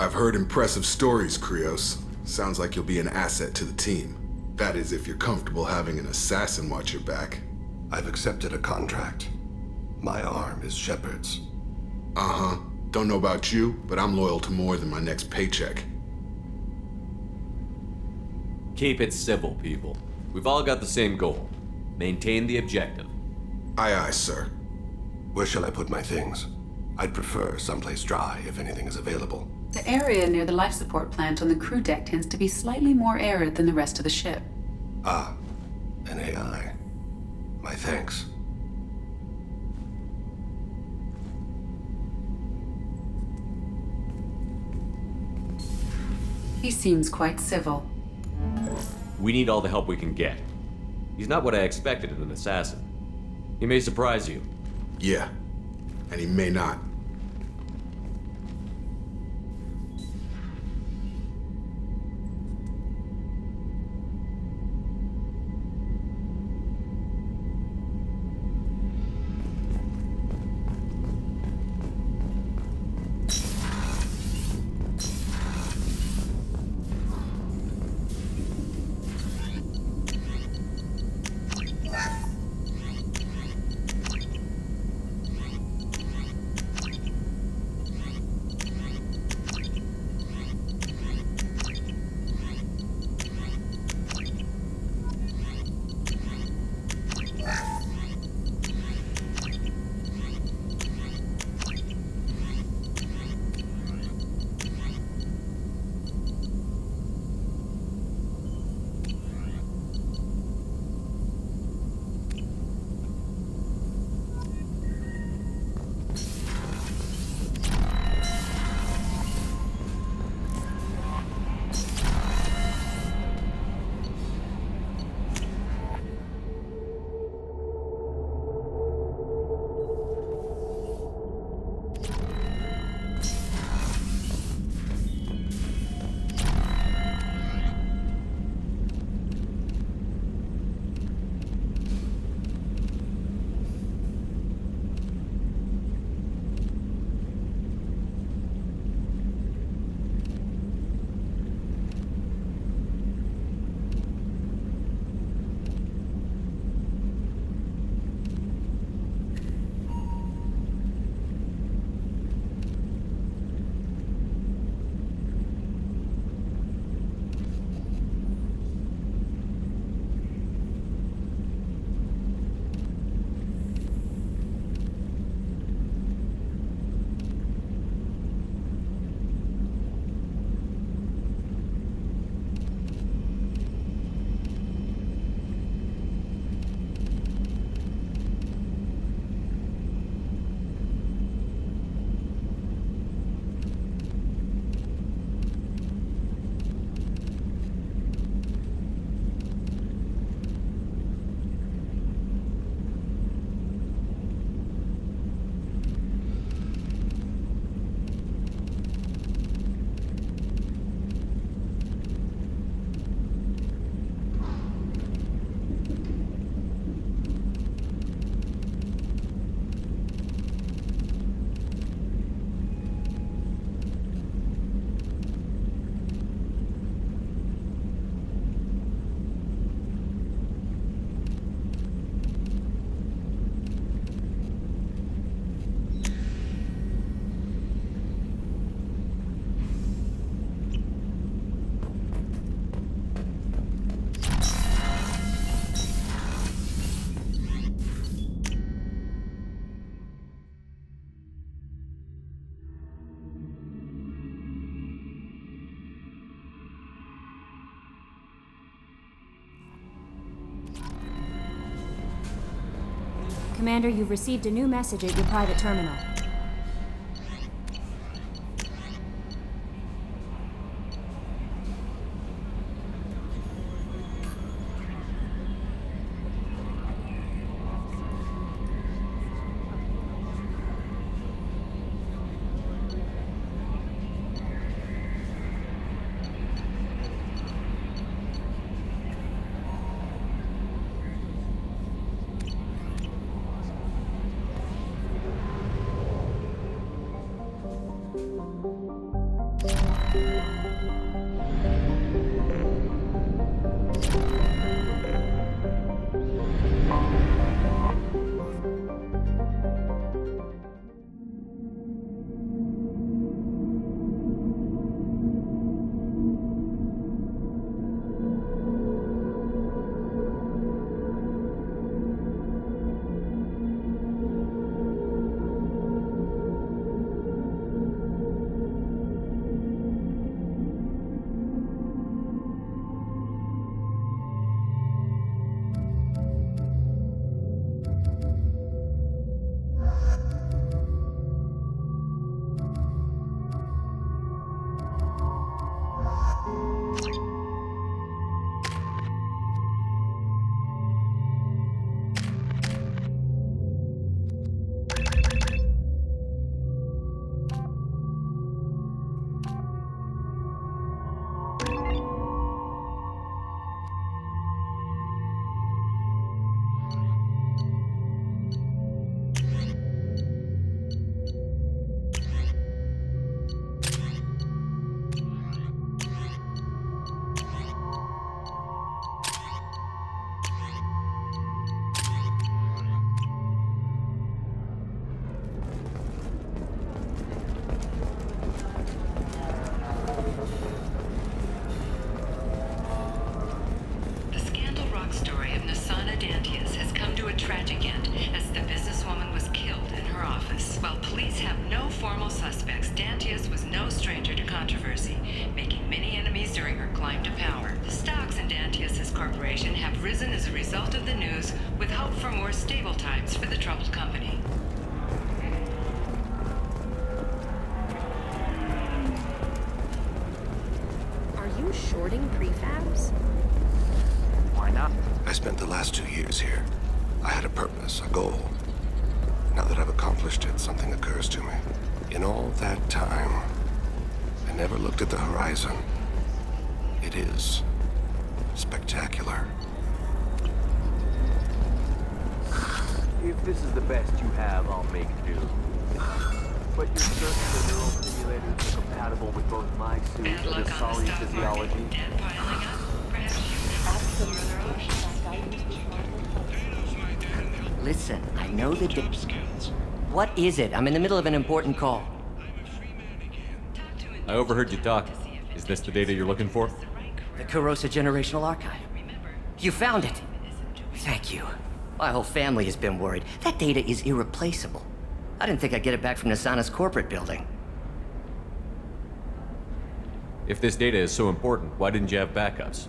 I've heard impressive stories, Krios. Sounds like you'll be an asset to the team. That is, if you're comfortable having an assassin watch your back. I've accepted a contract. My arm is Shepard's. Uh-huh. Don't know about you, but I'm loyal to more than my next paycheck. Keep it civil, people. We've all got the same goal. Maintain the objective. Aye, aye, sir. Where shall I put my things? I'd prefer someplace dry if anything is available. The area near the life support plant on the crew deck tends to be slightly more arid than the rest of the ship. Ah, an AI. My thanks. He seems quite civil. We need all the help we can get. He's not what I expected in an assassin. He may surprise you. Yeah. And he may not. Commander, you've received a new message at your private terminal. controversy, making many enemies during her climb to power. The stocks in Dantius' corporation have risen as a result of the news, with hope for more stable times for the troubled company. Are you shorting prefabs? Why not? I spent the last 2 years here. I had a purpose, a goal. Now that I've accomplished it, something occurs to me. In all that time, I never looked at the horizon. It is spectacular. If this is the best you have, I'll make do. But you're certain the neural simulators are compatible with both my suit Bad and luck the on Solly the stock physiology? market. Debt piling up. Perhaps you have some other options. Listen, I know the What is it? I'm in the middle of an important call. I overheard you talking. Is this the data you're looking for? The Kurosa Generational Archive. You found it! Thank you. My whole family has been worried. That data is irreplaceable. I didn't think I'd get it back from Nasana's corporate building. If this data is so important, why didn't you have backups?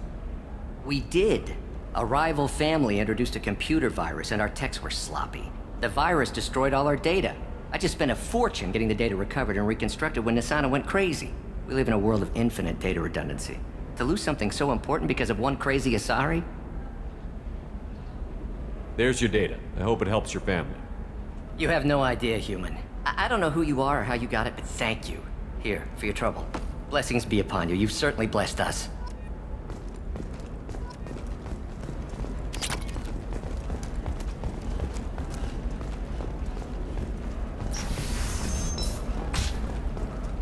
We did. A rival family introduced a computer virus and our techs were sloppy. The virus destroyed all our data. I just spent a fortune getting the data recovered and reconstructed when Nasana went crazy. We live in a world of infinite data redundancy. To lose something so important because of one crazy Asari? There's your data. I hope it helps your family. You have no idea, human. I don't know who you are or how you got it, but thank you. Here, for your trouble. Blessings be upon you. You've certainly blessed us.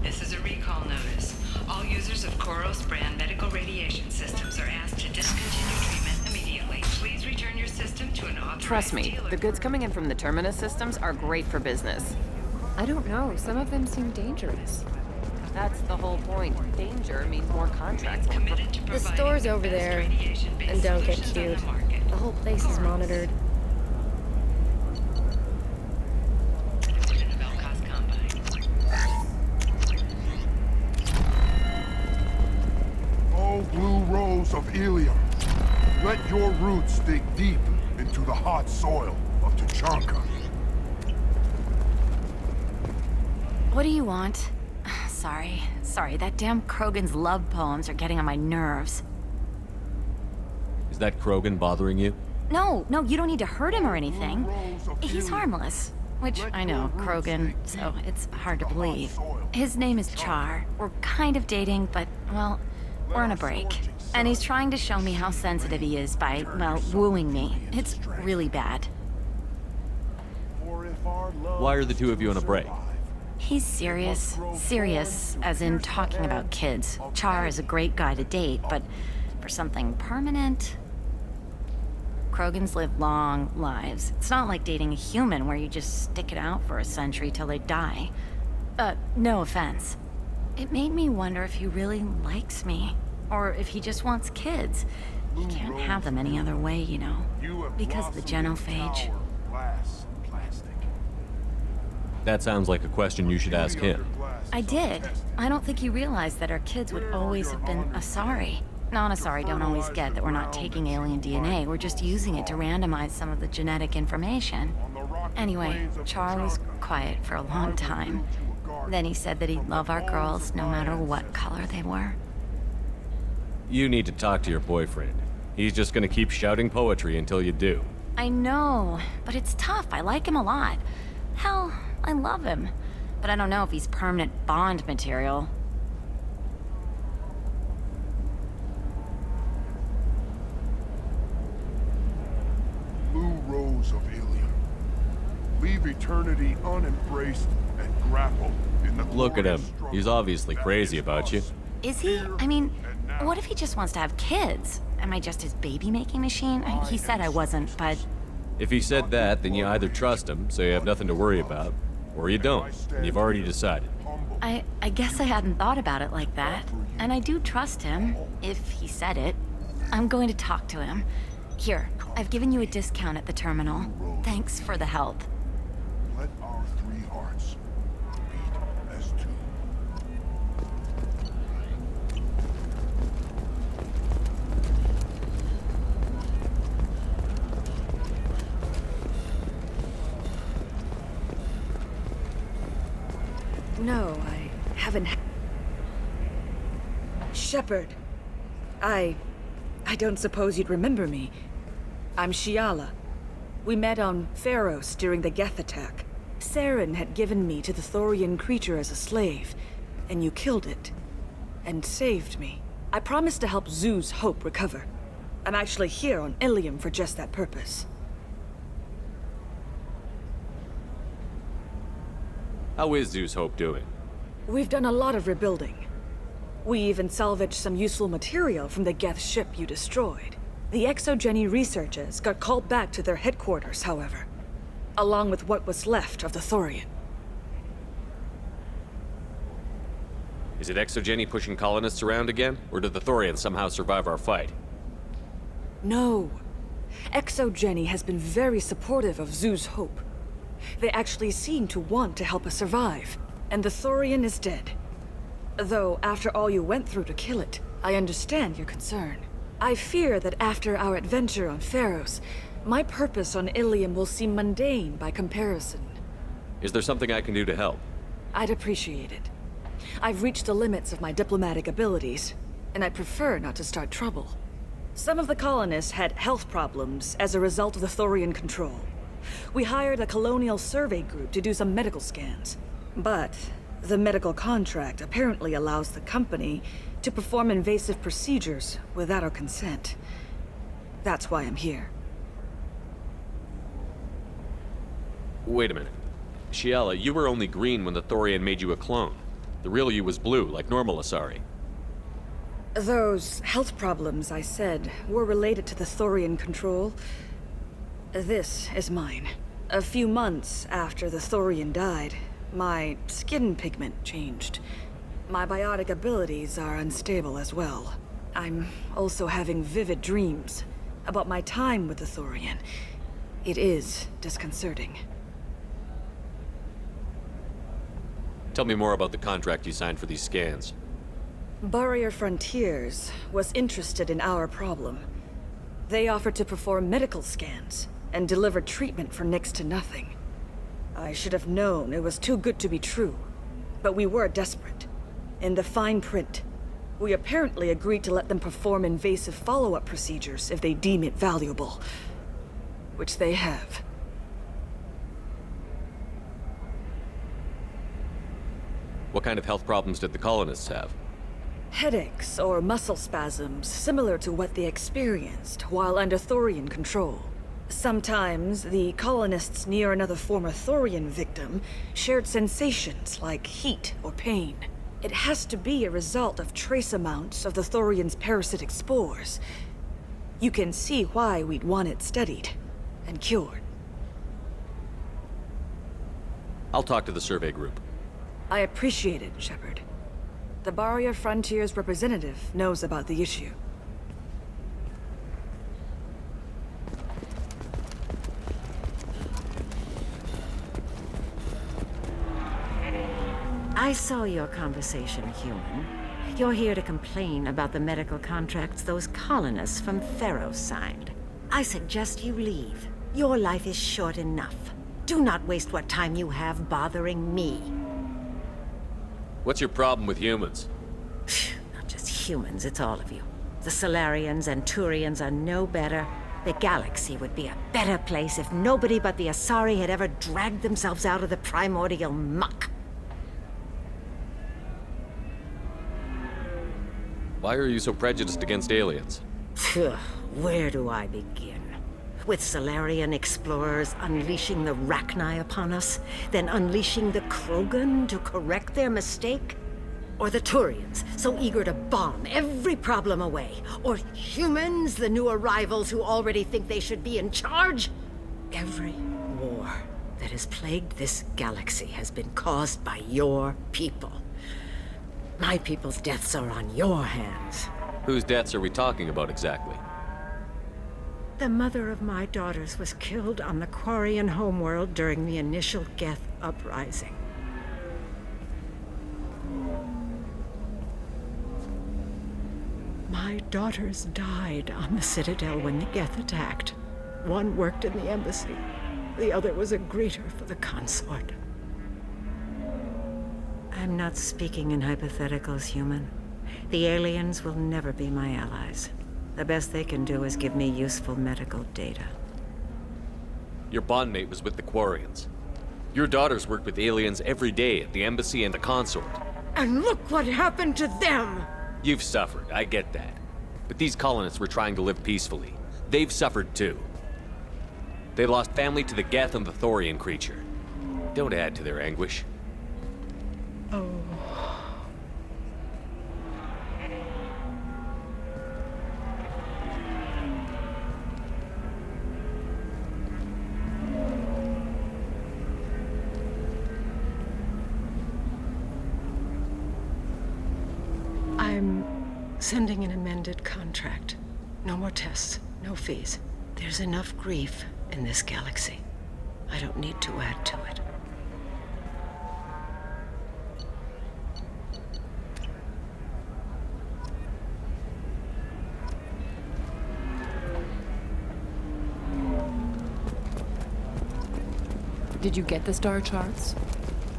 This is a recall notice. All users of Koros brand medical radiation systems are asked to discontinue treatment immediately. Please return your system to an authorized Trust me, dealer. the goods coming in from the Terminus systems are great for business. I don't know. Some of them seem dangerous. That's the whole point. Danger means more contracts. Committed to The providing store's the over best there. radiation-based And don't get solutions on cute. the market. The whole place is monitored. In the Belcos Combine. Oh, blue rose of Ilium, let your roots dig deep into the hot soil of Tuchanka. What do you want? Sorry, that damn Krogan's love poems are getting on my nerves. Is that Krogan bothering you? No, you don't need to hurt him or anything. He's harmless. Which, I know, Krogan, so it's hard to believe. His name is Char. We're kind of dating, but, well, we're on a break. And he's trying to show me how sensitive he is by, well, wooing me. It's really bad. Why are the two of you on a break? He's serious. Serious, as in talking about kids. Char is a great guy to date, but for something permanent... Krogans live long lives. It's not like dating a human where you just stick it out for a century till they die. No offense. It made me wonder if he really likes me. Or if he just wants kids. He can't have them any other way, you know. Because of the genophage. That sounds like a question you should ask him. I did. I don't think he realized that our kids would always have been Asari. Non-Asari don't always get that we're not taking alien DNA, we're just using it to randomize some of the genetic information. Anyway, Char was quiet for a long time. Then he said that he'd love our girls no matter what color they were. You need to talk to your boyfriend. He's just gonna keep shouting poetry until you do. I know, but it's tough. I like him a lot. Hell, I love him. But I don't know if he's permanent Bond material. Blue rose of Ilium. Leave eternity unembraced and grapple in the Look at him. glorious struggle He's obviously that crazy is about you. us. Is he? I mean, what if he just wants to have kids? Am I just his baby-making machine? He said I wasn't, but... If he said that, then you either trust him, so you have nothing to worry about, or you don't, and you've already decided. I guess I hadn't thought about it like that. And I do trust him, if he said it. I'm going to talk to him. Here, I've given you a discount at the terminal. Thanks for the help. Let our three hearts beat as two. haven't... Shepard. I don't suppose you'd remember me. I'm Shiala. We met on Pharos during the Geth attack. Saren had given me to the Thorian creature as a slave, and you killed it. And saved me. I promised to help Zoo's Hope recover. I'm actually here on Ilium for just that purpose. How is Zeus Hope doing? We've done a lot of rebuilding. We even salvaged some useful material from the Geth ship you destroyed. The Exogeny researchers got called back to their headquarters, however, along with what was left of the Thorian. Is it Exogeny pushing colonists around again, or did the Thorians somehow survive our fight? No. Exogeny has been very supportive of Zoo's Hope. They actually seem to want to help us survive, and the Thorian is dead. Though, after all you went through to kill it, I understand your concern. I fear that after our adventure on Pharos, my purpose on Ilium will seem mundane by comparison. Is there something I can do to help? I'd appreciate it. I've reached the limits of my diplomatic abilities, and I prefer not to start trouble. Some of the colonists had health problems as a result of the Thorian control. We hired a colonial survey group to do some medical scans. But the medical contract apparently allows the company to perform invasive procedures without our consent. That's why I'm here. Wait a minute. Shiala, you were only green when the Thorian made you a clone. The real you was blue, like normal Asari. Those health problems I said were related to the Thorian control. This is mine. A few months after the Thorian died, my skin pigment changed. My biotic abilities are unstable as well. I'm also having vivid dreams about my time with the Thorian. It is disconcerting. Tell me more about the contract you signed for these scans. Barrier Frontiers was interested in our problem. They offered to perform medical scans and deliver treatment for next to nothing. I should have known it was too good to be true, but we were desperate. In the fine print, we apparently agreed to let them perform invasive follow-up procedures if they deem it valuable, which they have. What kind of health problems did the colonists have? Headaches or muscle spasms similar to what they experienced while under Thorian control. Sometimes the colonists near another former Thorian victim shared sensations like heat or pain. It has to be a result of trace amounts of the Thorian's parasitic spores. You can see why we'd want it studied and cured. I'll talk to the survey group. I appreciate it, Shepard. The Barrier Frontiers representative knows about the issue. I saw your conversation, human. You're here to complain about the medical contracts those colonists from Pharos signed. I suggest you leave. Your life is short enough. Do not waste what time you have bothering me. What's your problem with humans? Not just humans, it's all of you. The Solarians and Turians are no better. The galaxy would be a better place if nobody but the Asari had ever dragged themselves out of the primordial muck. Why are you so prejudiced against aliens? Where do I begin? With Solarian explorers unleashing the Rachni upon us, then unleashing the Krogan to correct their mistake? Or the Turians, so eager to bomb every problem away? Or humans, the new arrivals who already think they should be in charge? Every war that has plagued this galaxy has been caused by your people. My people's deaths are on your hands. Whose deaths are we talking about exactly? The mother of my daughters was killed on the Quarian homeworld during the initial Geth uprising. My daughters died on the Citadel when the Geth attacked. One worked in the embassy. The other was a greeter for the consort. I'm not speaking in hypotheticals, human. The aliens will never be my allies. The best they can do is give me useful medical data. Your bondmate was with the Quarians. Your daughters worked with aliens every day at the embassy and the consort. And look what happened to them! You've suffered, I get that. But these colonists were trying to live peacefully. They've suffered too. They lost family to the Geth and the Thorian creature. Don't add to their anguish. Oh. I'm sending an amended contract. No more tests, no fees. There's enough grief in this galaxy. I don't need to add to it. Did you get the star charts?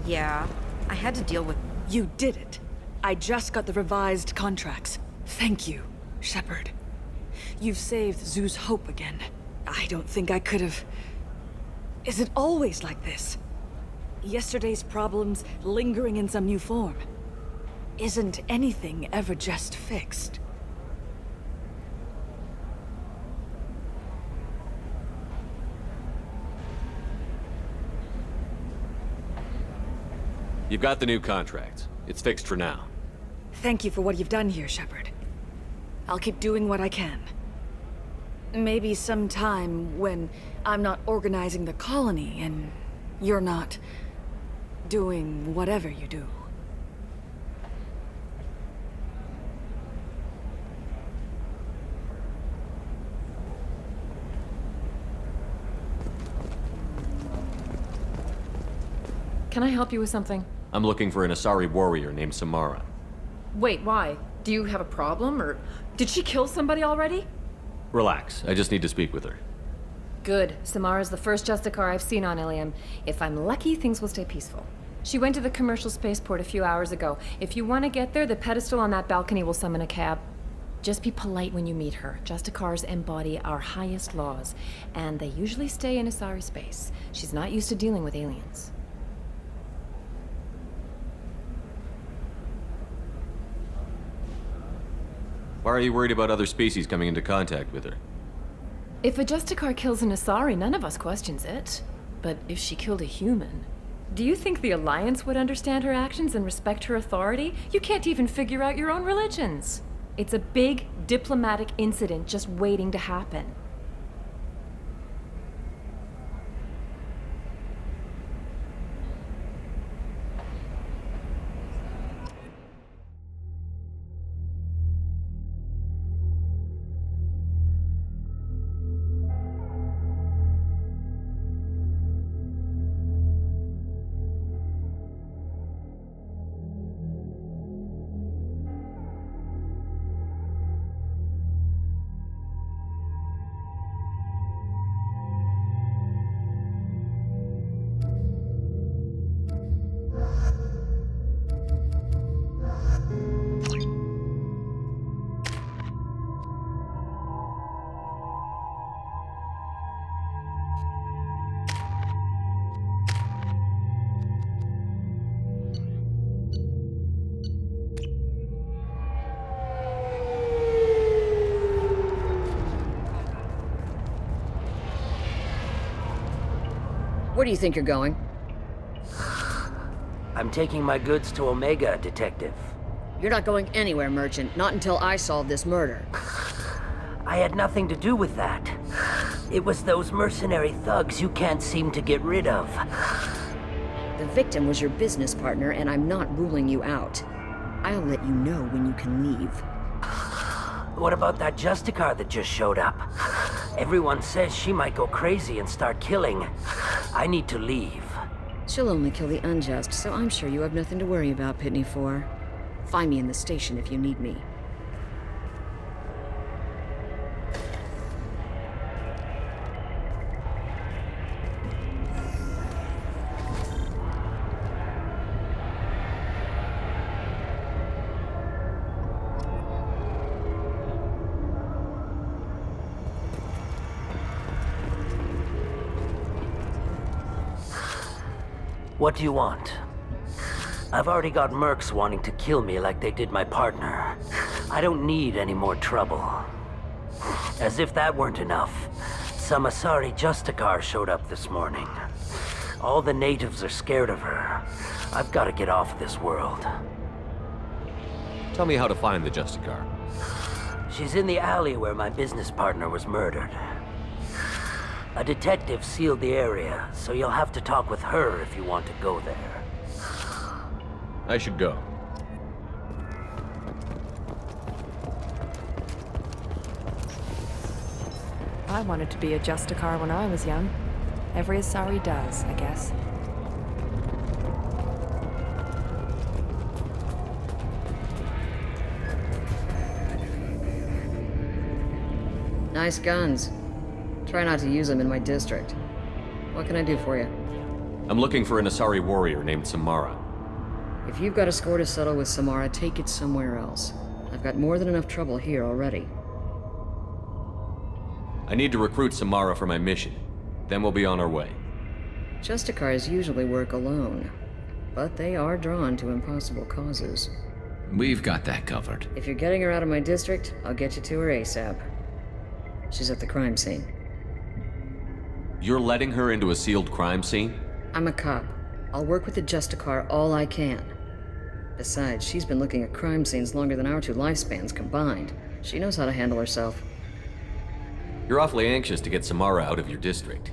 Yeah, I had to deal with... You did it. I just got the revised contracts. Thank you, Shepard. You've saved Zoo's hope again. I don't think I could have... Is it always like this? Yesterday's problems lingering in some new form. Isn't anything ever just fixed? You've got the new contract. It's fixed for now. Thank you for what you've done here, Shepard. I'll keep doing what I can. Maybe sometime when I'm not organizing the colony and you're not doing whatever you do. Can I help you with something? I'm looking for an Asari warrior named Samara. Wait, why? Do you have a problem, or did she kill somebody already? Relax, I just need to speak with her. Good. Samara's the first Justicar I've seen on Ilium. If I'm lucky, things will stay peaceful. She went to the commercial spaceport a few hours ago. If you want to get there, the pedestal on that balcony will summon a cab. Just be polite when you meet her. Justicars embody our highest laws, and they usually stay in Asari space. She's not used to dealing with aliens. Why are you worried about other species coming into contact with her? If a Justicar kills an Asari, none of us questions it. But if she killed a human... Do you think the Alliance would understand her actions and respect her authority? You can't even figure out your own religions. It's a big diplomatic incident just waiting to happen. Where do you think you're going? I'm taking my goods to Omega, Detective. You're not going anywhere, Merchant. Not until I solve this murder. I had nothing to do with that. It was those mercenary thugs you can't seem to get rid of. The victim was your business partner, and I'm not ruling you out. I'll let you know when you can leave. What about that Justicar that just showed up? Everyone says she might go crazy and start killing. I need to leave. She'll only kill the unjust, so I'm sure you have nothing to worry about, Pitney 4. Find me in the station if you need me. What do you want? I've already got mercs wanting to kill me like they did my partner. I don't need any more trouble. As if that weren't enough, some Asari Justicar showed up this morning. All the natives are scared of her. I've got to get off this world. Tell me how to find the Justicar. She's in the alley where my business partner was murdered. A detective sealed the area, so you'll have to talk with her if you want to go there. I should go. I wanted to be a Justicar when I was young. Every Asari does, I guess. Nice guns. Try not to use them in my district. What can I do for you? I'm looking for an Asari warrior named Samara. If you've got a score to settle with Samara, take it somewhere else. I've got more than enough trouble here already. I need to recruit Samara for my mission. Then we'll be on our way. Justicars usually work alone, but they are drawn to impossible causes. We've got that covered. If you're getting her out of my district, I'll get you to her ASAP. She's at the crime scene. You're letting her into a sealed crime scene? I'm a cop. I'll work with the Justicar all I can. Besides, she's been looking at crime scenes longer than our two lifespans combined. She knows how to handle herself. You're awfully anxious to get Samara out of your district.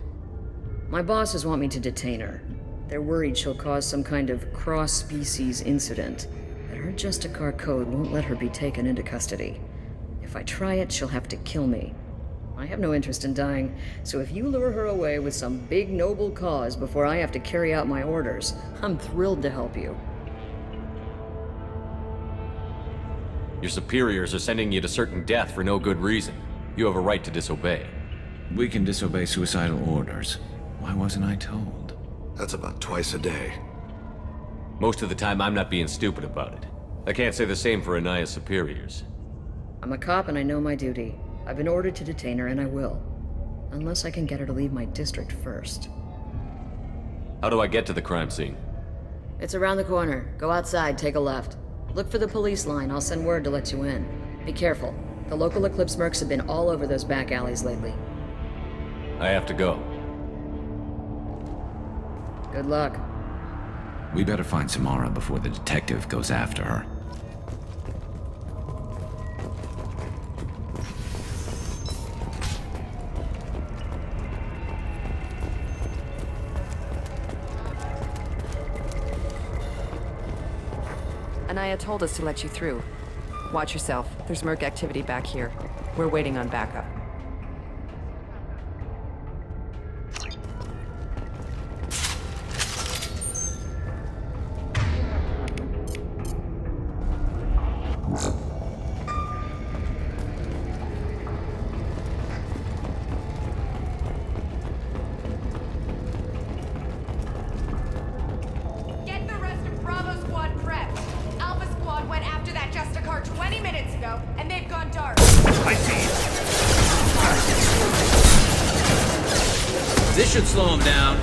My bosses want me to detain her. They're worried she'll cause some kind of cross-species incident, but her Justicar code won't let her be taken into custody. If I try it, she'll have to kill me. I have no interest in dying, so if you lure her away with some big noble cause before I have to carry out my orders, I'm thrilled to help you. Your superiors are sending you to certain death for no good reason. You have a right to disobey. We can disobey suicidal orders. Why wasn't I told? That's about twice a day. Most of the time, I'm not being stupid about it. I can't say the same for Anaya's superiors. I'm a cop and I know my duty. I've been ordered to detain her, and I will. Unless I can get her to leave my district first. How do I get to the crime scene? It's around the corner. Go outside, take a left. Look for the police line. I'll send word to let you in. Be careful. The local Eclipse mercs have been all over those back alleys lately. I have to go. Good luck. We better find Samara before the detective goes after her. Anaya told us to let you through. Watch yourself. There's merc activity back here. We're waiting on backup. Get the rest of Bravo Squad prepped. Alpha Squad went after that Justicar 20 minutes ago, and they've gone dark. I see. This should slow him down.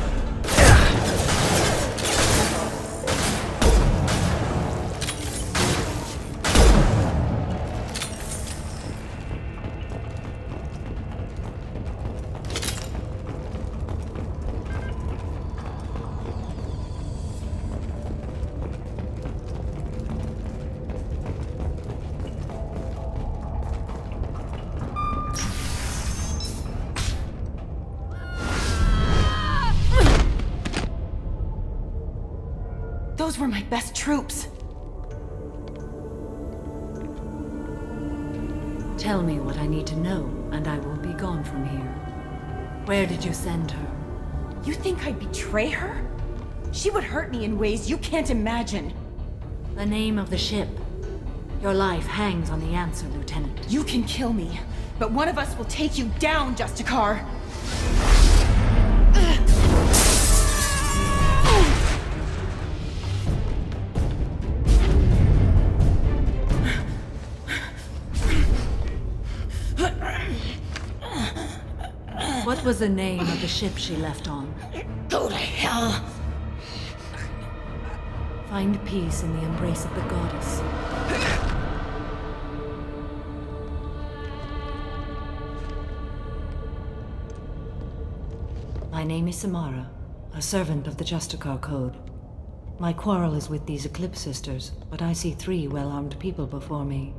Those were my best troops. Tell me what I need to know, and I will be gone from here. Where did you send her? You think I'd betray her? She would hurt me in ways you can't imagine. The name of the ship. Your life hangs on the answer, Lieutenant. You can kill me, but one of us will take you down, Justicar. What was the name of the ship she left on? Go to hell. Find peace in the embrace of the goddess. My name is Samara, a servant of the Justicar Code. My quarrel is with these Eclipse Sisters, but I see 3 well-armed people before me.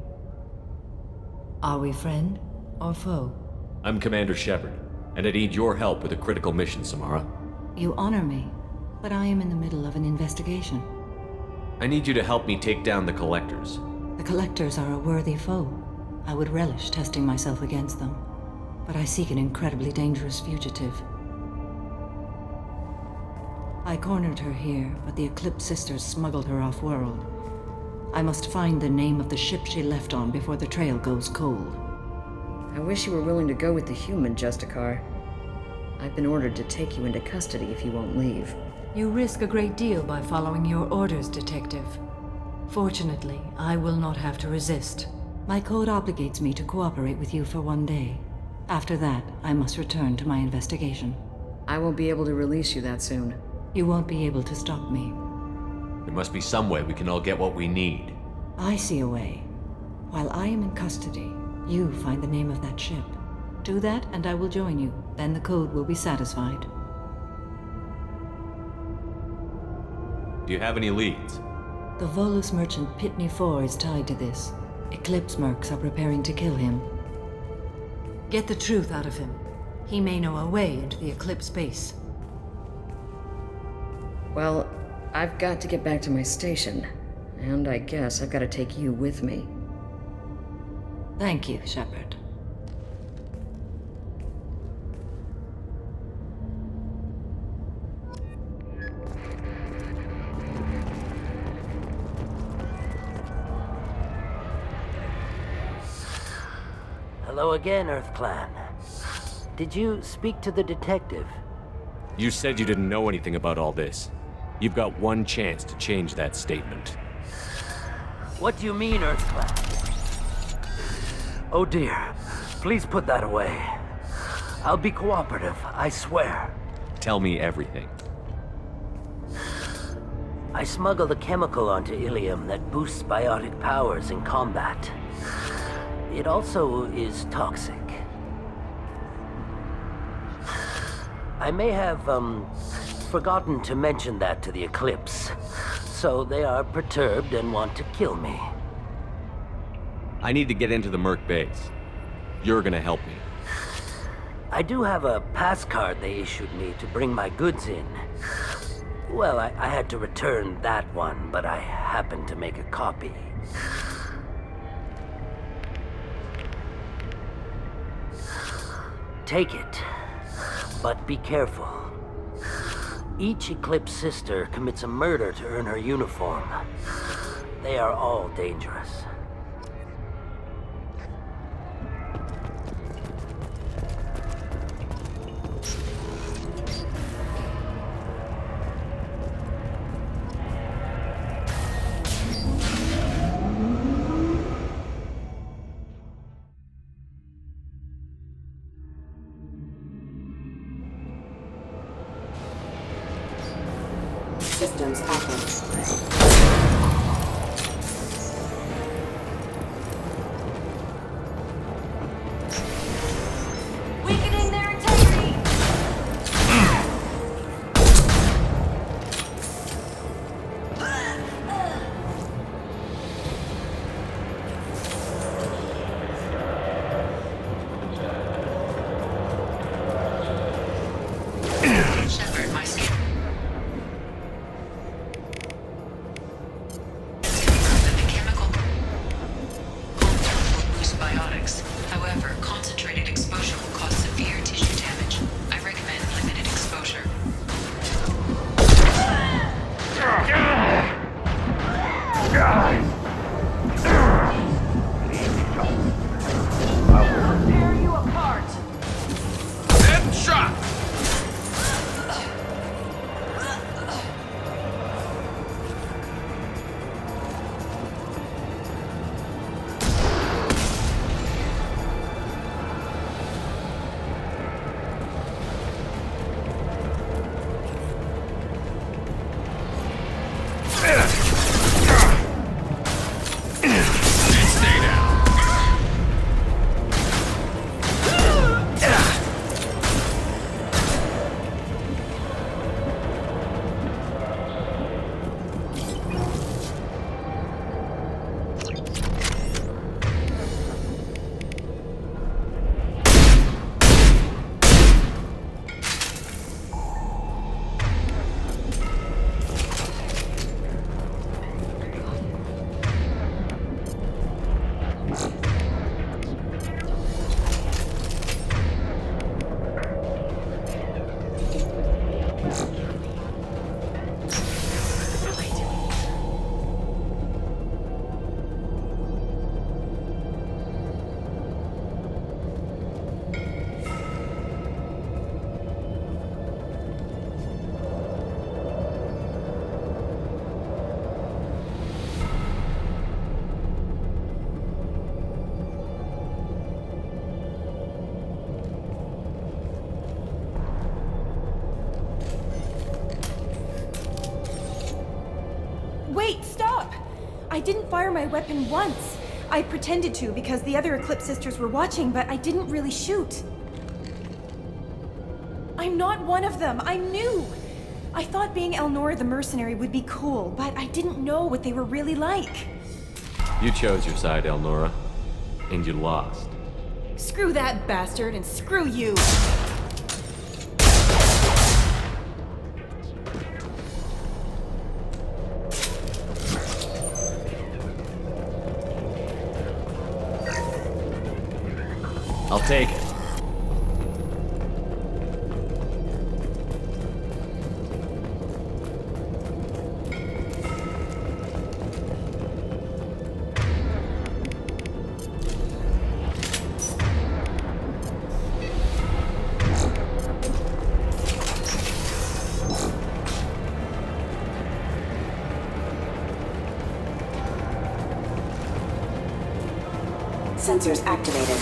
Are we friend or foe? I'm Commander Shepard, and I need your help with a critical mission, Samara. You honor me, but I am in the middle of an investigation. I need you to help me take down the Collectors. The Collectors are a worthy foe. I would relish testing myself against them, but I seek an incredibly dangerous fugitive. I cornered her here, but the Eclipse Sisters smuggled her off-world. I must find the name of the ship she left on before the trail goes cold. I wish you were willing to go with the human, Justicar. I've been ordered to take you into custody if you won't leave. You risk a great deal by following your orders, Detective. Fortunately, I will not have to resist. My code obligates me to cooperate with you for 1 day. After that, I must return to my investigation. I won't be able to release you that soon. You won't be able to stop me. There must be some way we can all get what we need. I see a way. While I am in custody, you find the name of that ship. Do that and I will join you. Then the code will be satisfied. Do you have any leads? The Volus merchant Pitney 4 is tied to this. Eclipse mercs are preparing to kill him. Get the truth out of him. He may know a way into the Eclipse base. Well, I've got to get back to my station. And I guess I've got to take you with me. Thank you, Shepard. Hello again, Earth Clan. Did you speak to the detective? You said you didn't know anything about all this. You've got one chance to change that statement. What do you mean, Earth Clan? Oh dear. Please put that away. I'll be cooperative, I swear. Tell me everything. I smuggled a chemical onto Ilium that boosts biotic powers in combat. It also is toxic. I may have, forgotten to mention that to the Eclipse, so they are perturbed and want to kill me. I need to get into the Merc base. You're gonna help me. I do have a pass card they issued me to bring my goods in. Well, I had to return that one, but I happened to make a copy. Take it, but be careful. Each Eclipse sister commits a murder to earn her uniform. They are all dangerous. Systems active. didn't fire my weapon once. I pretended to because the other Eclipse sisters were watching, but I didn't really shoot. I'm not one of them. I'm new. I thought being Elnora the mercenary would be cool, but I didn't know what they were really like. You chose your side, Elnora, and you lost. Screw that bastard, and screw you! I'll take it. Sensors activated.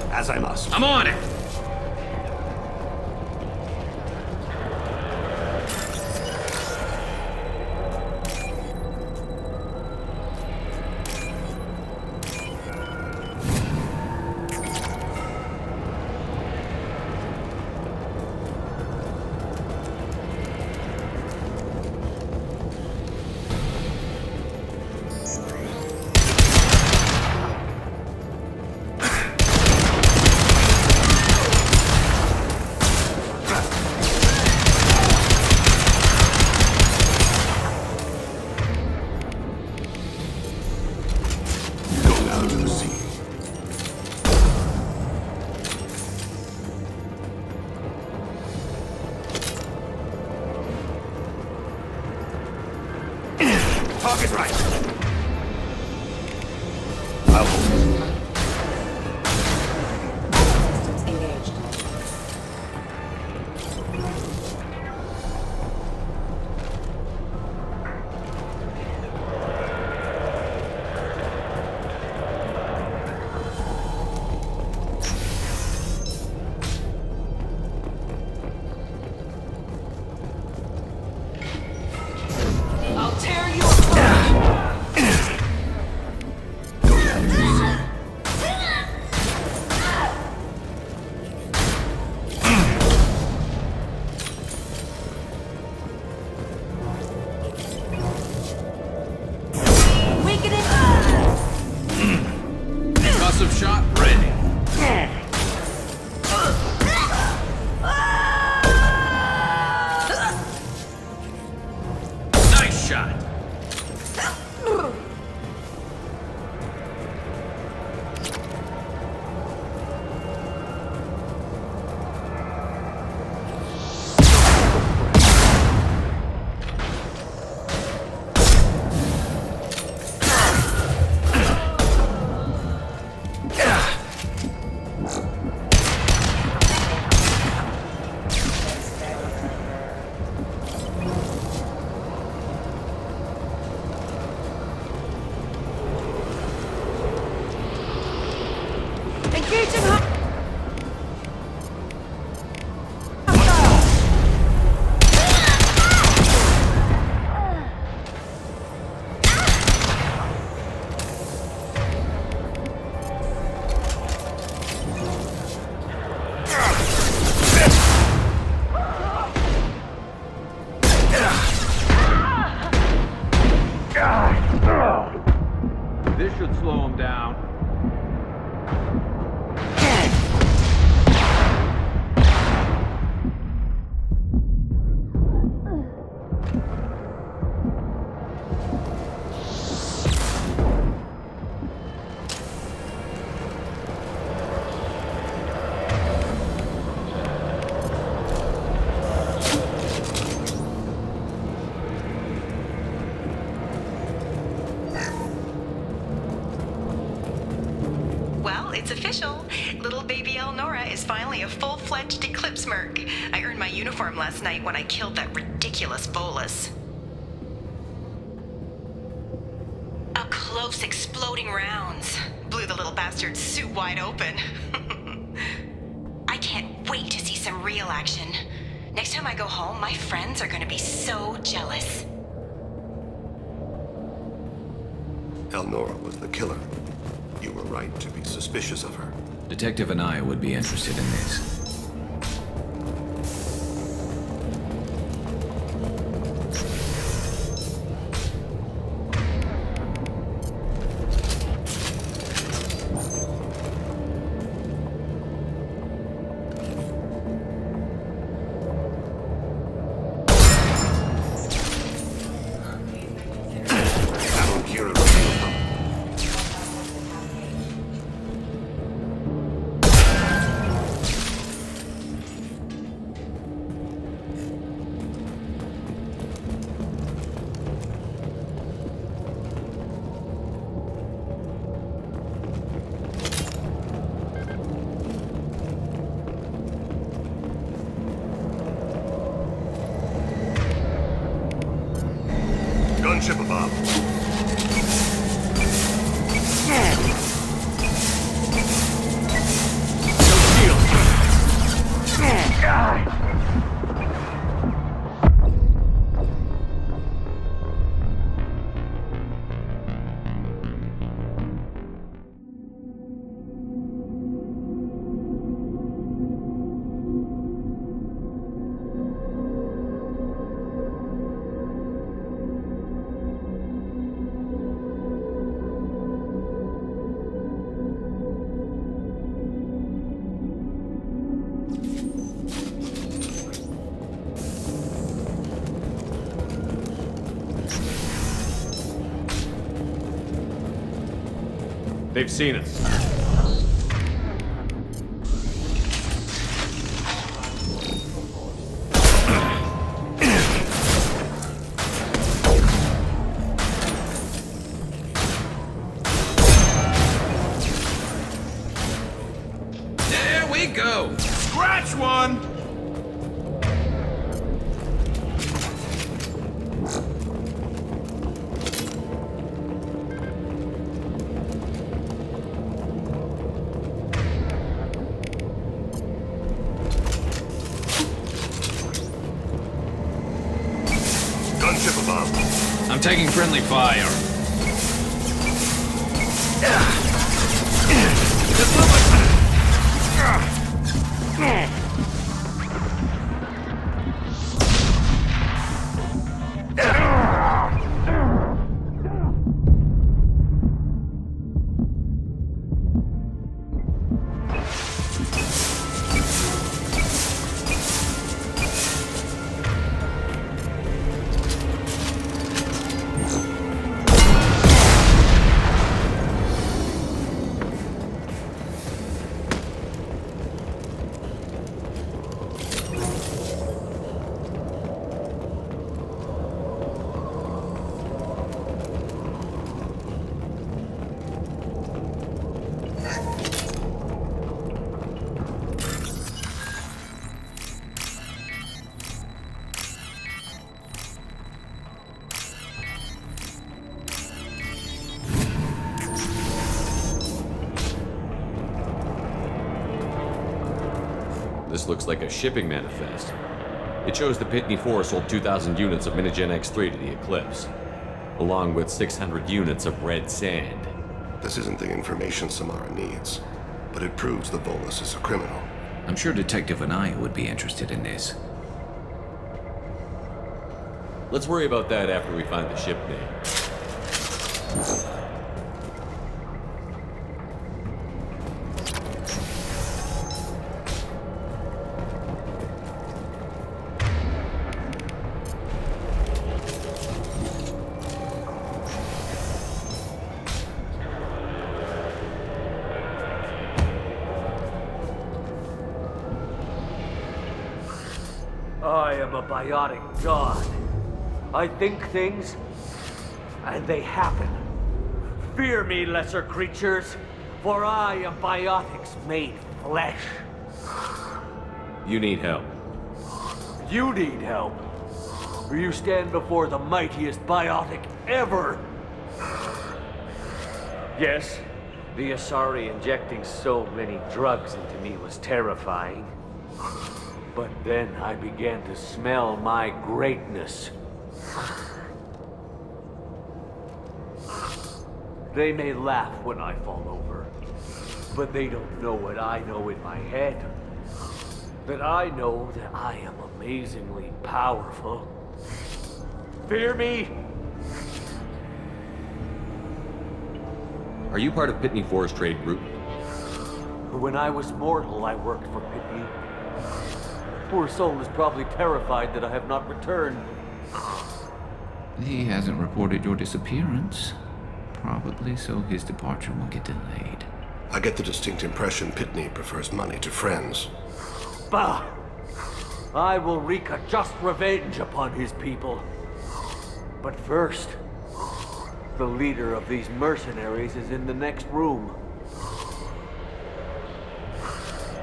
As I must. I'm on it! Talk is right. I'll hold it. Engaged. I'll tear you apart! Engaging hostile! This should slow him down. Well, it's official. Little baby Elnora is finally a full-fledged Eclipse Merc. I earned my uniform last night when I killed that ridiculous bolus. Up close, exploding rounds. Blew the little bastard's suit wide open. I can't wait to see some real action. Next time I go home, my friends are gonna be so jealous. Elnora was the killer. You were right to be suspicious of her. Detective and I would be interested in this. Gunship above. They've seen us. There we go. Scratch one. Gunship above. I'm taking friendly fire. This looks like a shipping manifest. It shows the Pitney 4 sold 2,000 units of Minigen X3 to the Eclipse, along with 600 units of red sand. This isn't the information Samara needs, but it proves the Volus is a criminal. I'm sure Detective Anaya would be interested in this. Let's worry about that after we find the ship name. I am a biotic god. I think things, and they happen. Fear me, lesser creatures, for I am biotics made flesh. You need help. You need help, or you stand before the mightiest biotic ever. Yes, the Asari injecting so many drugs into me was terrifying. But then I began to smell my greatness. They may laugh when I fall over, but they don't know what I know in my head. That I know that I am amazingly powerful. Fear me? Are you part of Pitney 4's trade group? When I was mortal, I worked for Pitney. Poor soul is probably terrified that I have not returned. He hasn't reported your disappearance. Probably so his departure won't get delayed. I get the distinct impression Pitney prefers money to friends. Bah! I will wreak a just revenge upon his people. But first, the leader of these mercenaries is in the next room.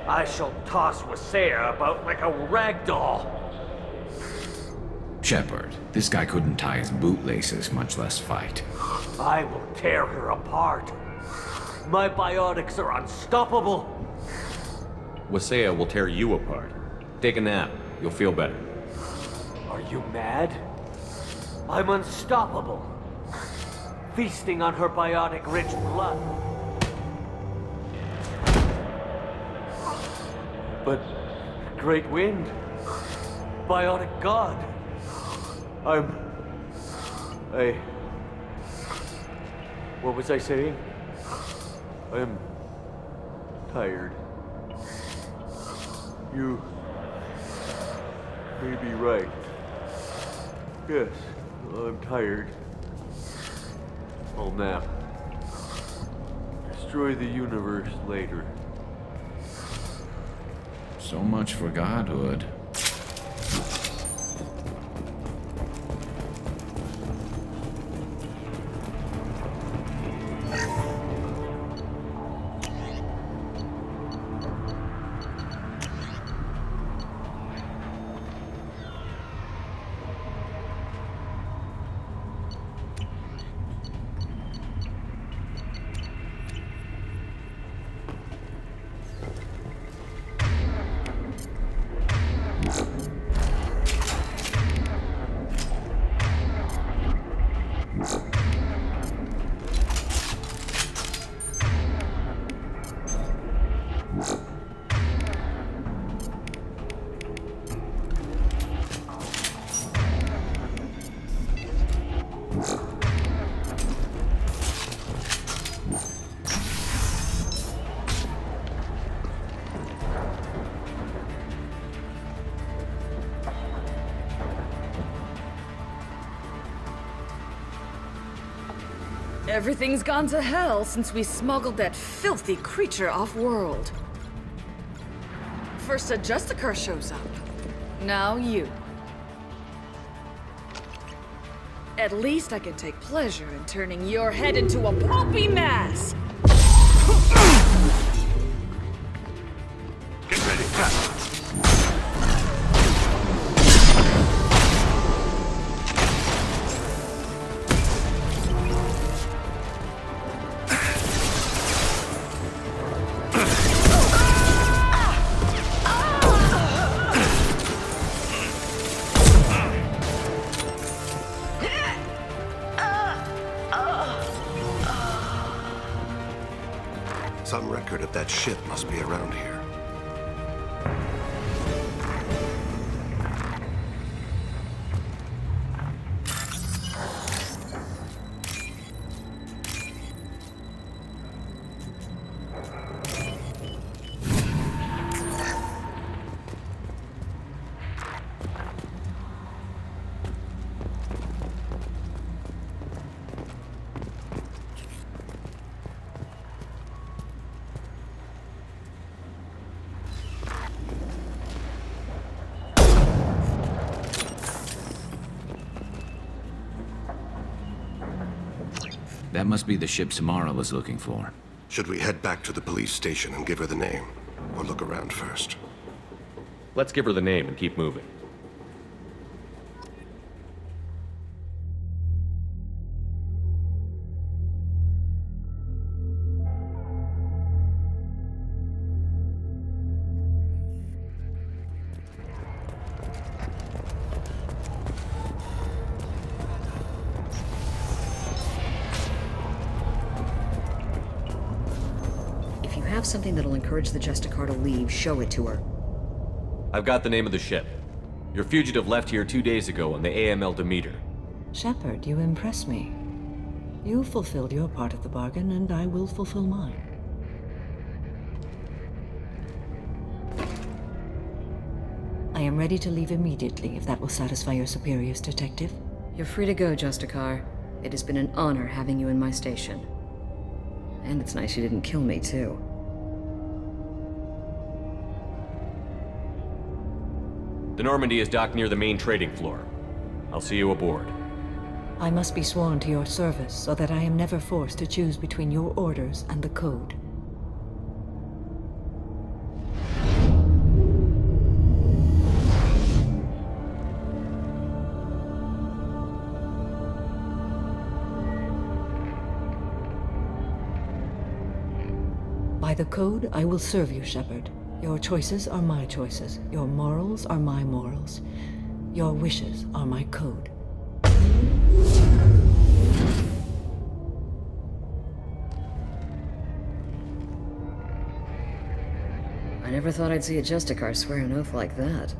I shall toss Wasea about like a rag doll. Shepard, this guy couldn't tie his bootlaces, much less fight. I will tear her apart. My biotics are unstoppable. Wasea will tear you apart. Take a nap. You'll feel better. Are you mad? I'm unstoppable. Feasting on her biotic-rich blood. But Great Wind, biotic god. What was I saying? I am tired. You may be right. Yes, I'm tired. I'll nap. Destroy the universe later. So much for godhood. Everything's gone to hell since we smuggled that filthy creature off-world. First a Justicar shows up. Now you. At least I can take pleasure in turning your head into a pulpy mass! Get ready, cut! Some record of that ship must be around here. That must be the ship Samara was looking for. Should we head back to the police station and give her the name? Or look around first? Let's give her the name and keep moving. If you have something that'll encourage the Justicar to leave, show it to her. I've got the name of the ship. Your fugitive left here 2 days ago on the AML Demeter. Shepard, you impress me. You fulfilled your part of the bargain, and I will fulfill mine. I am ready to leave immediately, if that will satisfy your superiors, Detective. You're free to go, Justicar. It has been an honor having you in my station. And it's nice you didn't kill me, too. The Normandy is docked near the main trading floor. I'll see you aboard. I must be sworn to your service so that I am never forced to choose between your orders and the Code. By the Code, I will serve you, Shepard. Your choices are my choices. Your morals are my morals. Your wishes are my code. I never thought I'd see a Justicar swear an oath like that.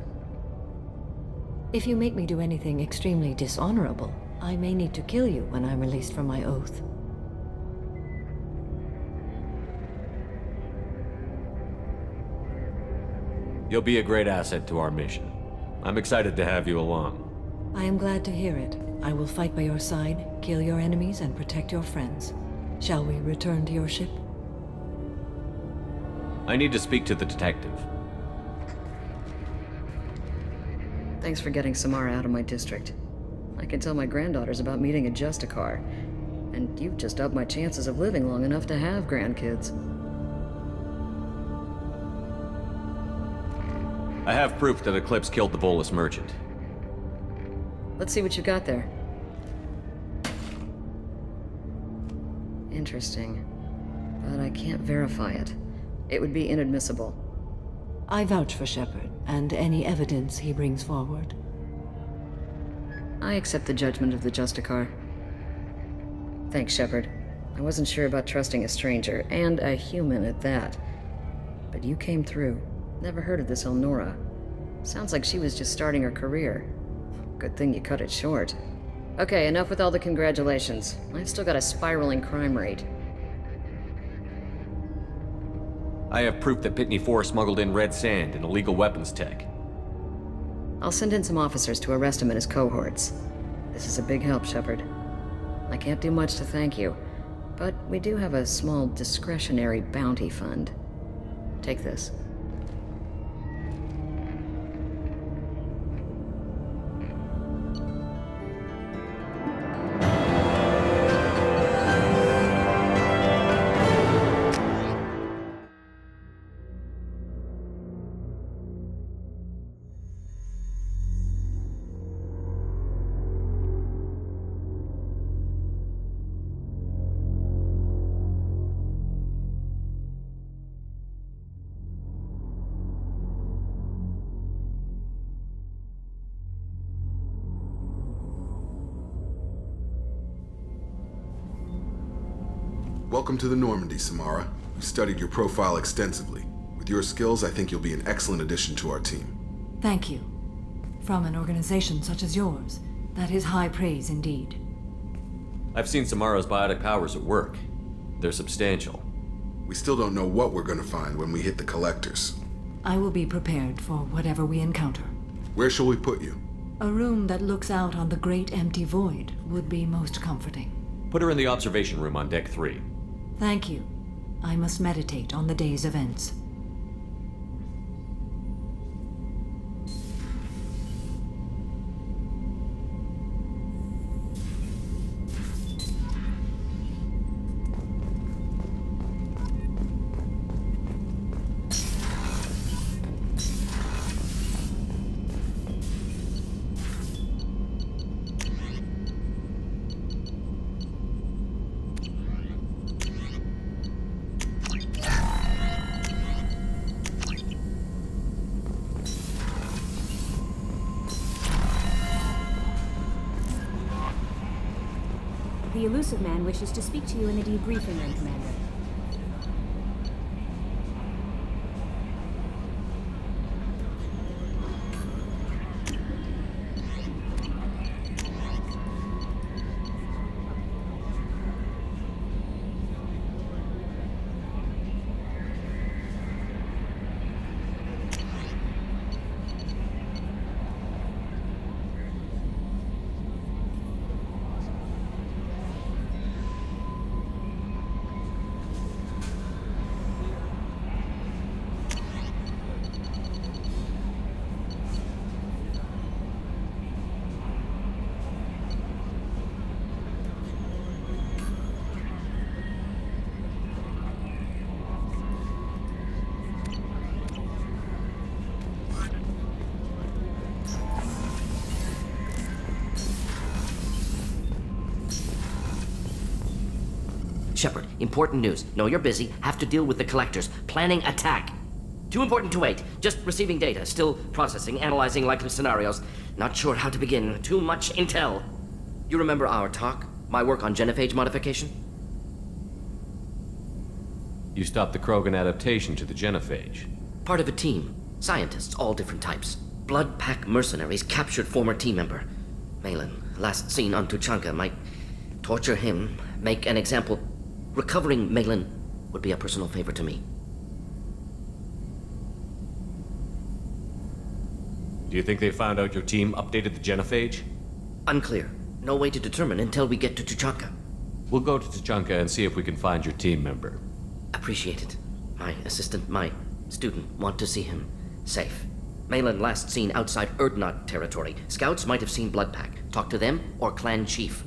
If you make me do anything extremely dishonorable, I may need to kill you when I'm released from my oath. You'll be a great asset to our mission. I'm excited to have you along. I am glad to hear it. I will fight by your side, kill your enemies, and protect your friends. Shall we return to your ship? I need to speak to the detective. Thanks for getting Samara out of my district. I can tell my granddaughters about meeting a Justicar. And you've just upped my chances of living long enough to have grandkids. I have proof that Eclipse killed the Volus merchant. Let's see what you got there. Interesting. But I can't verify it. It would be inadmissible. I vouch for Shepard, and any evidence he brings forward. I accept the judgment of the Justicar. Thanks, Shepard. I wasn't sure about trusting a stranger, and a human at that. But you came through. Never heard of this Elnora. Sounds like she was just starting her career. Good thing you cut it short. Okay, enough with all the congratulations. I've still got a spiraling crime rate. I have proof that Pitney 4 smuggled in red sand and illegal weapons tech. I'll send in some officers to arrest him and his cohorts. This is a big help, Shepard. I can't do much to thank you, but we do have a small discretionary bounty fund. Take this. Welcome to the Normandy, Samara. I've studied your profile extensively. With your skills, I think you'll be an excellent addition to our team. Thank you. From an organization such as yours, that is high praise indeed. I've seen Samara's biotic powers at work. They're substantial. We still don't know what we're gonna find when we hit the collectors. I will be prepared for whatever we encounter. Where shall we put you? A room that looks out on the great empty void would be most comforting. Put her in the observation room on deck 3. Thank you. I must meditate on the day's events. The elusive man wishes to speak to you in the debriefing room, Commander. Shepard, important news. Know you're busy. Have to deal with the collectors. Planning attack. Too important to wait. Just receiving data. Still processing, analyzing likely scenarios. Not sure how to begin. Too much intel. You remember our talk? My work on genophage modification? You stopped the Krogan adaptation to the genophage. Part of a team. Scientists, all different types. Blood Pack mercenaries captured former team member. Malin, last seen on Tuchanka, might torture him, make an example. Recovering Malin would be a personal favor to me. Do you think they found out your team updated the genophage? Unclear. No way to determine until we get to Tuchanka. We'll go to Tuchanka and see if we can find your team member. Appreciate it. My assistant, my student, want to see him safe. Malin last seen outside Erdnot territory. Scouts might have seen Bloodpack. Talk to them or clan chief.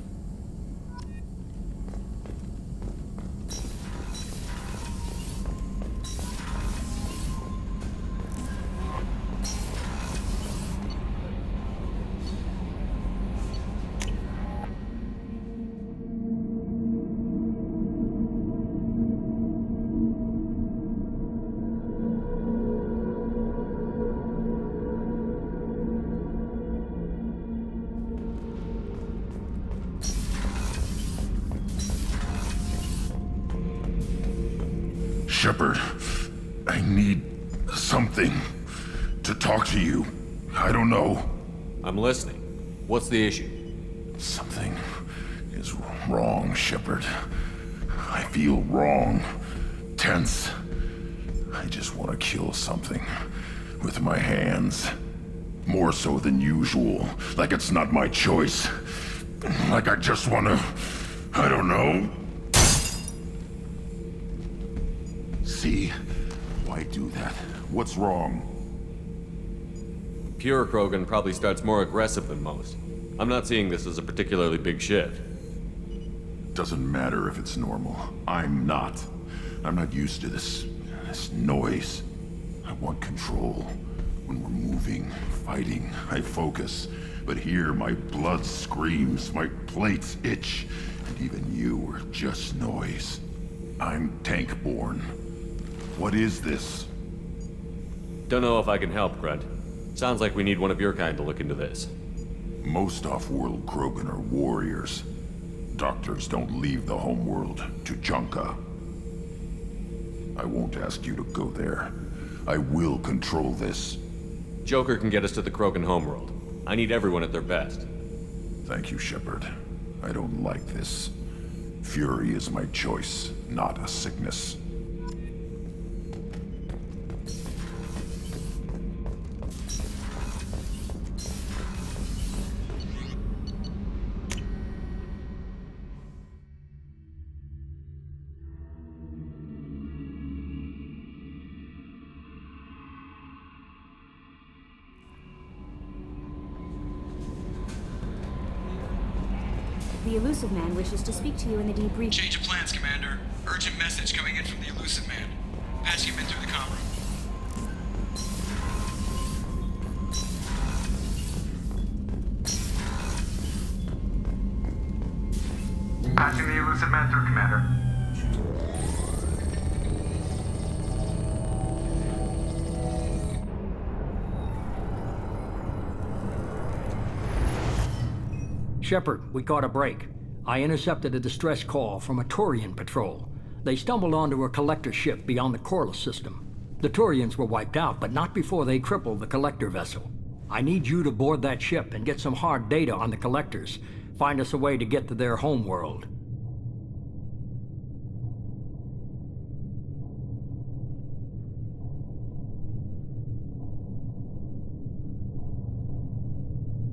Shepard, I need something to talk to you. I don't know. I'm listening. What's the issue? Something is wrong, Shepard. I feel wrong. Tense. I just want to kill something with my hands. More so than usual. Like it's not my choice. Like I just want to... I don't know. See? Why do that? What's wrong? Pure Krogan probably starts more aggressive than most. I'm not seeing this as a particularly big shift. Doesn't matter if it's normal. I'm not. I'm not used to this noise. I want control. When we're moving, fighting, I focus. But here, my blood screams, my plates itch, and even you are just noise. I'm tank-born. What is this? Don't know if I can help, Grunt. Sounds like we need one of your kind to look into this. Most off-world Krogan are warriors. Doctors don't leave the homeworld to Tuchanka. I won't ask you to go there. I will control this. Joker can get us to the Krogan homeworld. I need everyone at their best. Thank you, Shepard. I don't like this. Fury is my choice, not a sickness. The Elusive Man wishes to speak to you in the debrief. Change of plans, Commander. Urgent message coming in from the Elusive Man. Passing him in through the comm room. Passing the Elusive Man through, Commander. Shepard, we caught a break. I intercepted a distress call from a Turian patrol. They stumbled onto a collector ship beyond the Corliss system. The Turians were wiped out, but not before they crippled the collector vessel. I need you to board that ship and get some hard data on the collectors. Find us a way to get to their homeworld.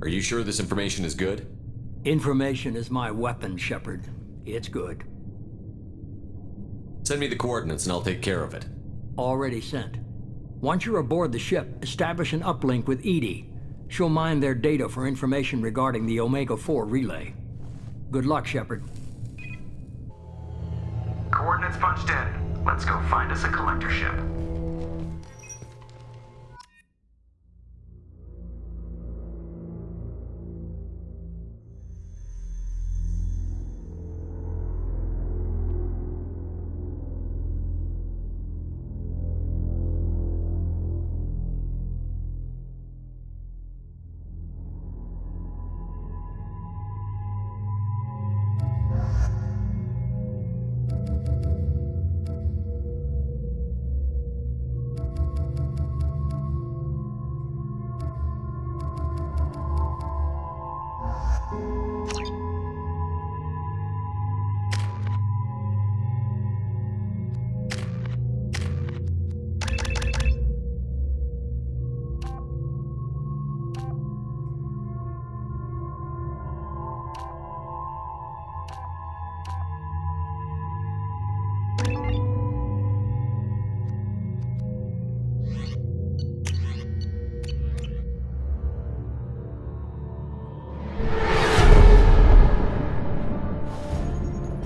Are you sure this information is good? Information is my weapon, Shepard. It's good. Send me the coordinates and I'll take care of it. Already sent. Once you're aboard the ship, establish an uplink with Edie. She'll mine their data for information regarding the Omega-4 relay. Good luck, Shepard. Coordinates punched in. Let's go find us a collector ship.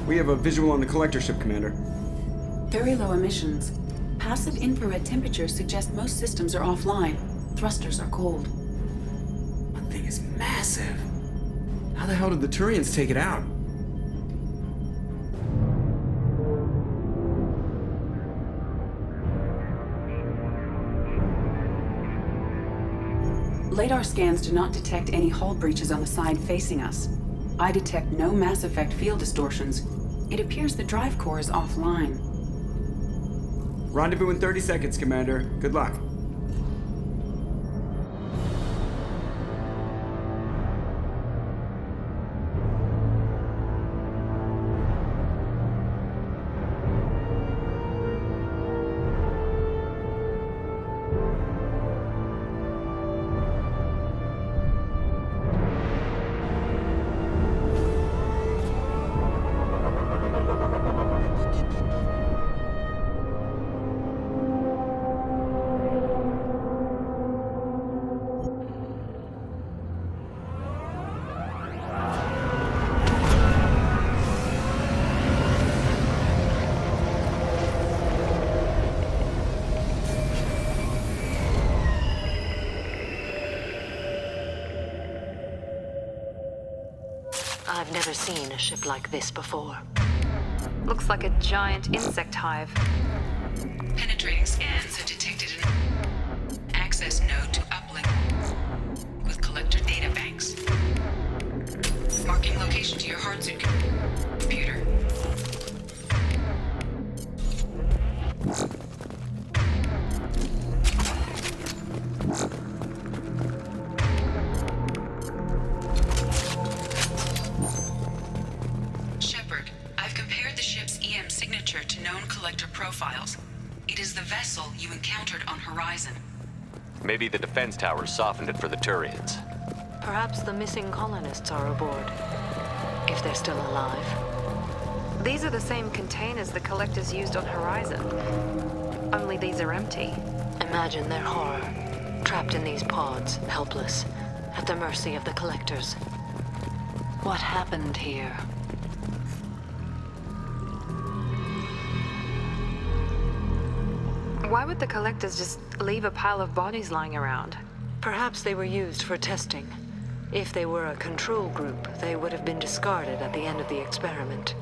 We have a visual on the collector ship, Commander. Very low emissions. Passive infrared temperatures suggest most systems are offline. Thrusters are cold. That thing is massive. How the hell did the Turians take it out? LADAR scans do not detect any hull breaches on the side facing us. I detect no Mass Effect field distortions. It appears the drive core is offline. Rendezvous in 30 seconds, Commander. Good luck. I've never seen a ship like this before. Looks like a giant insect hive. Penetrating scans have detected an access node to uplink with collector data banks. Marking location to your hardsuit computer. collector profiles. It is the vessel you encountered on Horizon. Maybe the defense towers softened it for the Turians. Perhaps the missing colonists are aboard. If they're still alive. These are the same containers the collectors used on Horizon. Only these are empty. Imagine their horror. Trapped in these pods, helpless, at the mercy of the collectors. What happened here? Why would the collectors just leave a pile of bodies lying around? Perhaps they were used for testing. If they were a control group, they would have been discarded at the end of the experiment.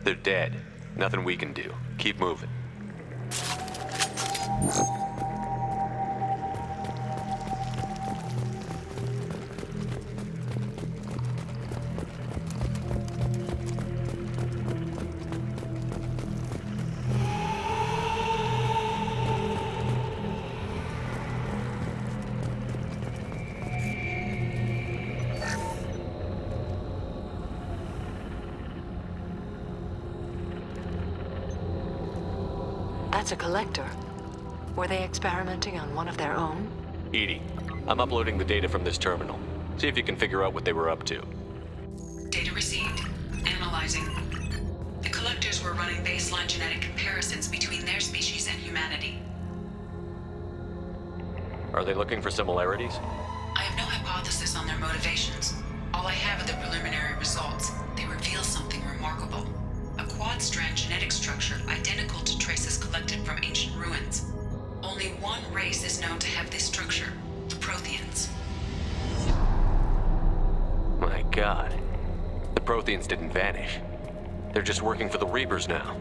They're dead. Nothing we can do. Keep moving. That's a collector. Were they experimenting on one of their own? Edie, I'm uploading the data from this terminal. See if you can figure out what they were up to. Data received. Analyzing. The collectors were running baseline genetic comparisons between their species and humanity. Are they looking for similarities? I have no hypothesis on their motivations. All I have are the preliminary results. They reveal something remarkable. A quad-strand genetic structure identical to traces collected from ancient ruins. Only one race is known to have this structure, the Protheans. My God. The Protheans didn't vanish. They're just working for the Reapers now.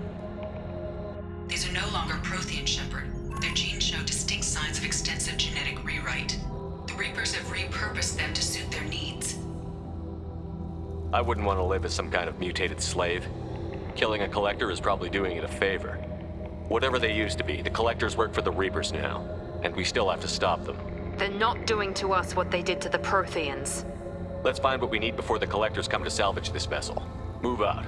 These are no longer Prothean, Shepard. Their genes show distinct signs of extensive genetic rewrite. The Reapers have repurposed them to suit their needs. I wouldn't want to live as some kind of mutated slave. Killing a collector is probably doing it a favor. Whatever they used to be, the collectors work for the Reapers now, and we still have to stop them. They're not doing to us what they did to the Protheans. Let's find what we need before the collectors come to salvage this vessel. Move out.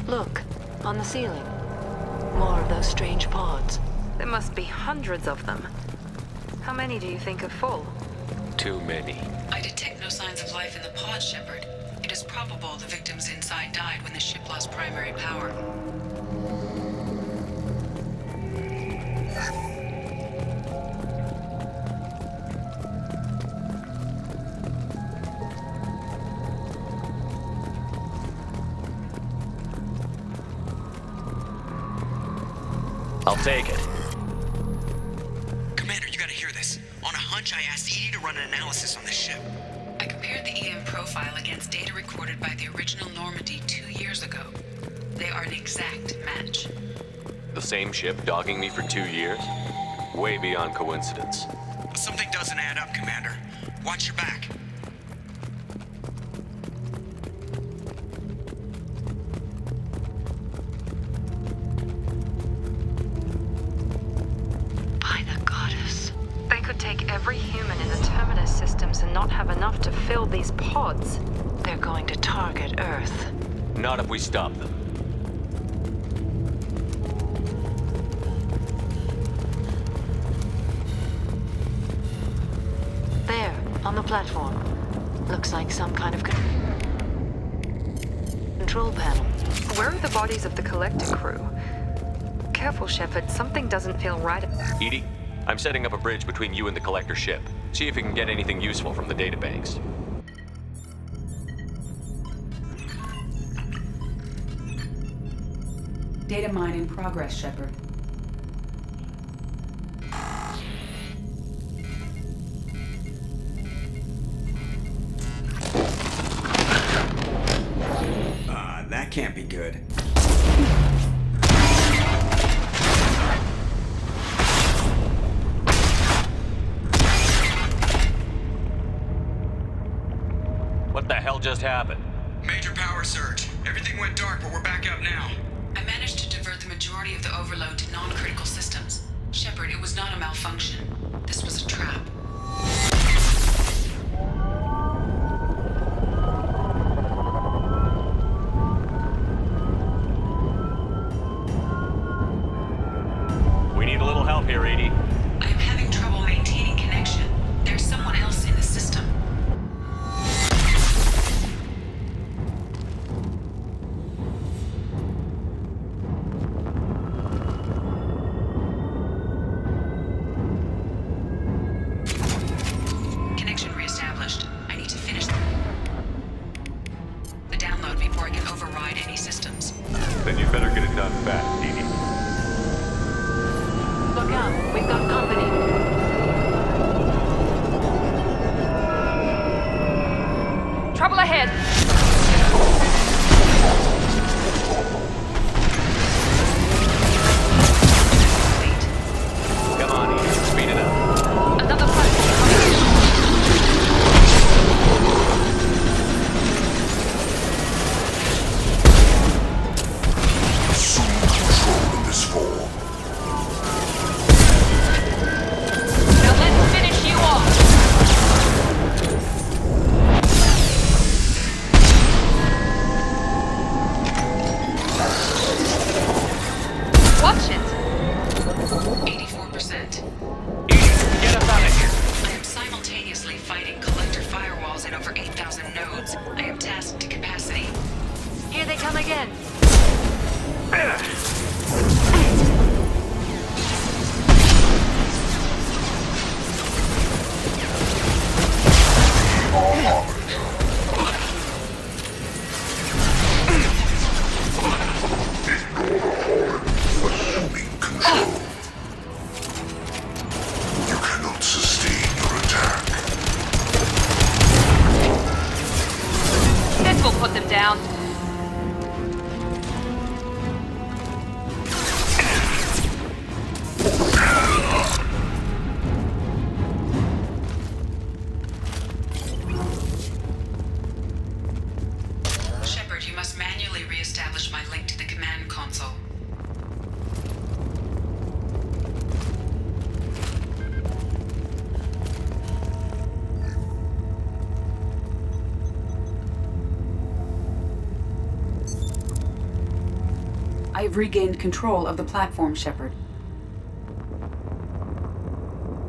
Look, on the ceiling. More of those strange pods. There must be hundreds of them. How many do you think are full? Too many. I detect no signs of life in the pod, Shepard. It is probable the victims inside died when the ship lost primary power. I'll take it. Commander, you gotta hear this. On a hunch, I asked Edie to run an analysis on this ship. I compared the EM profile against data recorded by the original Normandy 2 years ago. They are an exact match. The same ship dogging me for 2 years? Way beyond coincidence. Something doesn't add up, Commander. Watch your back. By the goddess. They could take every human in the Terminus systems and not have enough to fill these pods. They're going to target Earth. Not if we stop them. There, on the platform. Looks like some kind of control panel. Where are the bodies of the collector crew? Careful, Shepard. Something doesn't feel right. Edie, I'm setting up a bridge between you and the collector ship. See if you can get anything useful from the databanks. Data mine in progress, Shepard. That can't be good. What the hell just happened? Major power surge. Everything went dark, but we're back up now. I managed to divert the majority of the overload to non-critical systems. Shepard, it was not a malfunction. This was a trap. We need a little help here, Edie. I am having trouble maintaining connection. There's someone else in the system. Connection reestablished. I need to finish the download before I can override any systems. Then you better get it done fast, Edie. Look out, we've got company. Trouble ahead! Come on, Edie. Speed it up. Another platform coming in. Assume control in this form. Now let's finish you off! Watch it! 84%. Get us out of here. I am simultaneously fighting collector firewalls in over 8,000 nodes. I am tasked to capacity. Here they come again. Assuming control. You cannot sustain your attack. This will put them down. Shepard, you must manually reestablish my link to the command console. I've regained control of the platform, Shepard.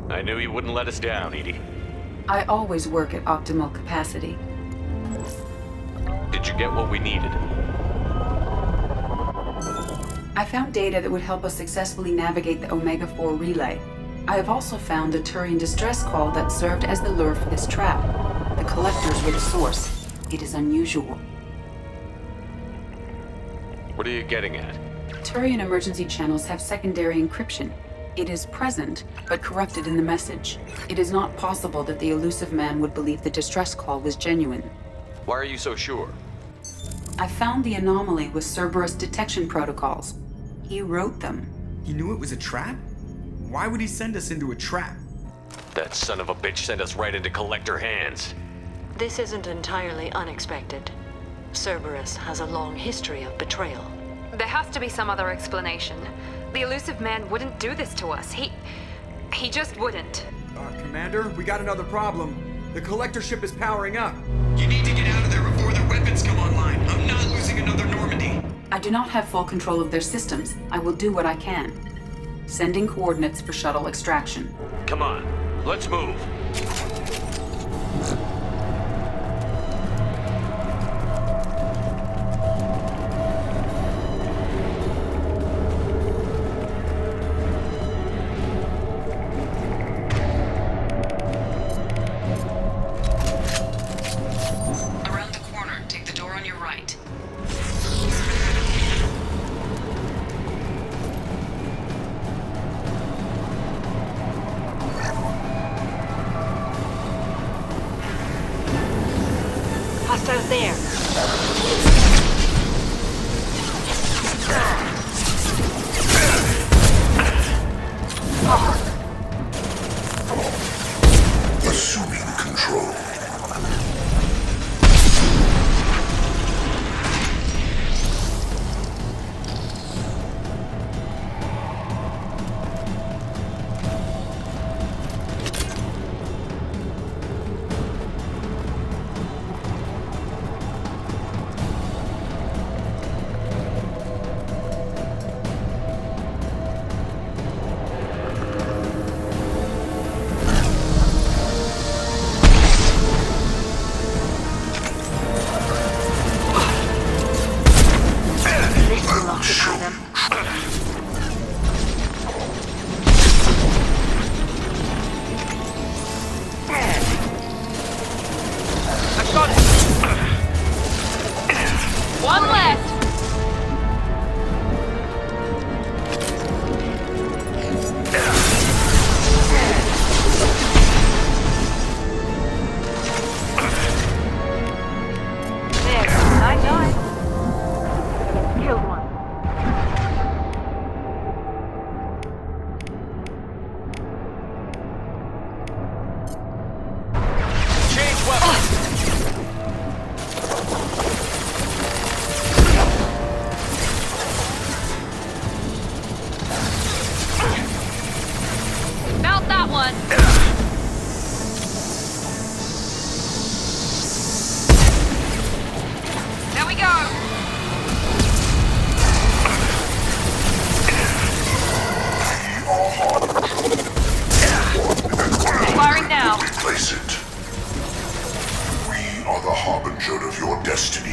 I knew you wouldn't let us down, Edie. I always work at optimal capacity. Did you get what we needed? I found data that would help us successfully navigate the Omega-4 relay. I have also found a Turian distress call that served as the lure for this trap. The collectors were the source. It is unusual. What are you getting at? Turian emergency channels have secondary encryption. It is present, but corrupted in the message. It is not possible that the elusive man would believe the distress call was genuine. Why are you so sure? I found the anomaly with Cerberus detection protocols. He wrote them. He knew it was a trap? Why would he send us into a trap? That son of a bitch sent us right into collector hands. This isn't entirely unexpected. Cerberus has a long history of betrayal. There has to be some other explanation. The elusive man wouldn't do this to us. He just wouldn't. Commander, we got another problem. The collector ship is powering up. You need to get out of there before their weapons come online. I'm not losing another Normandy. I do not have full control of their systems. I will do what I can. Sending coordinates for shuttle extraction. Come on, let's move. Around the corner, take the door on your right. One left! There, nice eye. Killed one. Change weapon! Found that one! There we go! Firing now. Replace it. We are the harbinger of your destiny.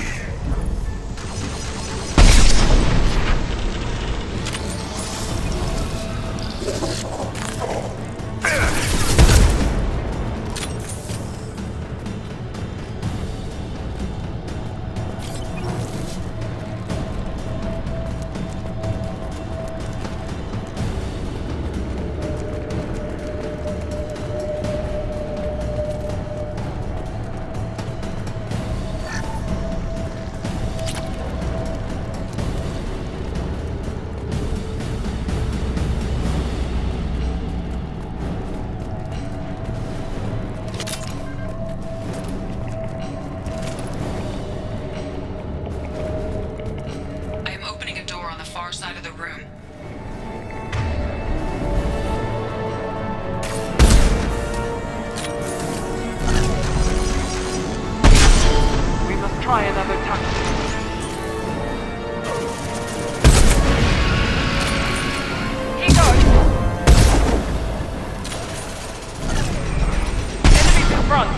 I am opening a door on the far side of the room. We must try another tactic. Here goes! Enemies in front!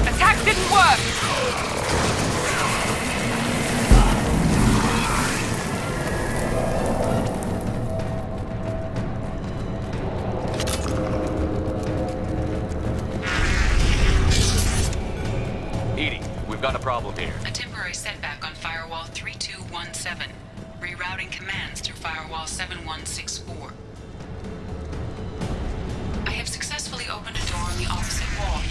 Attack didn't work! Edie, we've got a problem here. A temporary setback on Firewall 3217. Rerouting commands through Firewall 7164. I have successfully opened a door on the opposite wall.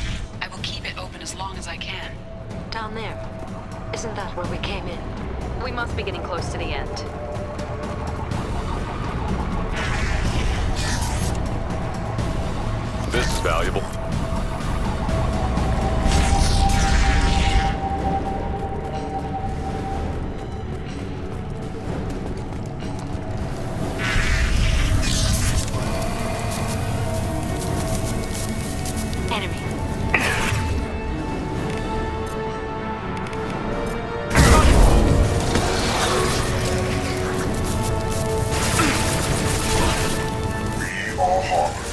I will keep it open as long as I can. Down there. Isn't that where we came in? We must be getting close to the end. This is valuable. Enemy.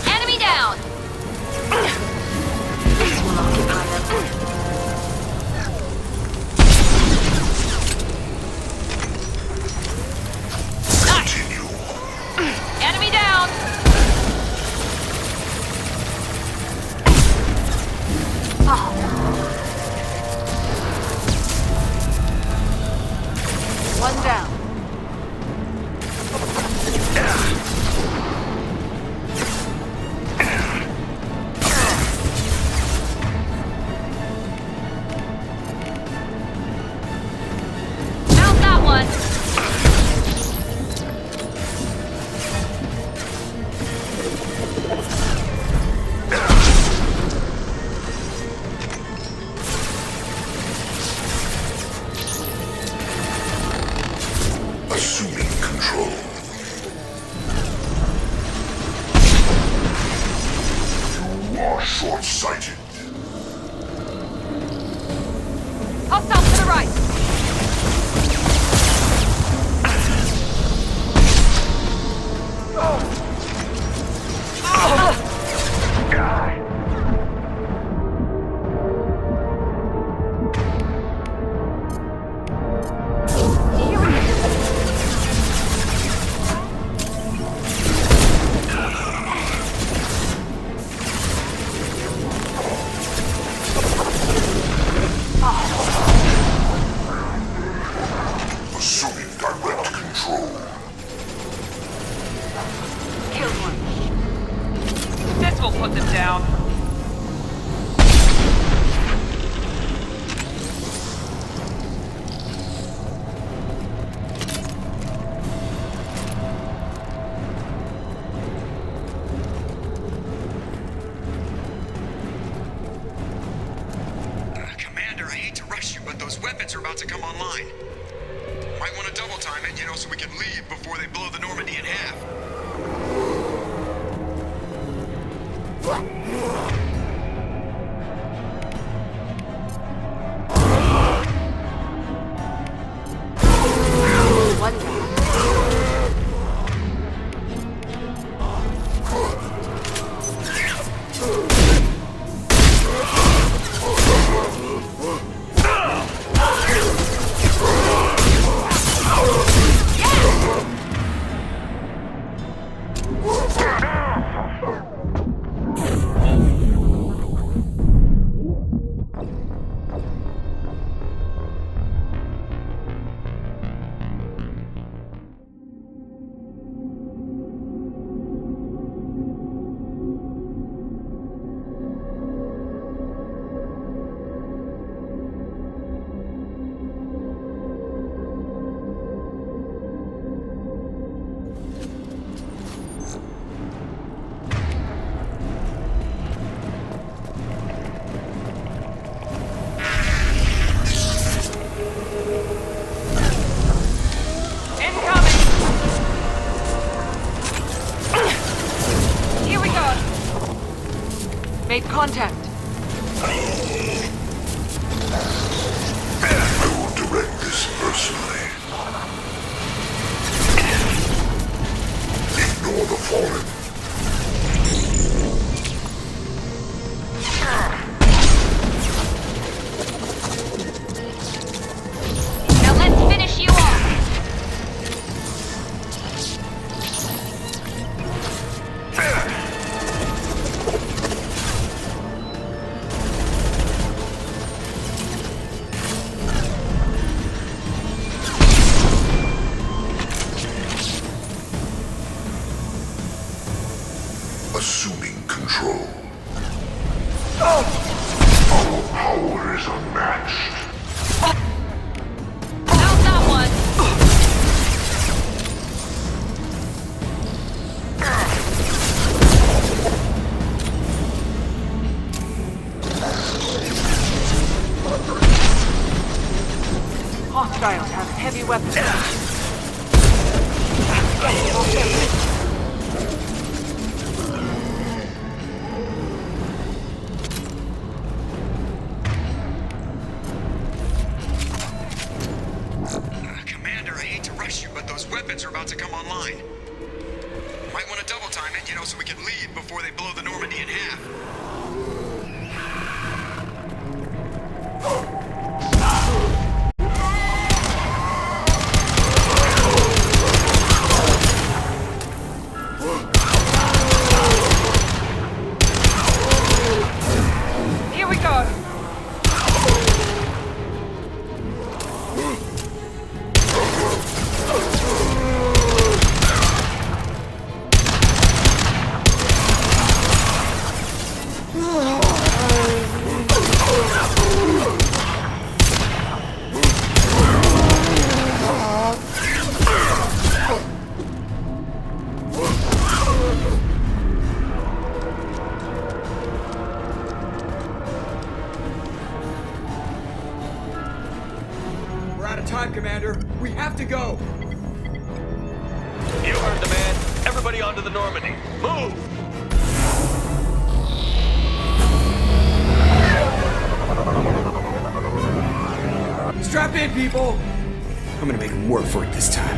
Enemy down! This will occupy them. Enemy down! One down. Found that one! Assuming control. You are short-sighted. Hostile to the right! Assuming direct control. Killed one. This will put them down. Commander, I hate to rush you, but those weapons are about to come online. Might want to double time it, so we can leave before they blow the Normandy in half. One down. Made contact. I will direct this personally. Ignore the fallen. Now let's finish you off. Assuming control. Our power is unmatched. How's that one? Hostiles have heavy weapons. Commander, I hate to rush you, but those weapons are about to come online. Might want to double time it, so we can leave before they blow the Normandy in half. Here we go. We're out of time, Commander. We have to go. You heard the man. Everybody onto the Normandy. Move! Strap in, people! I'm gonna make them work for it this time.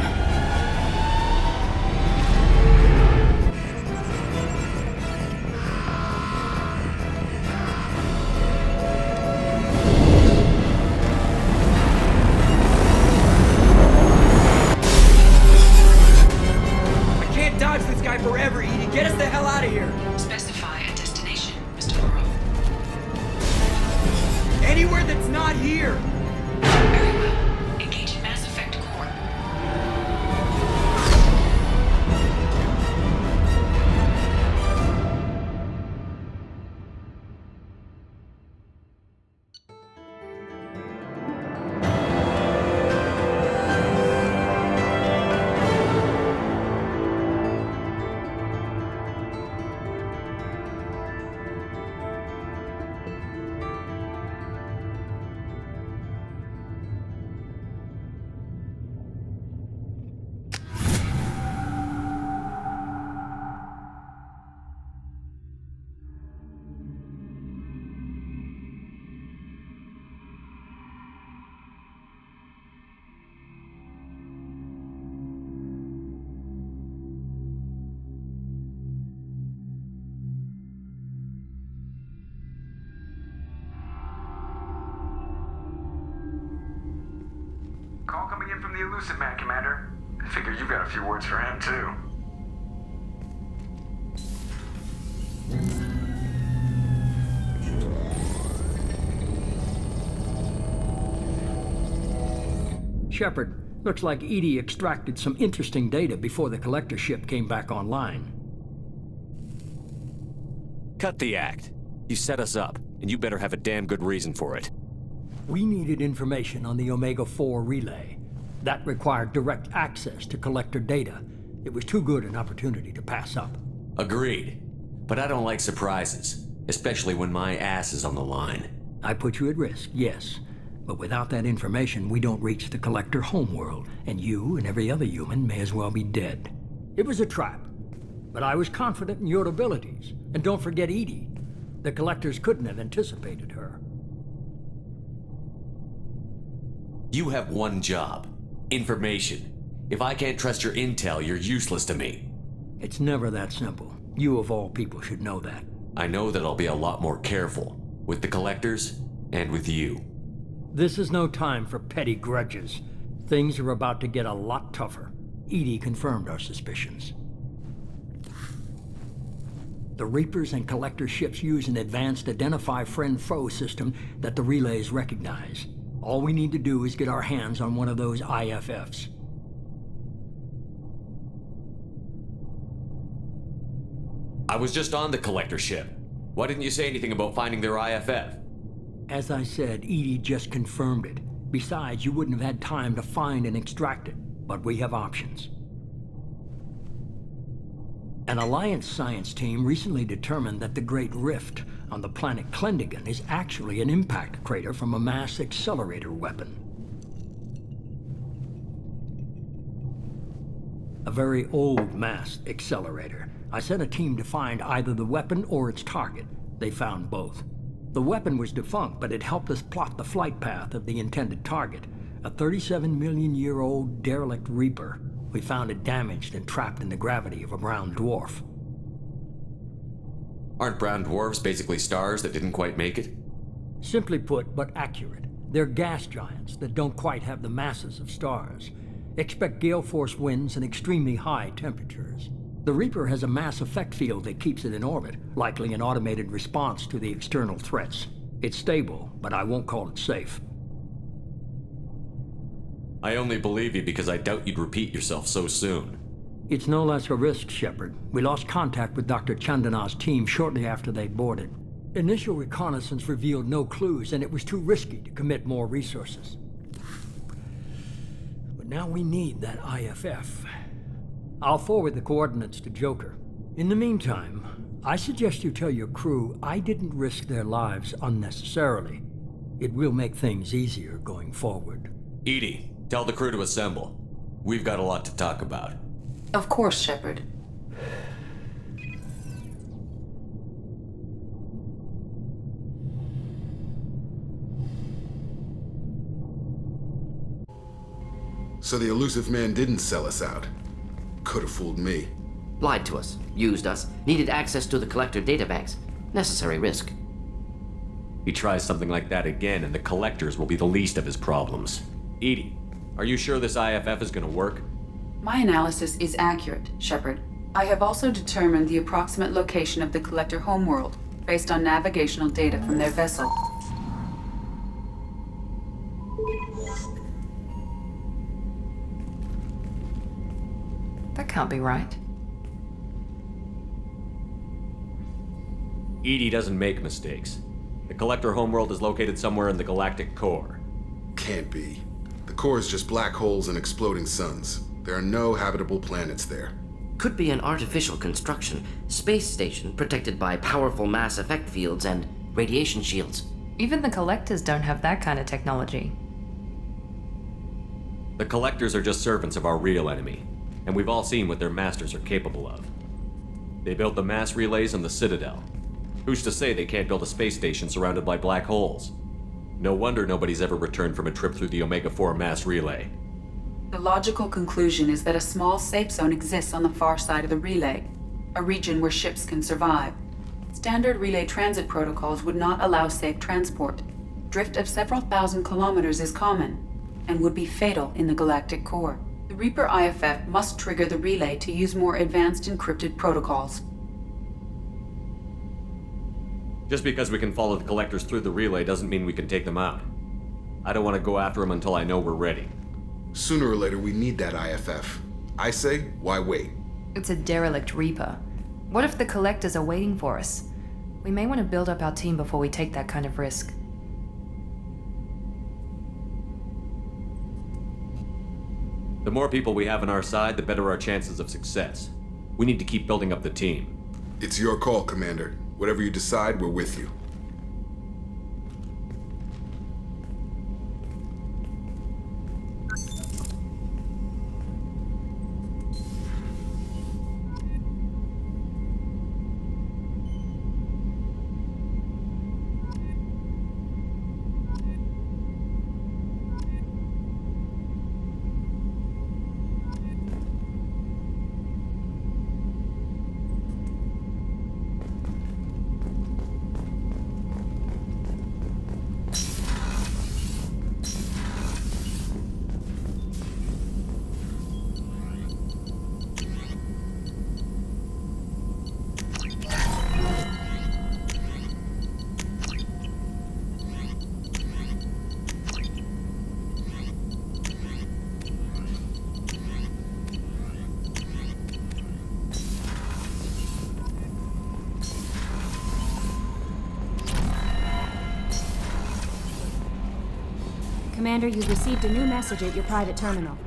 I can't dodge this guy forever, Edie. Get us the hell out of here! Specify a destination, Mr. Laurel. Anywhere that's not here! Very well. Engage in Mass Effect Core. Call coming in from the Elusive Man, Commander. I figure you've got a few words for him, too. Shepard, looks like Edie extracted some interesting data before the collector ship came back online. Cut the act. You set us up, and you better have a damn good reason for it. We needed information on the Omega-4 relay. That required direct access to collector data. It was too good an opportunity to pass up. Agreed. But I don't like surprises, especially when my ass is on the line. I put you at risk, yes. But without that information, we don't reach the collector homeworld, and you and every other human may as well be dead. It was a trap, but I was confident in your abilities. And don't forget Edie. The collectors couldn't have anticipated her. You have one job. Information. If I can't trust your intel, you're useless to me. It's never that simple. You of all people should know that. I know that I'll be a lot more careful. With the collectors, and with you. This is no time for petty grudges. Things are about to get a lot tougher. Edie confirmed our suspicions. The Reapers and Collector ships use an advanced Identify Friend-Foe system that the relays recognize. All we need to do is get our hands on one of those IFFs. I was just on the Collector ship. Why didn't you say anything about finding their IFF? As I said, Edie just confirmed it. Besides, you wouldn't have had time to find and extract it. But we have options. An Alliance science team recently determined that the Great Rift on the planet Klendigan is actually an impact crater from a mass accelerator weapon. A very old mass accelerator. I sent a team to find either the weapon or its target. They found both. The weapon was defunct, but it helped us plot the flight path of the intended target, a 37-million-year-old derelict Reaper. We found it damaged and trapped in the gravity of a brown dwarf. Aren't brown dwarfs basically stars that didn't quite make it? Simply put, but accurate. They're gas giants that don't quite have the masses of stars. Expect gale force winds and extremely high temperatures. The Reaper has a mass effect field that keeps it in orbit, likely an automated response to the external threats. It's stable, but I won't call it safe. I only believe you because I doubt you'd repeat yourself so soon. It's no less a risk, Shepard. We lost contact with Dr. Chandana's team shortly after they boarded. Initial reconnaissance revealed no clues, and it was too risky to commit more resources. But now we need that IFF. I'll forward the coordinates to Joker. In the meantime, I suggest you tell your crew I didn't risk their lives unnecessarily. It will make things easier going forward. Edie, tell the crew to assemble. We've got a lot to talk about. Of course, Shepard. So the Elusive Man didn't sell us out. Could have fooled me. Lied to us, used us, needed access to the Collector databanks. Necessary risk. He tries something like that again, and the Collectors will be the least of his problems. Edie, are you sure this IFF is gonna work? My analysis is accurate, Shepard. I have also determined the approximate location of the Collector homeworld, based on navigational data from their vessel. That can't be right. Edie doesn't make mistakes. The Collector homeworld is located somewhere in the galactic core. Can't be. The core is just black holes and exploding suns. There are no habitable planets there. Could be an artificial construction, space station protected by powerful mass effect fields and radiation shields. Even the Collectors don't have that kind of technology. The Collectors are just servants of our real enemy, and we've all seen what their masters are capable of. They built the mass relays on the Citadel. Who's to say they can't build a space station surrounded by black holes? No wonder nobody's ever returned from a trip through the Omega-4 mass relay. The logical conclusion is that a small safe zone exists on the far side of the relay, a region where ships can survive. Standard relay transit protocols would not allow safe transport. Drift of several thousand kilometers is common. and would be fatal in the galactic core. The Reaper IFF must trigger the relay to use more advanced encrypted protocols. Just because we can follow the collectors through the relay doesn't mean we can take them out. I don't want to go after them until I know we're ready. Sooner or later, we need that IFF. I say, why wait? It's a derelict Reaper. What if the collectors are waiting for us? We may want to build up our team before we take that kind of risk. The more people we have on our side, the better our chances of success. We need to keep building up the team. It's your call, Commander. Whatever you decide, we're with you. Commander, you've received a new message at your private terminal.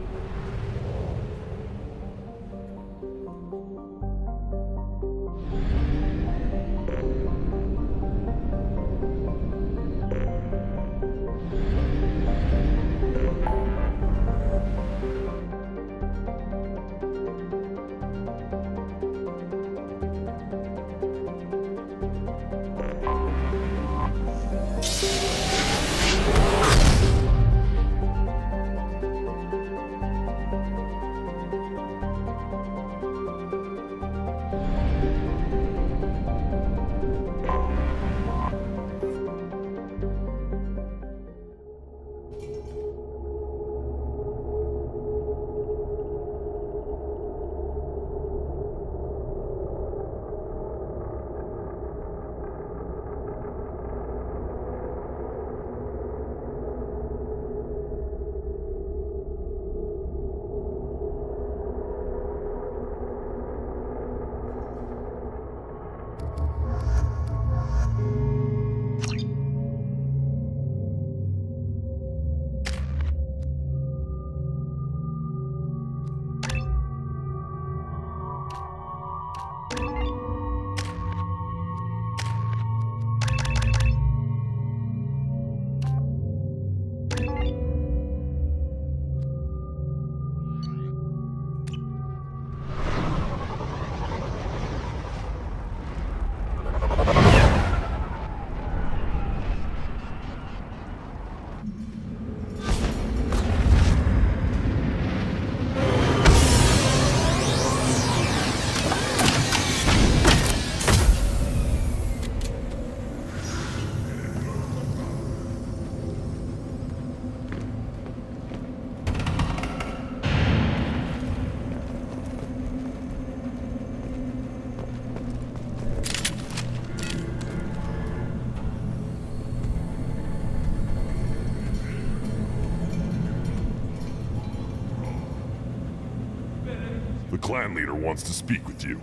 The clan leader wants to speak with you.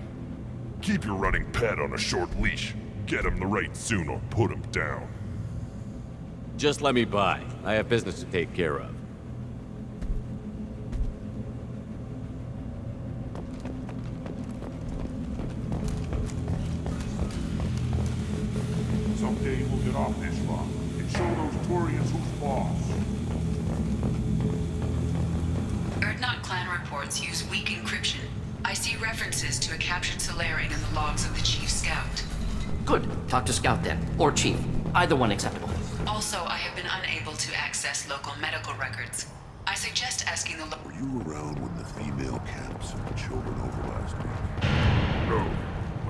Keep your running pet on a short leash. Get him the right soon or put him down. Just let me by. I have business to take care of. Someday we'll get off this rock and show those Turians who's boss. Erdnot clan reports use weak encryption. I see references to a captured Solarian in the logs of the Chief Scout. Good. Talk to Scout then. Or Chief. Either one acceptable. Also, I have been unable to access local medical records. I suggest asking the... Were you around when the female camps and the children over last week? No.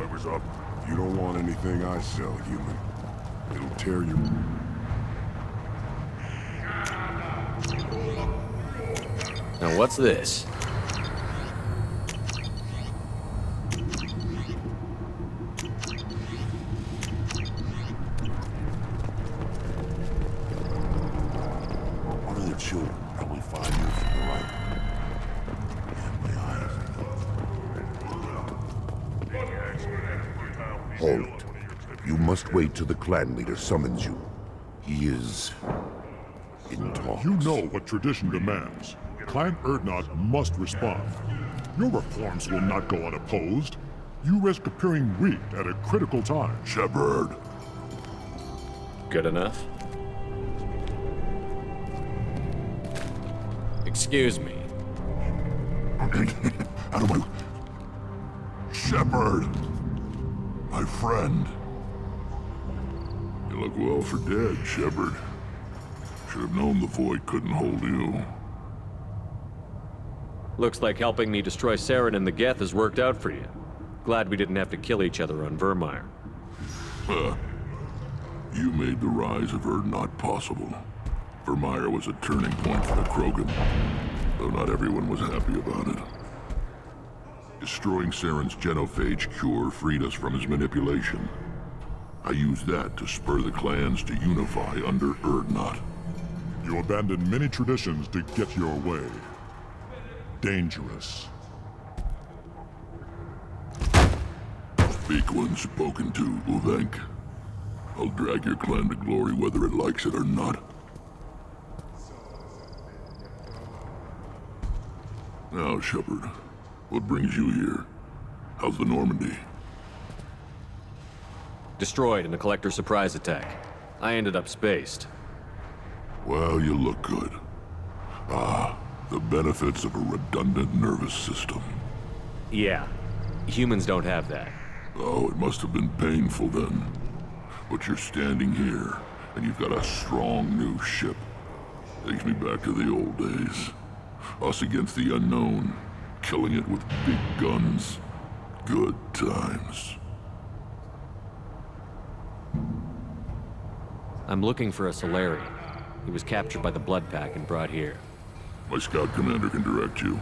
I was up. You don't want anything I sell, human. It'll tear your... Now what's this? One of their children, probably 5 years from the right. Hold. You must wait till the clan leader summons you. He is in talks. You know what tradition demands. Clan Erdnot must respond. Your reforms will not go unopposed. You risk appearing weak at a critical time. Shepard. Good enough? Excuse me. Out of my... Shepard! My friend. You look well for dead, Shepard. Should have known the Void couldn't hold you. Looks like helping me destroy Saren and the Geth has worked out for you. Glad we didn't have to kill each other on Vermeer. You made the rise of Erdnot possible. Vermeer was a turning point for the Krogan, though not everyone was happy about it. Destroying Saren's genophage cure freed us from his manipulation. I used that to spur the clans to unify under Erdnot. You abandoned many traditions to get your way. Dangerous. Speak when spoken to, Uvenk. I'll drag your clan to glory whether it likes it or not. Now, Shepard, what brings you here? How's the Normandy? Destroyed in a Collector surprise attack. I ended up spaced. Well, you look good. Ah, the benefits of a redundant nervous system. Yeah, humans don't have that. Oh, it must have been painful then. But you're standing here, and you've got a strong new ship. Takes me back to the old days. Us against the unknown, killing it with big guns. Good times. I'm looking for a Solarian. He was captured by the Blood Pack and brought here. My scout commander can direct you.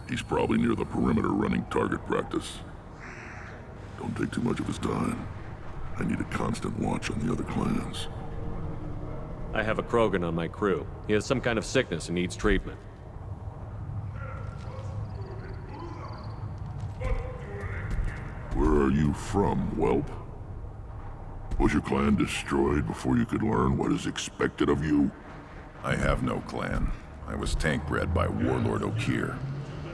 He's probably near the perimeter running target practice. Don't take too much of his time. I need a constant watch on the other clans. I have a Krogan on my crew. He has some kind of sickness and needs treatment. Where are you from, whelp? Was your clan destroyed before you could learn what is expected of you? I have no clan. I was tank bred by Warlord Okir.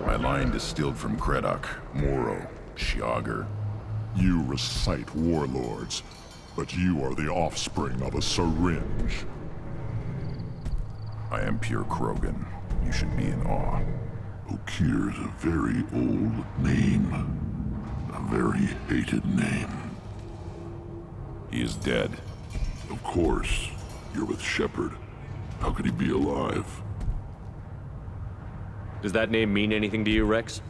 My line distilled from Kredok, Moro, Shiagar. You recite warlords, but you are the offspring of a syringe. I am pure Krogan. You should be in awe. Okir's a very old name. A very hated name. He is dead. Of course. You're with Shepard. How could he be alive? Does that name mean anything to you, Rex?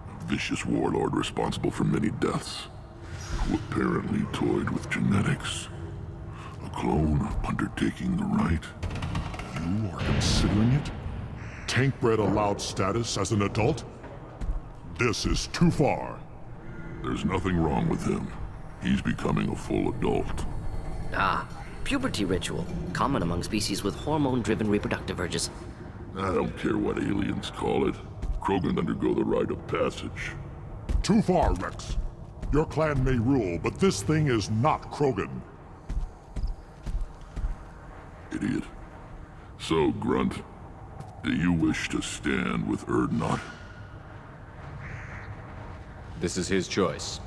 A vicious warlord responsible for many deaths, who apparently toyed with genetics. A clone undertaking the right. You are considering it? Tank-bred allowed status as an adult? This is too far. There's nothing wrong with him. He's becoming a full adult. Ah, puberty ritual. Common among species with hormone-driven reproductive urges. I don't care what aliens call it. Krogan undergo the rite of passage. Too far, Rex. Your clan may rule, but this thing is not Krogan. Idiot. So, Grunt, do you wish to stand with Erdnot? This is his choice.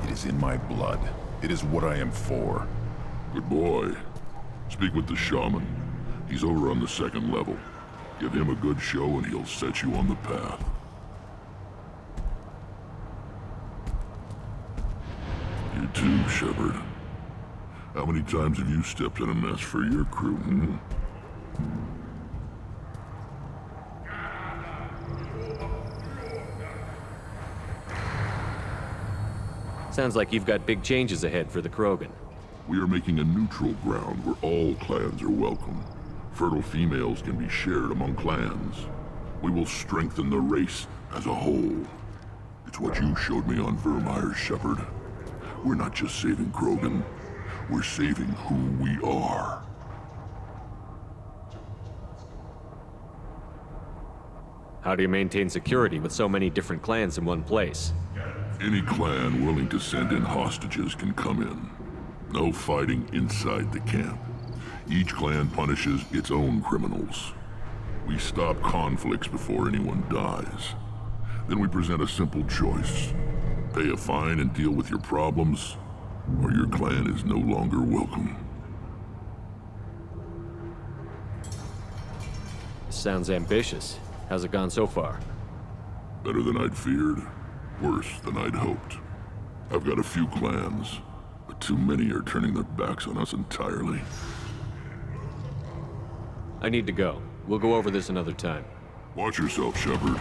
It is in my blood. It is what I am for. Good boy. Speak with the shaman. He's over on the second level. Give him a good show and he'll set you on the path. You too, Shepard. How many times have you stepped in a mess for your crew, hmm? Sounds like you've got big changes ahead for the Krogan. We are making a neutral ground where all clans are welcome. Fertile females can be shared among clans. We will strengthen the race as a whole. It's what you showed me on Vermeer's Shepherd. We're not just saving Krogan, we're saving who we are. How do you maintain security with so many different clans in one place? Any clan willing to send in hostages can come in. No fighting inside the camp. Each clan punishes its own criminals. We stop conflicts before anyone dies. Then we present a simple choice. Pay a fine and deal with your problems, or your clan is no longer welcome. Sounds ambitious. How's it gone so far? Better than I'd feared. Worse than I'd hoped. I've got a few clans, but too many are turning their backs on us entirely. I need to go. We'll go over this another time. Watch yourself, Shepard.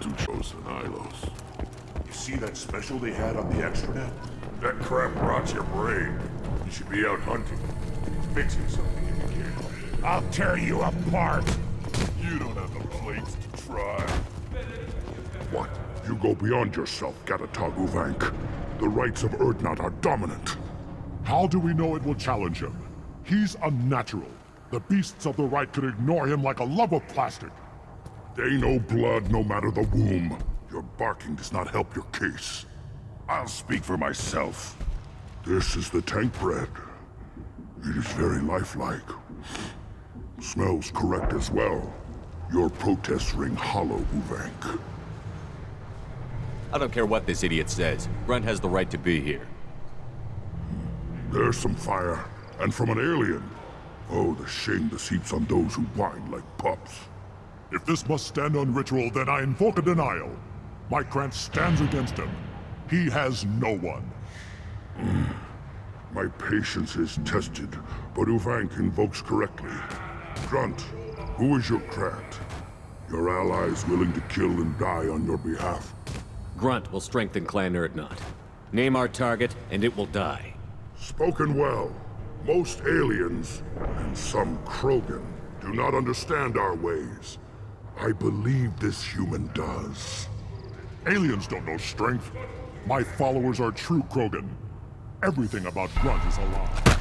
Tuchos and Ilos. You see that special they had on the extranet? That crap rots your brain. You should be out hunting. Fixing something if you can. I'll tear you apart! You don't have the plates to try. What? You go beyond yourself, Gatatog Uvank. The rights of Urdnot are dominant. How do we know it will challenge him? He's unnatural. The beasts of the right could ignore him like a lump of plastic. They know blood no matter the womb. Your barking does not help your case. I'll speak for myself. This is the tank bread. It is very lifelike. Smells correct as well. Your protests ring hollow, Uvank. I don't care what this idiot says. Grunt has the right to be here. There's some fire, and from an alien. Oh, the shame this heaps on those who whine like pups. If this must stand on ritual, then I invoke a denial. My Krantz stands against him. He has no one. My patience is tested, but Uvank invokes correctly. Grunt, who is your Krant? Your allies willing to kill and die on your behalf? Grunt will strengthen Clan Urdnot. Name our target, and it will die. Spoken well. Most aliens, and some Krogan, do not understand our ways. I believe this human does. Aliens don't know strength. My followers are true Krogan. Everything about Grunt is a lie.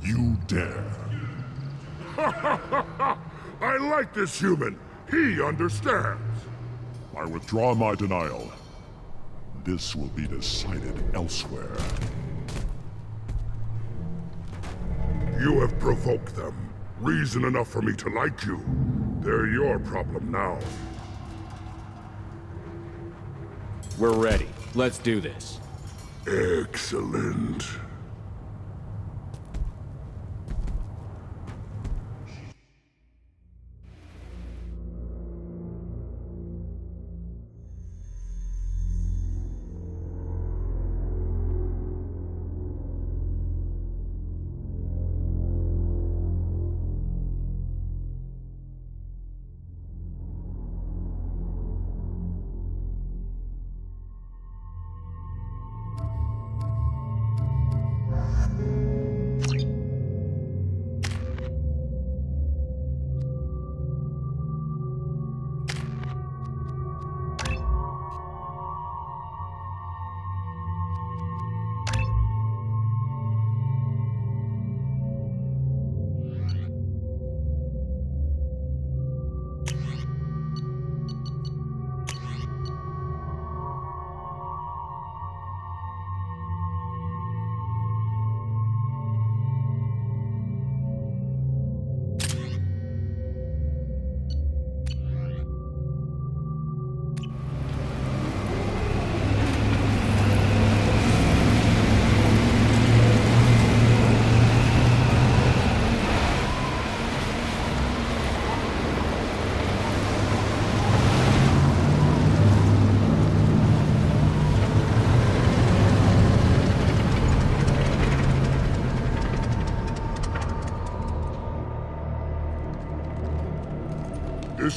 You dare. I like this human. He understands. I withdraw my denial. This will be decided elsewhere. You have provoked them. Reason enough for me to like you. They're your problem now. We're ready. Let's do this. Excellent.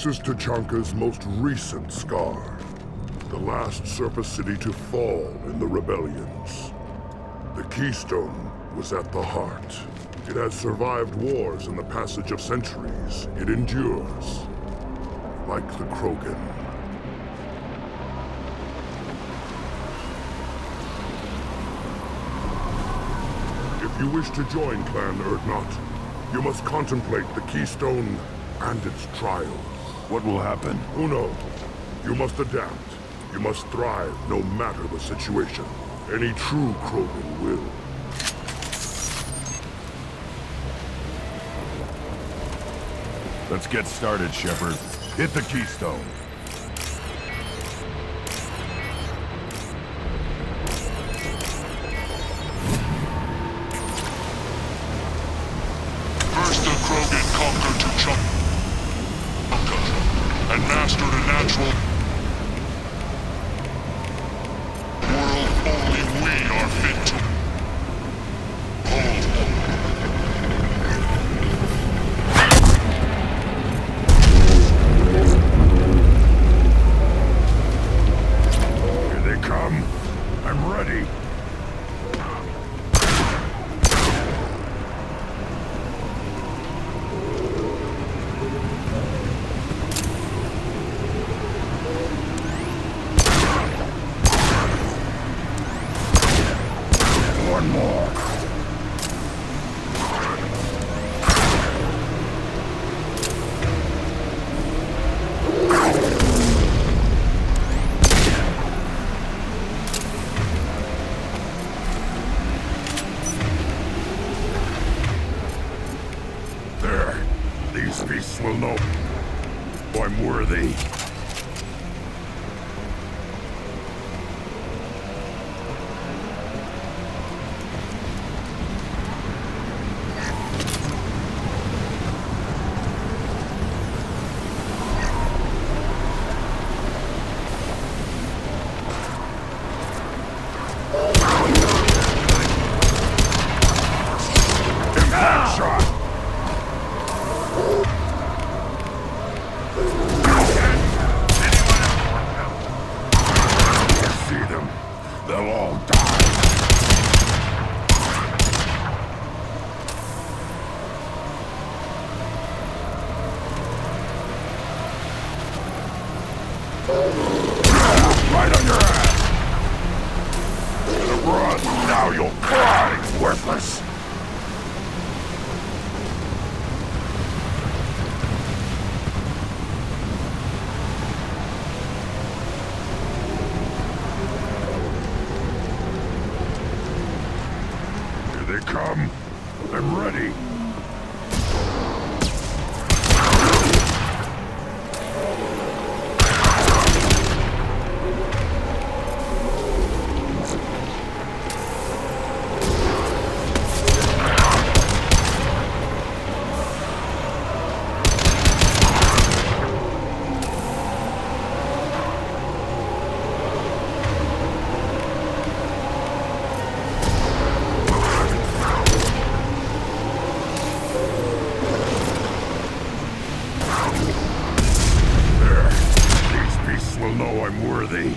This is Tachanka's most recent scar. The last surface city to fall in the rebellions. The Keystone was at the heart. It has survived wars and the passage of centuries. It endures. Like the Krogan. If you wish to join Clan Erdnot, you must contemplate the Keystone and its trials. What will happen? Who knows? You must adapt. You must thrive no matter the situation. Any true Krogan will. Let's get started, Shepard. Hit the Keystone. First the Krogan conquered Tachanka and mastered a natural world only we are fit to hold. Here they come. I'm ready. One more. There. These beasts will know I'm worthy. Impact shot! See them. They'll all die. Right on your ass! Run! Now you'll cry, worthless! Here they come. I'm ready. There. These beasts will know I'm worthy.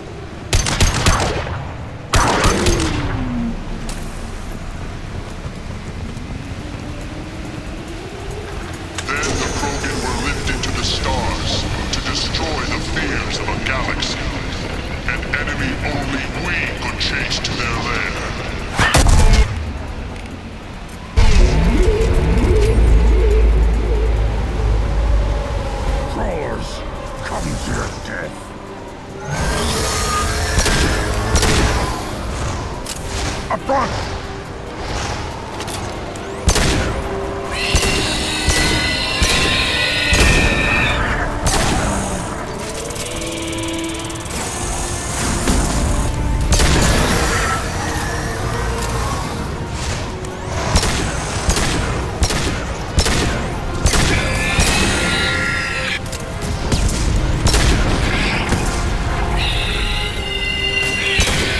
Then the Krogan were lifted to the stars to destroy the fears of a galaxy. An enemy only we could chase to their lair. Crawlers, come to your death. Up front!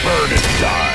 Burn and die!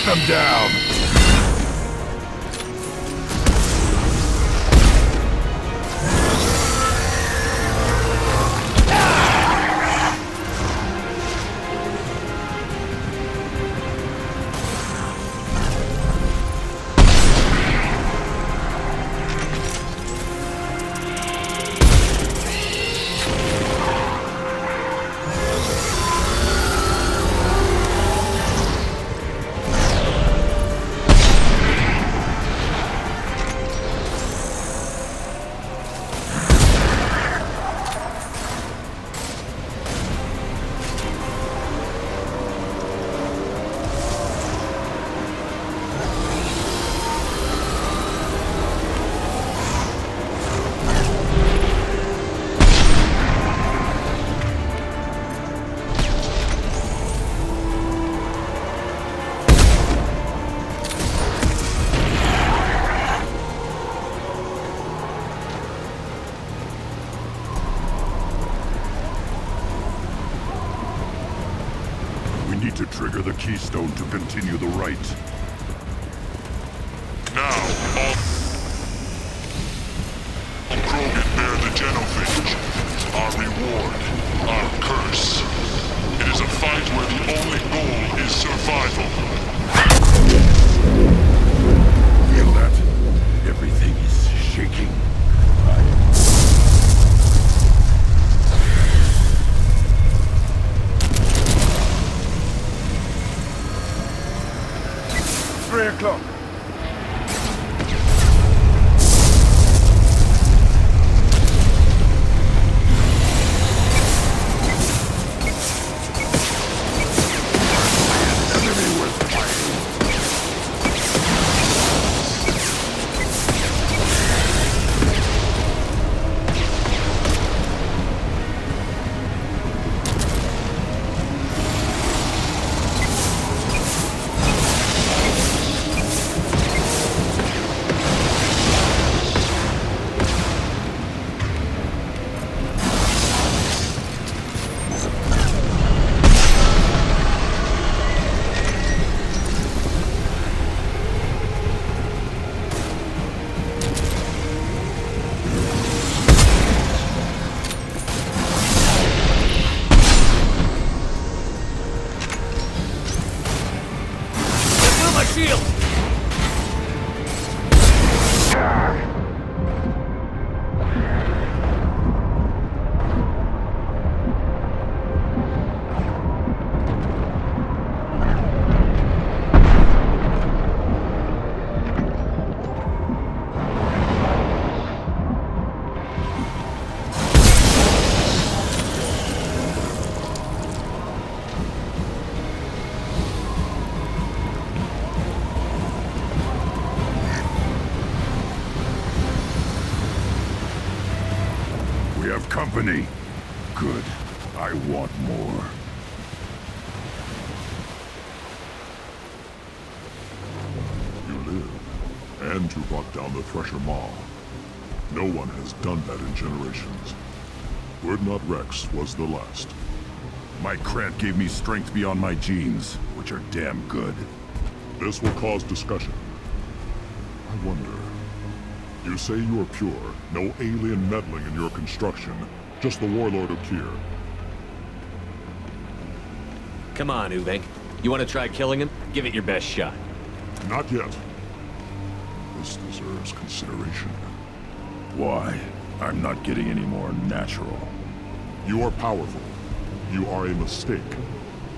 them down! To trigger the keystone to continue the rite. Now, all Krogan bear the genophage. Our reward, our curse. It is a fight where the only goal is survival. Feel that? Everything is shaking. O'clock. Company. Good. I want more. You live, and you brought down the Thresher Maw. No one has done that in generations. Urdnot Rex was the last. My Krant gave me strength beyond my genes, which are damn good. This will cause discussion. I wonder... You say you are pure, no alien meddling in your construction, just the Warlord Okir. Come on, Uvek. You want to try killing him? Give it your best shot. Not yet. This deserves consideration. Why? I'm not getting any more natural. You are powerful. You are a mistake.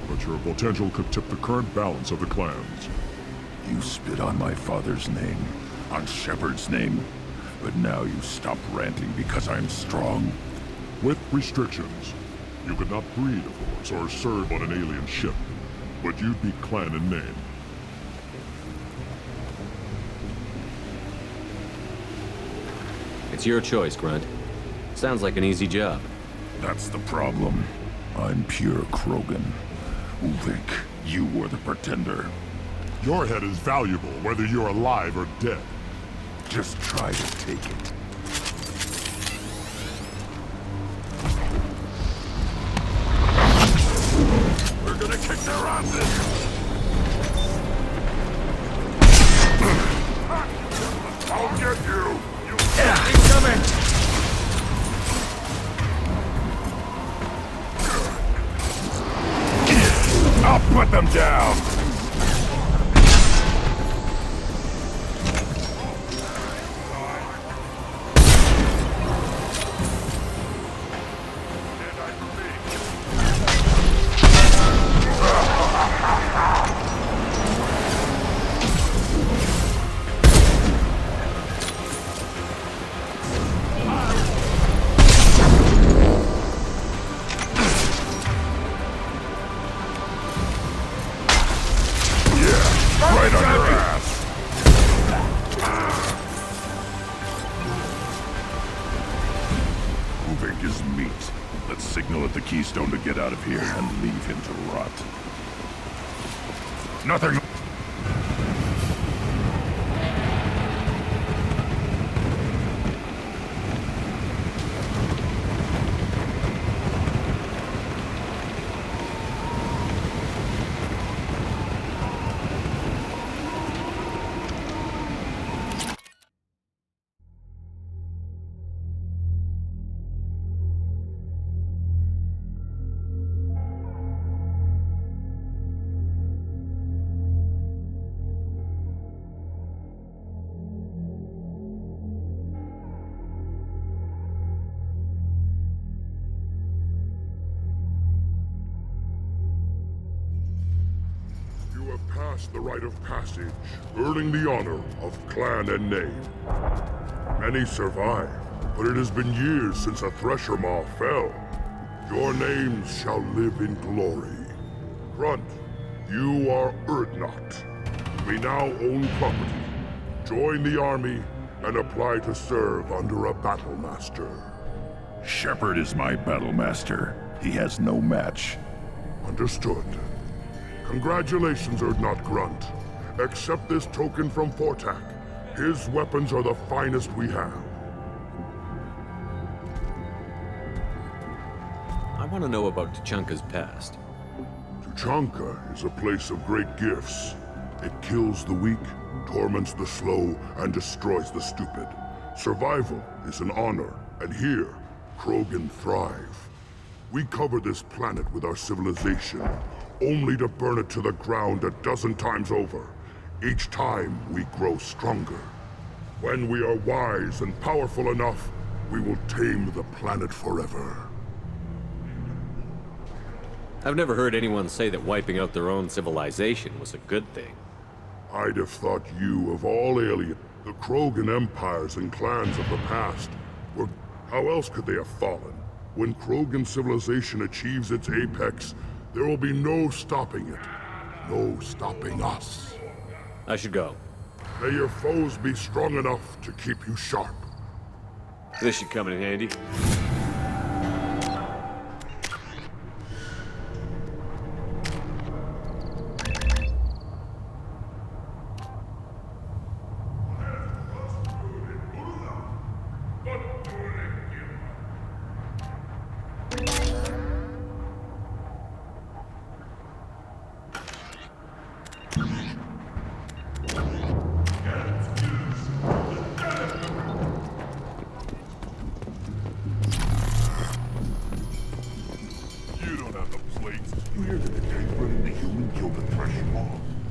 But your potential could tip the current balance of the clans. You spit on my father's name, on Shepard's name, but now you stop ranting because I'm strong. With restrictions. You could not breed, of course, or serve on an alien ship. But you'd be clan in name. It's your choice, Grunt. Sounds like an easy job. That's the problem. I'm pure Krogan. Uvek, you were the pretender. Your head is valuable, whether you're alive or dead. Just try to take it. We're gonna kick their asses! get you! Incoming! I'll put them down! Right on your ass! Moving is meat. Let's signal at the Keystone to get out of here and leave him to rot. Nothing... You have passed the rite of passage, earning the honor of clan and name. Many survive, but it has been years since a Thresher Maw fell. Your names shall live in glory. Grunt, you are Urdnot. We now own property. Join the army and apply to serve under a battle master. Shepard is my battle master. He has no match. Understood. Congratulations, Urdnot Grunt. Accept this token from Fortak. His weapons are the finest we have. I want to know about Tuchanka's past. Tuchanka is a place of great gifts. It kills the weak, torments the slow, and destroys the stupid. Survival is an honor, and here, Krogan thrive. We cover this planet with our civilization, only to burn it to the ground a dozen times over. Each time, we grow stronger. When we are wise and powerful enough, we will tame the planet forever. I've never heard anyone say that wiping out their own civilization was a good thing. I'd have thought you, of all aliens, the Krogan empires and clans of the past, were... How else could they have fallen? When Krogan civilization achieves its apex, there will be no stopping it. No stopping us. I should go. May your foes be strong enough to keep you sharp. This should come in handy.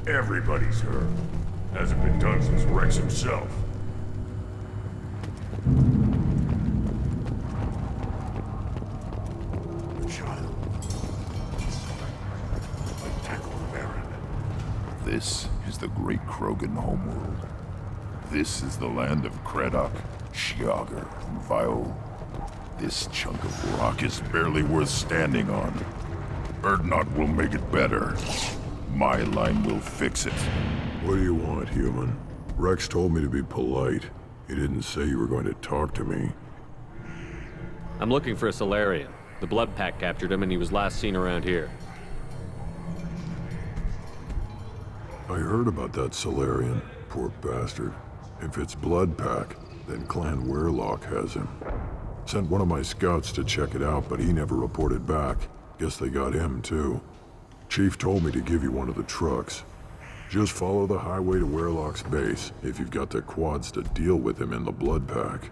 Everybody's heard. Hasn't been done since Rex himself. The child. I tackle the Baron. This is the great Krogan homeworld. This is the land of Kredok, Shiagar, and Vio. This chunk of rock is barely worth standing on. Urdnot will make it better. My line will fix it. What do you want, human? Rex told me to be polite. He didn't say you were going to talk to me. I'm looking for a Solarian. The Blood Pack captured him and he was last seen around here. I heard about that Solarian. Poor bastard. If it's Blood Pack, then Clan Werelock has him. Sent one of my scouts to check it out, but he never reported back. Guess they got him, too. Chief told me to give you one of the trucks. Just follow the highway to Werlock's base, if you've got the quads to deal with him in the blood pack.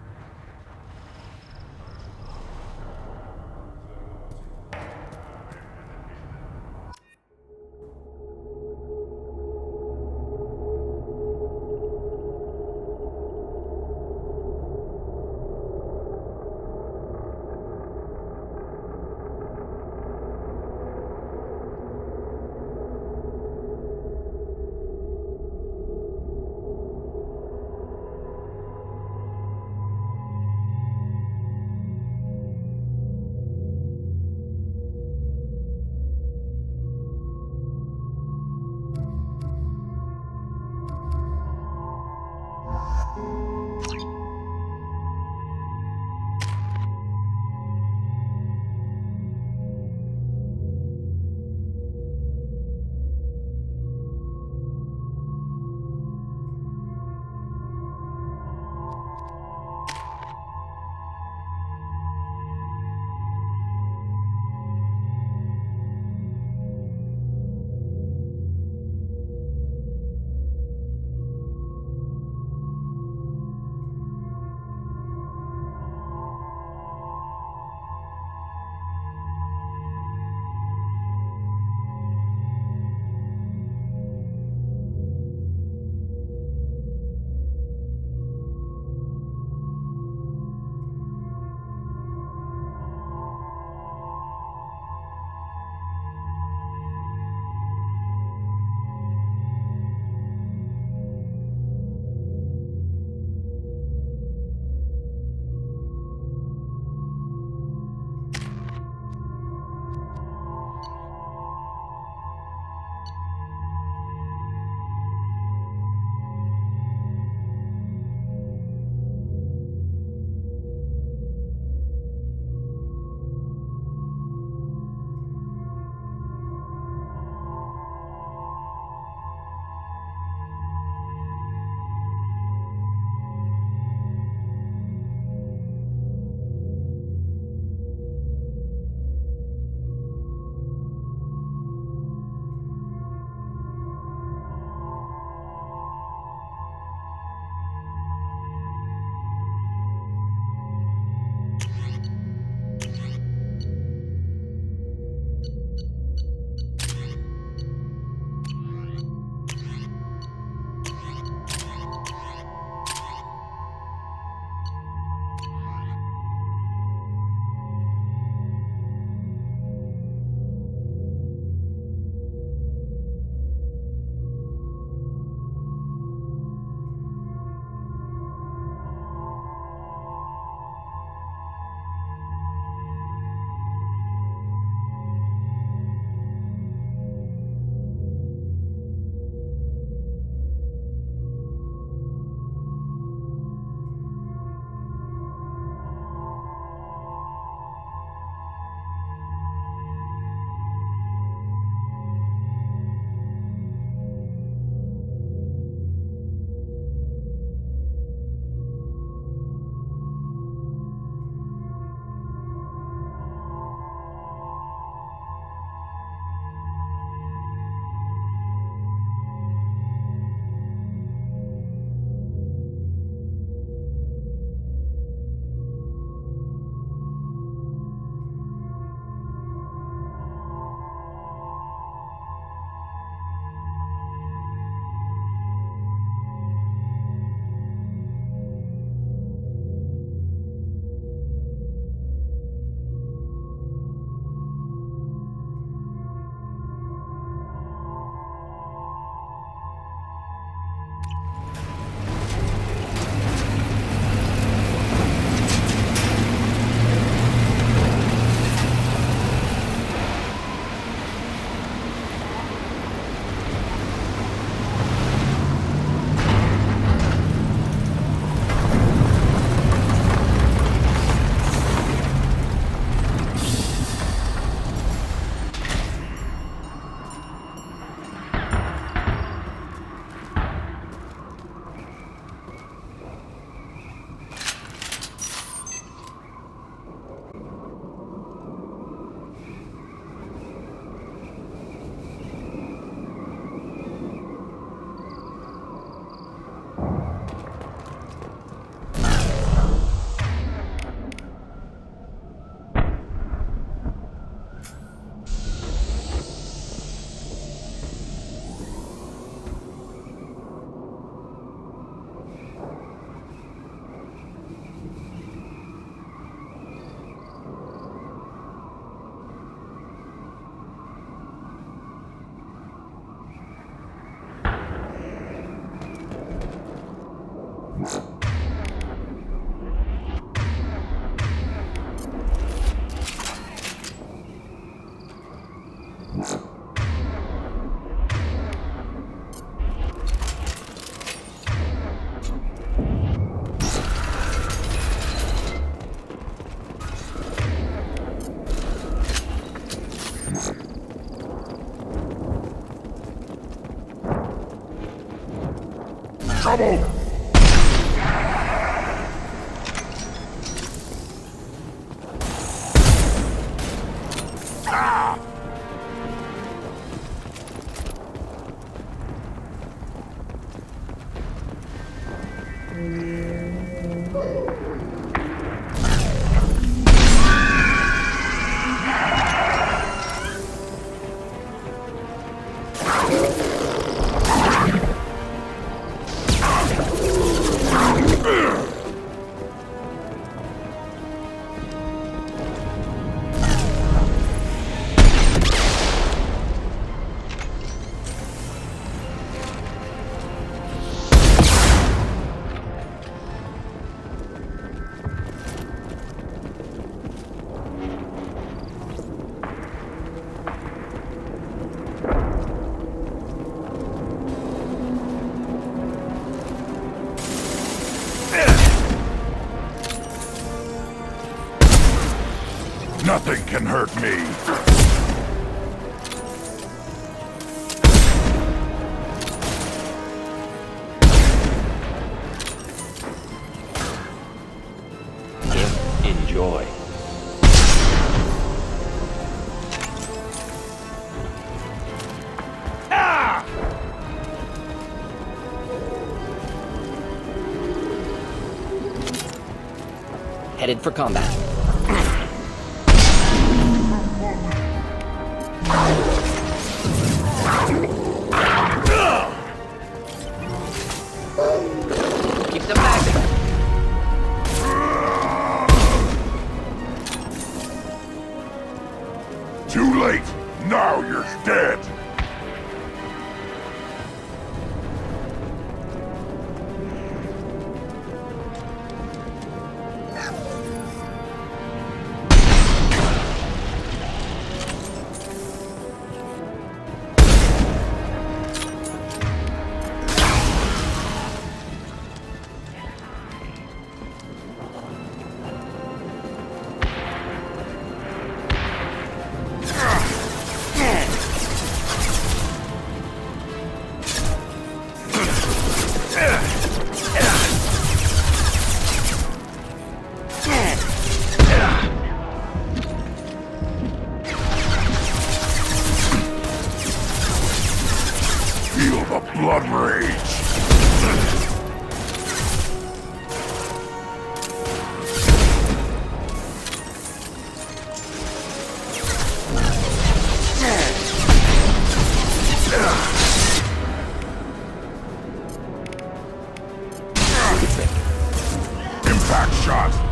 Trouble! Ah! Nothing can hurt me. Enjoy. Headed for combat. Keep them back. Too late. Now you're dead. Feel the blood rage! Impact shot!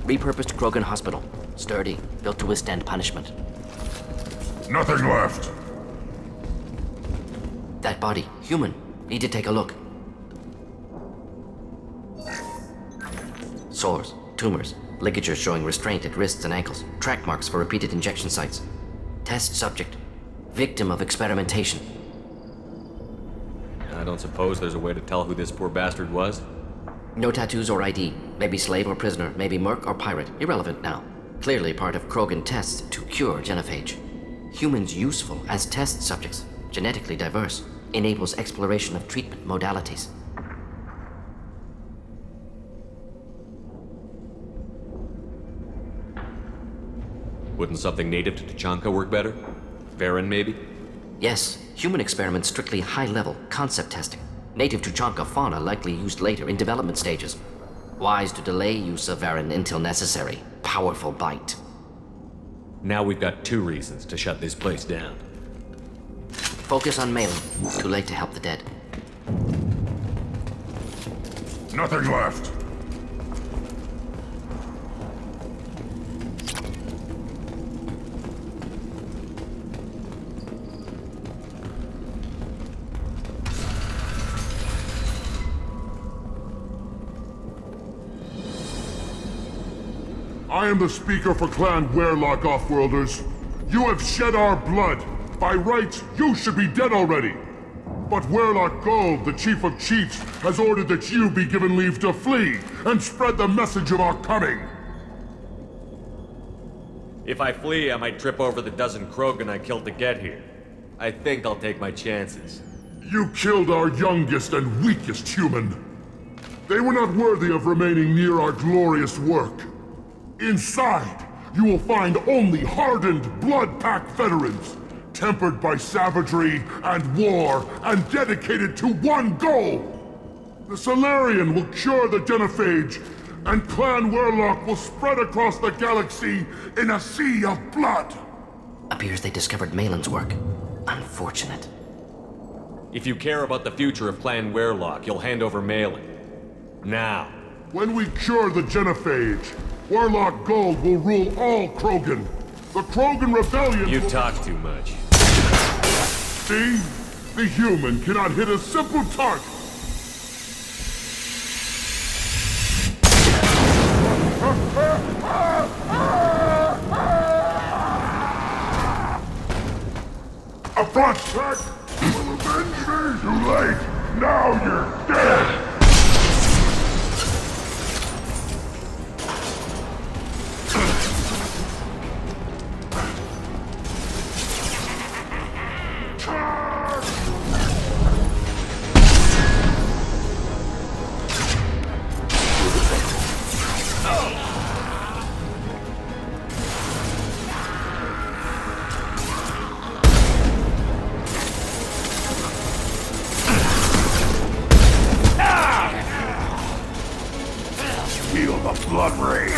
Repurposed Krogan Hospital. Sturdy, built to withstand punishment. Nothing left. That body, human. Need to take a look. Sores, tumors, ligatures showing restraint at wrists and ankles, track marks for repeated injection sites. Test subject. Victim of experimentation. I don't suppose there's a way to tell who this poor bastard was? No tattoos or ID. Maybe slave or prisoner, maybe merc or pirate. Irrelevant now. Clearly part of Krogan tests to cure genophage. Humans useful as test subjects. Genetically diverse. Enables exploration of treatment modalities. Wouldn't something native to Tachanka work better? Varen, maybe? Yes, human experiments strictly high-level, concept testing. Native Tuchanka fauna likely used later in development stages. Wise to delay use of Varen until necessary. Powerful bite. Now we've got 2 reasons to shut this place down. Focus on Malin. Too late to help the dead. Nothing left. I am the speaker for Clan Werelock, Offworlders. You have shed our blood. By rights, you should be dead already. But Werelock Gold, the Chief of Chiefs, has ordered that you be given leave to flee and spread the message of our coming. If I flee, I might trip over the dozen Krogan I killed to get here. I think I'll take my chances. You killed our youngest and weakest human. They were not worthy of remaining near our glorious work. Inside, you will find only hardened, blood-packed veterans, tempered by savagery and war, and dedicated to one goal. The Solarian will cure the genophage, and Clan Werelock will spread across the galaxy in a sea of blood. Appears they discovered Malin's work. Unfortunate. If you care about the future of Clan Werelock, you'll hand over Malin. Now. When we cure the genophage, Werelock Gold will rule all Krogan. The Krogan Rebellion You talk too much. See? The human cannot hit a simple target. A front check will avenge me! Too late! Now you're dead! Feel the blood rain!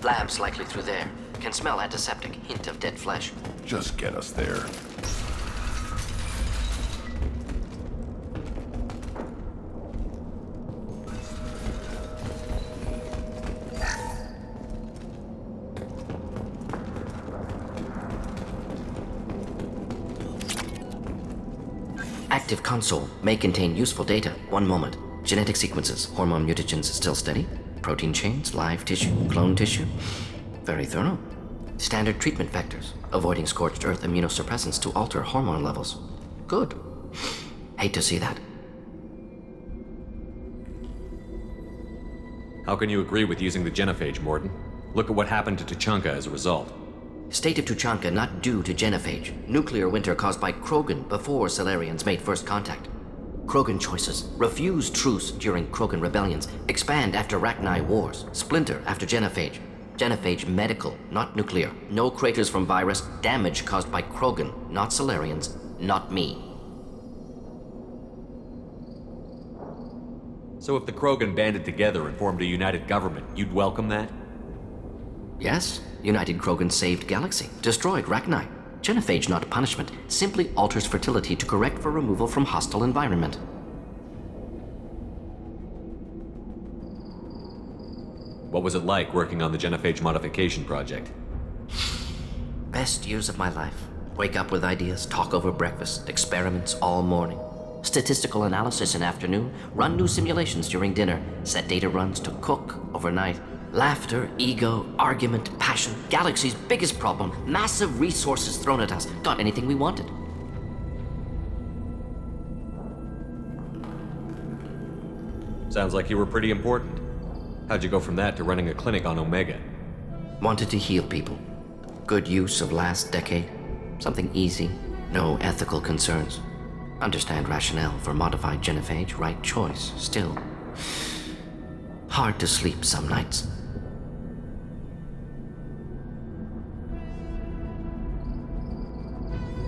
Lab's likely through there. Can smell antiseptic. Hint of dead flesh. Just get us there. Active console may contain useful data. One moment. Genetic sequences. Hormone mutagens still steady. Protein chains, live tissue, clone tissue. Very thorough. Standard treatment vectors. Avoiding scorched earth immunosuppressants to alter hormone levels. Good. Hate to see that. How can you agree with using the genophage, Mordin? Look at what happened to Tuchanka as a result. State of Tuchanka not due to genophage. Nuclear winter caused by Krogan before Solarians made first contact. Krogan choices. Refuse truce during Krogan rebellions. Expand after Rachni wars. Splinter after genophage. Genophage medical, not nuclear. No craters from virus. Damage caused by Krogan, not Solarians, not me. So if the Krogan banded together and formed a united government, you'd welcome that? Yes, United Krogan saved Galaxy, destroyed Rachni. Genophage not punishment, simply alters fertility to correct for removal from hostile environment. What was it like working on the genophage modification project? Best years of my life. Wake up with ideas, talk over breakfast, experiments all morning. Statistical analysis in afternoon, run new simulations during dinner, set data runs to cook overnight. Laughter, ego, argument, passion. Galaxy's biggest problem. Massive resources thrown at us. Got anything we wanted. Sounds like you were pretty important. How'd you go from that to running a clinic on Omega? Wanted to heal people. Good use of last decade. Something easy. No ethical concerns. Understand rationale for modified genophage. Right choice. Still. Hard to sleep some nights.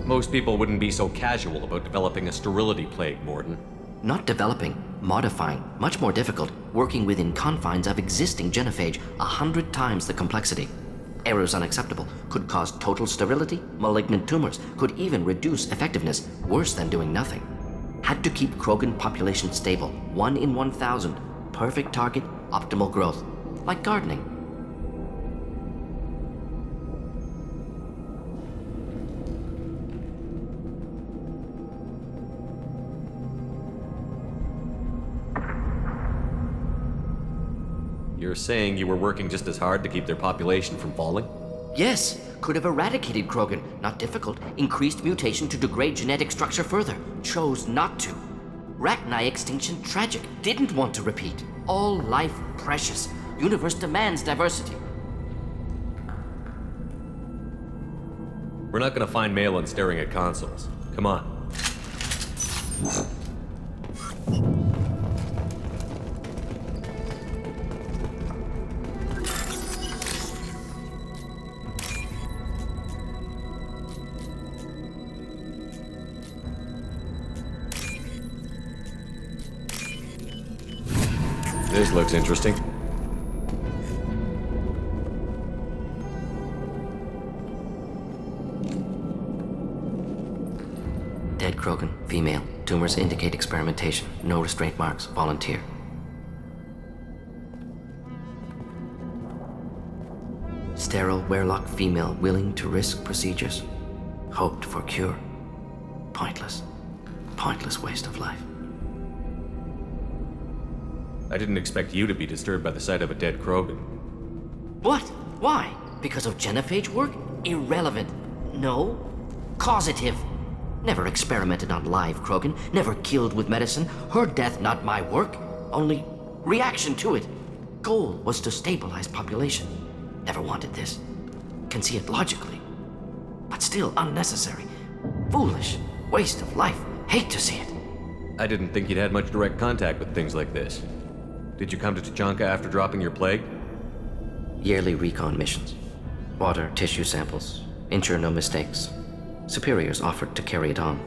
Most people wouldn't be so casual about developing a sterility plague, Mordin. Not developing. Modifying, much more difficult, working within confines of existing genophage, 100 times the complexity. Errors unacceptable, could cause total sterility, malignant tumors, could even reduce effectiveness, worse than doing nothing. Had to keep Krogan population stable, 1 in 1,000. Perfect target, optimal growth. Like gardening. You're saying you were working just as hard to keep their population from falling? Yes, could have eradicated Krogan. Not difficult. Increased mutation to degrade genetic structure further. Chose not to. Rachni extinction tragic. Didn't want to repeat. All life precious. Universe demands diversity. We're not gonna find Malin staring at consoles. Come on. This looks interesting. Dead Krogan, female. Tumors indicate experimentation. No restraint marks. Volunteer. Sterile Werelock female willing to risk procedures. Hoped for cure. Pointless. Pointless waste of life. I didn't expect you to be disturbed by the sight of a dead Krogan. What? Why? Because of genophage work? Irrelevant. No. Causative. Never experimented on live Krogan. Never killed with medicine. Her death, not my work. Only reaction to it. Goal was to stabilize population. Never wanted this. Can see it logically. But still unnecessary. Foolish. Waste of life. Hate to see it. I didn't think you'd had much direct contact with things like this. Did you come to Tuchanka after dropping your plague? Yearly recon missions. Water, tissue samples. Ensure no mistakes. Superiors offered to carry it on.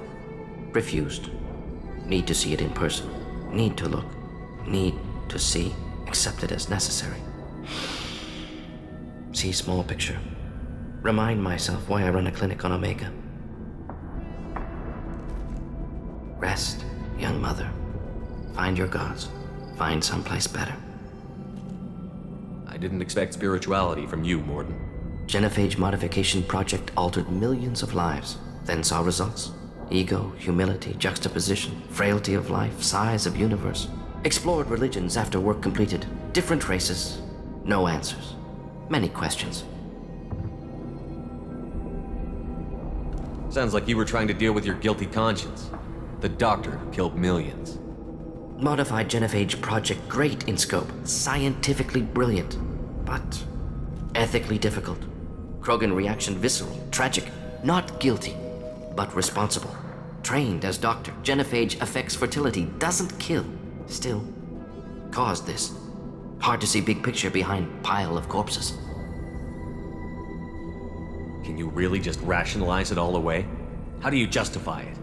Refused. Need to see it in person. Need to look. Need to see. Accepted as necessary. See small picture. Remind myself why I run a clinic on Omega. Rest, young mother. Find your gods. Find someplace better. I didn't expect spirituality from you, Morden. Genophage modification project altered millions of lives, then saw results. Ego, humility, juxtaposition, frailty of life, size of universe. Explored religions after work completed. Different races. No answers. Many questions. Sounds like you were trying to deal with your guilty conscience. The doctor who killed millions. Modified genophage project great in scope, scientifically brilliant, but ethically difficult. Krogan reaction visceral, tragic, not guilty, but responsible. Trained as doctor, genophage affects fertility, doesn't kill, still caused this. Hard to see big picture behind pile of corpses. Can you really just rationalize it all away? How do you justify it?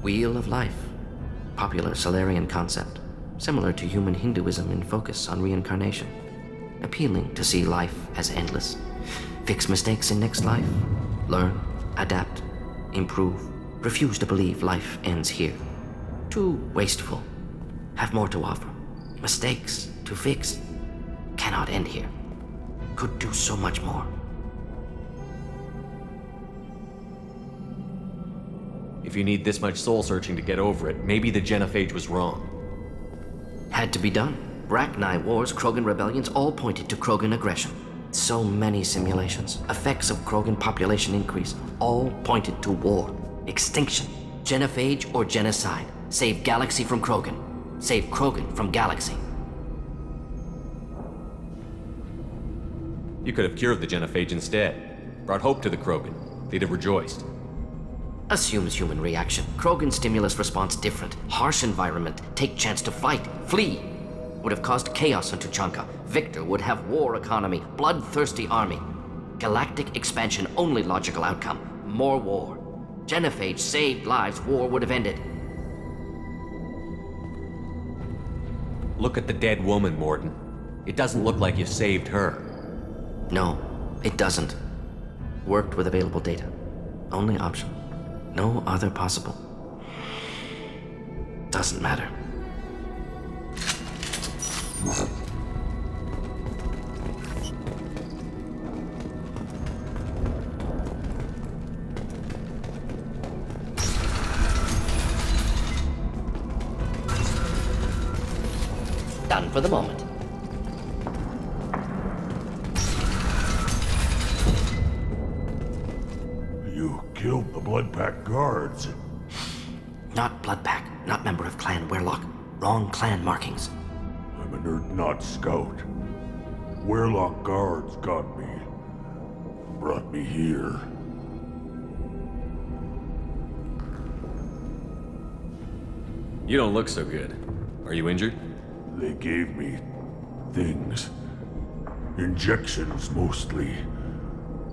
Wheel of life. Popular Solarian concept. Similar to human Hinduism in focus on reincarnation. Appealing to see life as endless. Fix mistakes in next life. Learn, adapt, improve. Refuse to believe life ends here. Too wasteful. Have more to offer. Mistakes to fix. Cannot end here. Could do so much more. If you need this much soul searching to get over it, maybe the genophage was wrong. Had to be done. Rachni wars, Krogan rebellions, all pointed to Krogan aggression. So many simulations. Effects of Krogan population increase, all pointed to war. Extinction. Genophage or genocide. Save galaxy from Krogan. Save Krogan from galaxy. You could have cured the genophage instead. Brought hope to the Krogan. They'd have rejoiced. Assumes human reaction. Krogan stimulus response different. Harsh environment. Take chance to fight. Flee. Would have caused chaos on Tuchanka. Victor would have war economy. Bloodthirsty army. Galactic expansion only logical outcome. More war. Genophage saved lives. War would have ended. Look at the dead woman, Morton. It doesn't look like you saved her. No, it doesn't. Worked with available data. Only option. No other possible. Doesn't matter. Done for the moment. You killed the Blood Pack guards. Not Blood Pack, not member of Clan Werlock. Wrong clan markings. I'm a nerd, not scout. Werlock guards got me. Brought me here. You don't look so good. Are you injured? They gave me things. Injections mostly.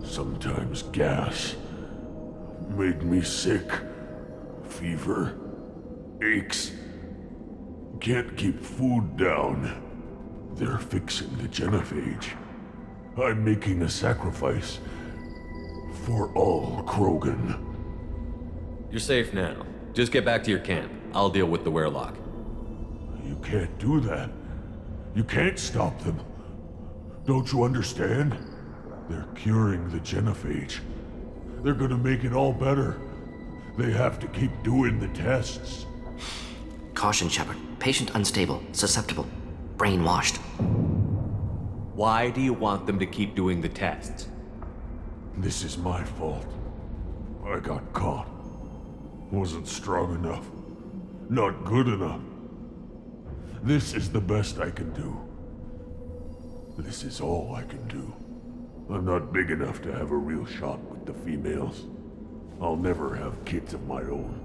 Sometimes gas. Made me sick. Fever. Aches. Can't keep food down. They're fixing the genophage. I'm making a sacrifice. For all Krogan. You're safe now. Just get back to your camp. I'll deal with the Werlock. You can't do that. You can't stop them. Don't you understand? They're curing the genophage. They're gonna make it all better. They have to keep doing the tests. Caution, Shepard. Patient unstable, susceptible, brainwashed. Why do you want them to keep doing the tests? This is my fault. I got caught. Wasn't strong enough. Not good enough. This is the best I can do. This is all I can do. I'm not big enough to have a real shot with the females. I'll never have kids of my own.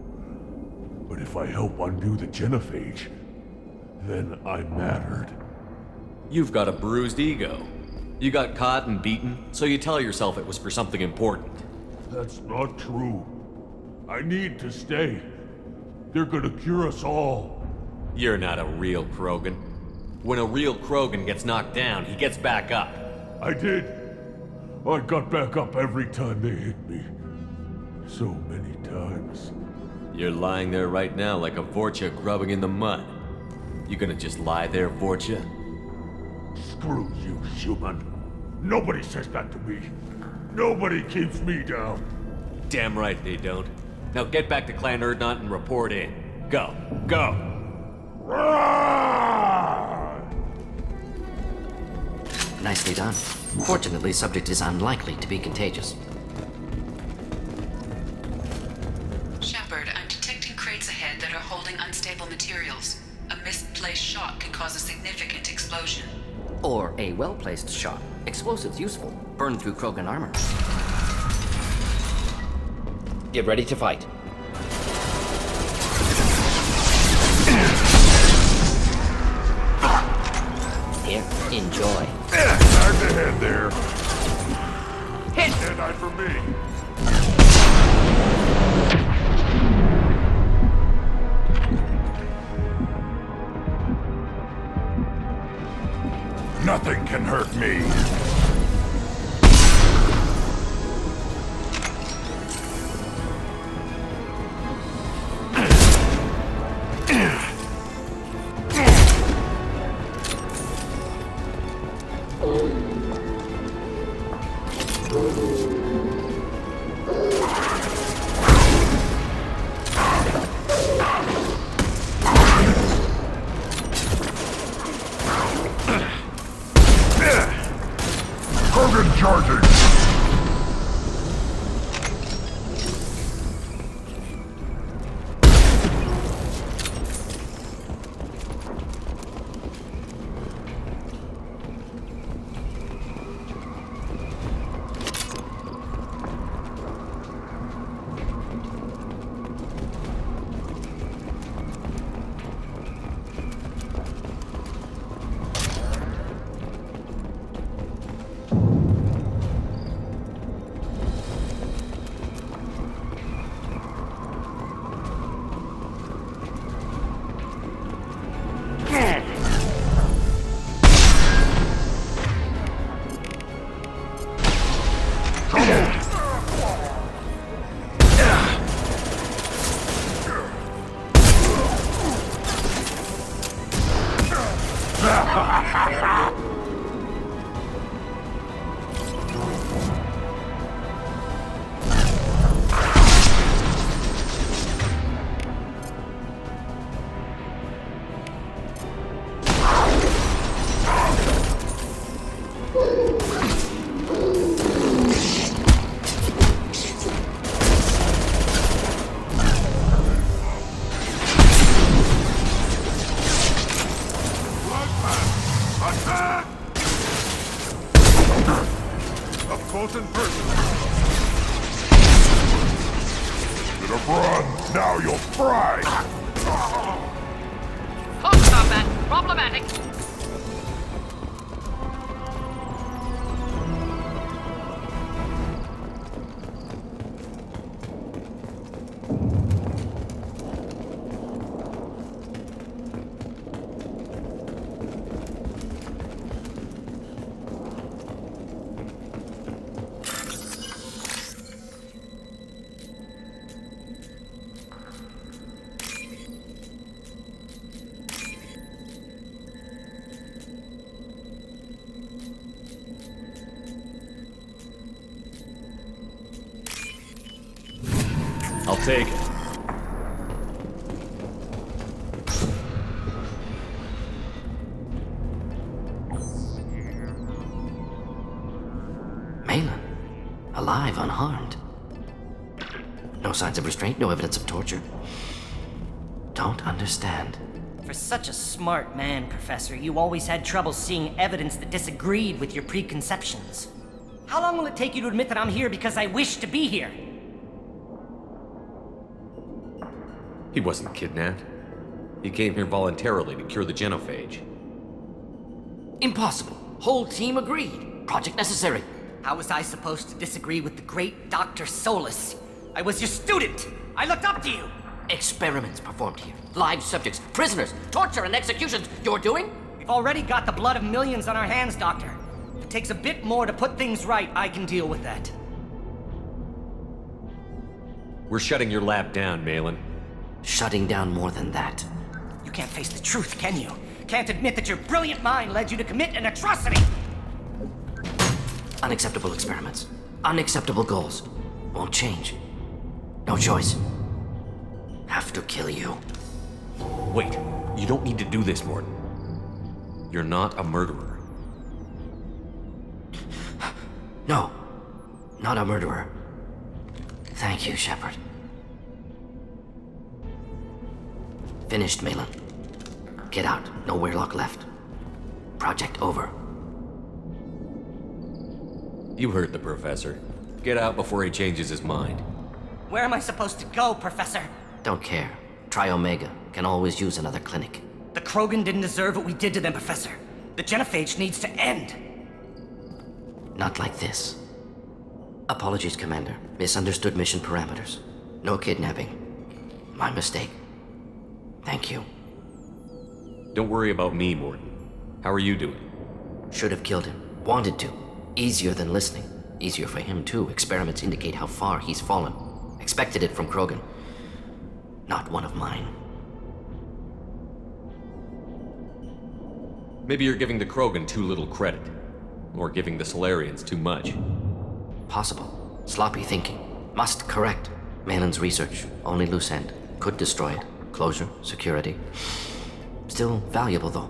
But if I help undo the genophage, then I mattered. You've got a bruised ego. You got caught and beaten, so you tell yourself it was for something important. That's not true. I need to stay. They're gonna cure us all. You're not a real Krogan. When a real Krogan gets knocked down, he gets back up. I did. I got back up every time they hit me. So many times. You're lying there right now like a Vorcha grubbing in the mud. You gonna just lie there, Vorcha? Screw you, human. Nobody says that to me. Nobody keeps me down. Damn right they don't. Now get back to Clan Erdnot and report in. Go. Go! Nicely done. Fortunately, subject is unlikely to be contagious. Shepard, I'm detecting crates ahead that are holding unstable materials. A misplaced shot could cause a significant explosion. Or a well-placed shot. Explosives useful. Burn through Krogan armor. Get ready to fight. Here, enjoy. Back ahead there. Hit! Dead-eye for me. Nothing can hurt me. Now you'll fry! Focus on that. Problematic. I'll take it. Malin, alive, unharmed. No signs of restraint, no evidence of torture. Don't understand. For such a smart man, Professor, you always had trouble seeing evidence that disagreed with your preconceptions. How long will it take you to admit that I'm here because I wish to be here? He wasn't kidnapped. He came here voluntarily to cure the genophage. Impossible. Whole team agreed. Project necessary. How was I supposed to disagree with the great Dr. Solus? I was your student. I looked up to you. Experiments performed here. Live subjects, prisoners, torture and executions. You're doing? We've already got the blood of millions on our hands, Doctor. If it takes a bit more to put things right, I can deal with that. We're shutting your lab down, Malin. Shutting down more than that. You can't face the truth, can you? Can't admit that your brilliant mind led you to commit an atrocity! Unacceptable experiments. Unacceptable goals. Won't change. No choice. Have to kill you. Wait, you don't need to do this, Morton. You're not a murderer. No. Not a murderer. Thank you, Shepard. Finished, Malin. Get out. No Weirlock left. Project over. You heard the professor. Get out before he changes his mind. Where am I supposed to go, Professor? Don't care. Try Omega. Can always use another clinic. The Krogan didn't deserve what we did to them, Professor. The genophage needs to end. Not like this. Apologies, Commander. Misunderstood mission parameters. No kidnapping. My mistake. Thank you. Don't worry about me, Morton. How are you doing? Should have killed him. Wanted to. Easier than listening. Easier for him, too. Experiments indicate how far he's fallen. Expected it from Krogan. Not one of mine. Maybe you're giving the Krogan too little credit. Or giving the Solarians too much. Possible. Sloppy thinking. Must correct. Malin's research. Only loose end. Could destroy it. Closure. Security. Still valuable, though.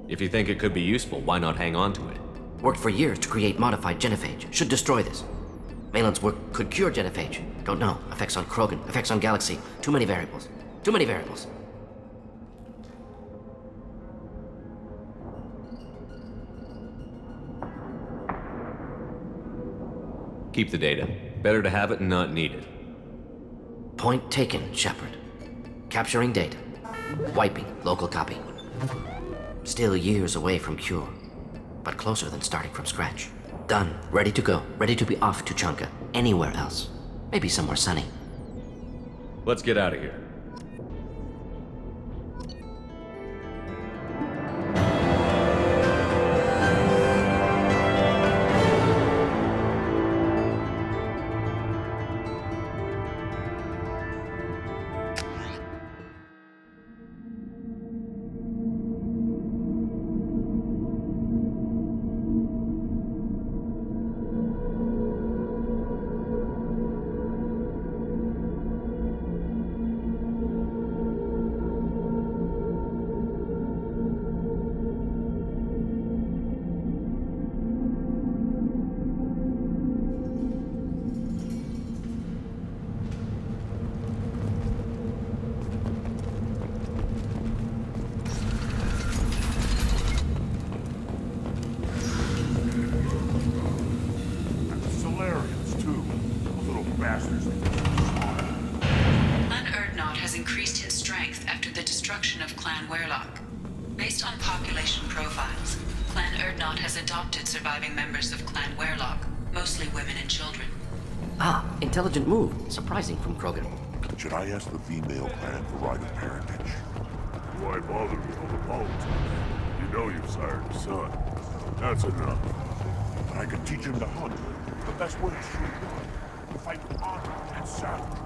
If you think it could be useful, why not hang on to it? Worked for years to create modified genophage. Should destroy this. Malin's work could cure genophage. Don't know. Effects on Krogan. Effects on Galaxy. Too many variables. Too many variables. Keep the data. Better to have it and not need it. Point taken, Shepard. Capturing data. Wiping local copy. Still years away from cure, but closer than starting from scratch. Done. Ready to go. Ready to be off to Chunka. Anywhere else. Maybe somewhere sunny. Let's get out of here. Doc. Based on population profiles, Clan Erdnot has adopted surviving members of Clan Werlock, mostly women and children. Ah, intelligent move. Surprising from Krogan. Should I ask the female clan for right of parentage? Why bother with all the politics? You know you've sired a son. That's enough. But I can teach him to hunt. The best way to shoot one. To fight with honor and savage.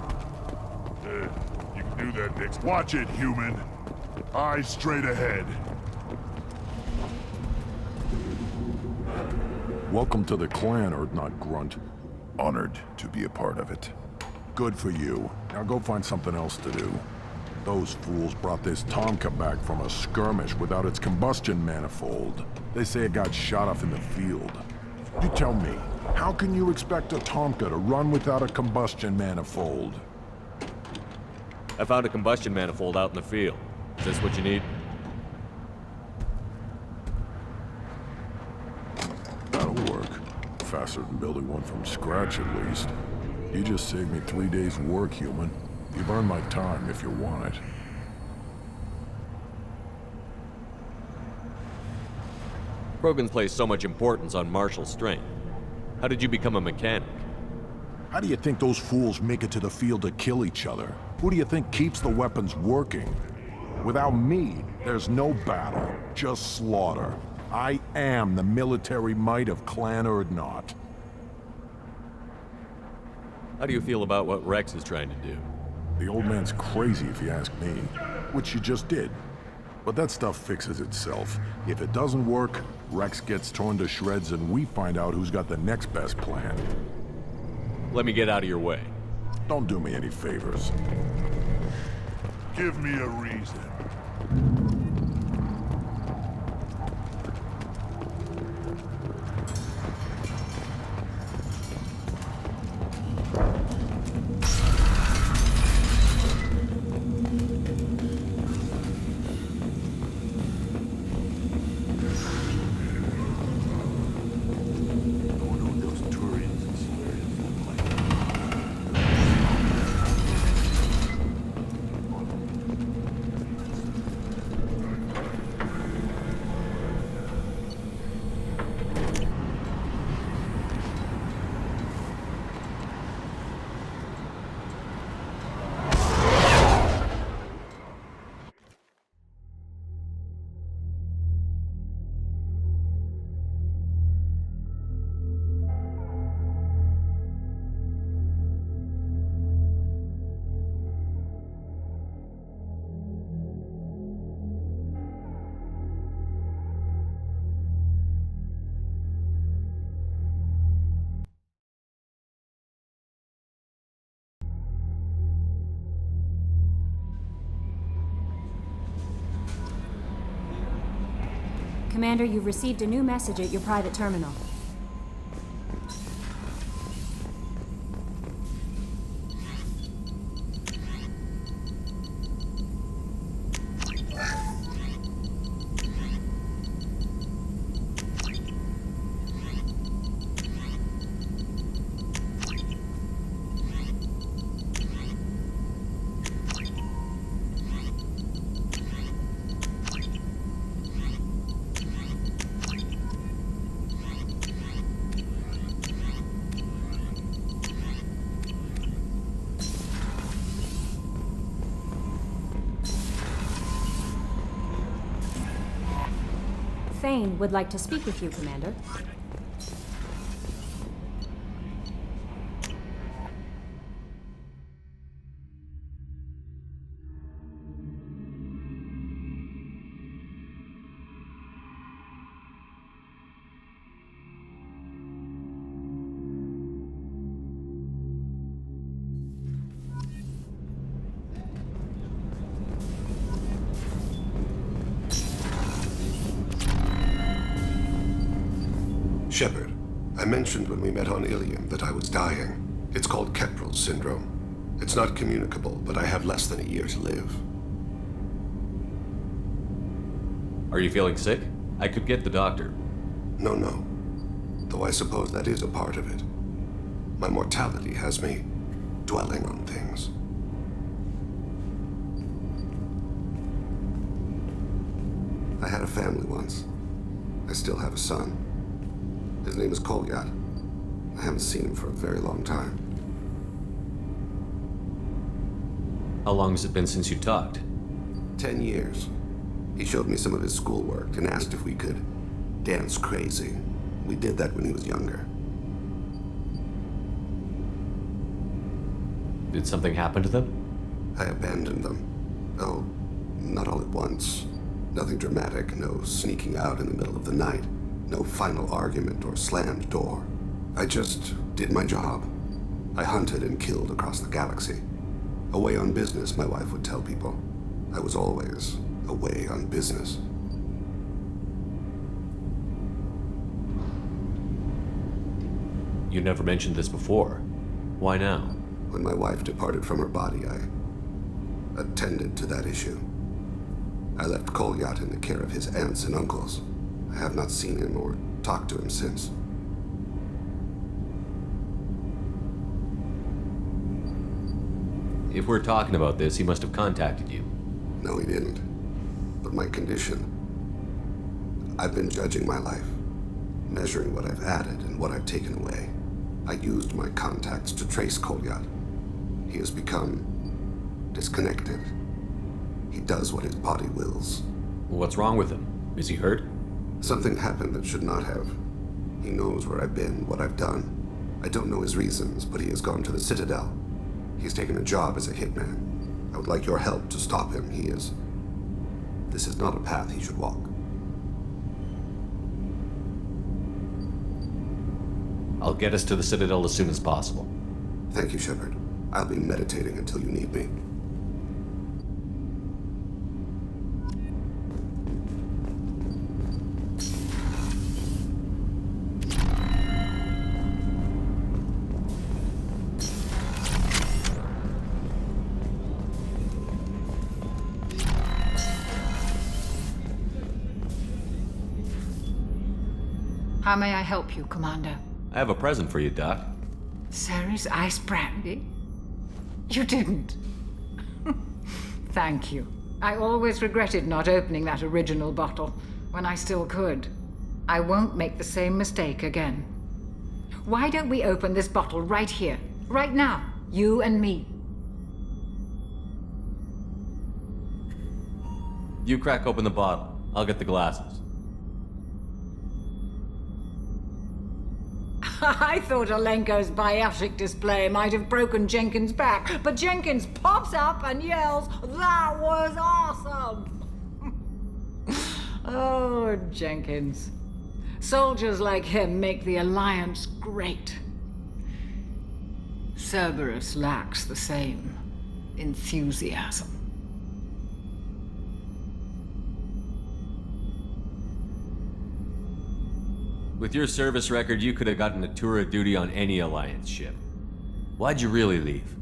You can do that next. Watch it, human. Eyes straight ahead. Welcome to the clan, Erdnot Grunt. Honored to be a part of it. Good for you. Now go find something else to do. Those fools brought this Tomka back from a skirmish without its combustion manifold. They say it got shot off in the field. You tell me, how can you expect a Tomka to run without a combustion manifold? I found a combustion manifold out in the field. Is this what you need? That'll work. Faster than building one from scratch, at least. You just saved me 3 days' work, human. You've earned my time if you want it. Krogans place so much importance on martial strength. How did you become a mechanic? How do you think those fools make it to the field to kill each other? Who do you think keeps the weapons working? Without me, there's no battle, just slaughter. I am the military might of Clan Erdnot. How do you feel about what Rex is trying to do? The old man's crazy if you ask me, which you just did. But that stuff fixes itself. If it doesn't work, Rex gets torn to shreds and we find out who's got the next best plan. Let me get out of your way. Don't do me any favors. Give me a reason. Commander, you've received a new message at your private terminal. Thane would like to speak with you, Commander. Shepard, I mentioned when we met on Ilium that I was dying. It's called Keprel syndrome. It's not communicable, but I have less than a year to live. Are you feeling sick? I could get the doctor. No. Though I suppose that is a part of it. My mortality has me dwelling on things. I had a family once. I still have a son. His name is Kolyat. I haven't seen him for a very long time. How long has it been since you talked? 10 years. He showed me some of his schoolwork and asked if we could dance crazy. We did that when he was younger. Did something happen to them? I abandoned them. Oh, not all at once. Nothing dramatic, no sneaking out in the middle of the night, no final argument or slammed door. I just did my job. I hunted and killed across the galaxy. Away on business, my wife would tell people. I was always away on business. You never mentioned this before. Why now? When my wife departed from her body, I attended to that issue. I left Kolyat in the care of his aunts and uncles. I have not seen him or talked to him since. If we're talking about this, he must have contacted you. No, he didn't. But my condition... I've been judging my life, measuring what I've added and what I've taken away. I used my contacts to trace Kolyat. He has become disconnected. He does what his body wills. What's wrong with him? Is he hurt? Something happened that should not have. He knows where I've been, what I've done. I don't know his reasons, but he has gone to the Citadel. He's taken a job as a hitman. I would like your help to stop him. This is not a path he should walk. I'll get us to the Citadel as soon as possible. Thank you, Shepard. I'll be meditating until you need me. How may I help you, Commander? I have a present for you, Doc. Ceres ice brandy? You didn't. Thank you. I always regretted not opening that original bottle when I still could. I won't make the same mistake again. Why don't we open this bottle right here, right now, you and me? You crack open the bottle. I'll get the glasses. I thought Alenko's biotic display might have broken Jenkins' back, but Jenkins pops up and yells, "That was awesome!" Oh, Jenkins. Soldiers like him make the Alliance great. Cerberus lacks the same enthusiasm. With your service record, you could have gotten a tour of duty on any Alliance ship. Why'd you really leave?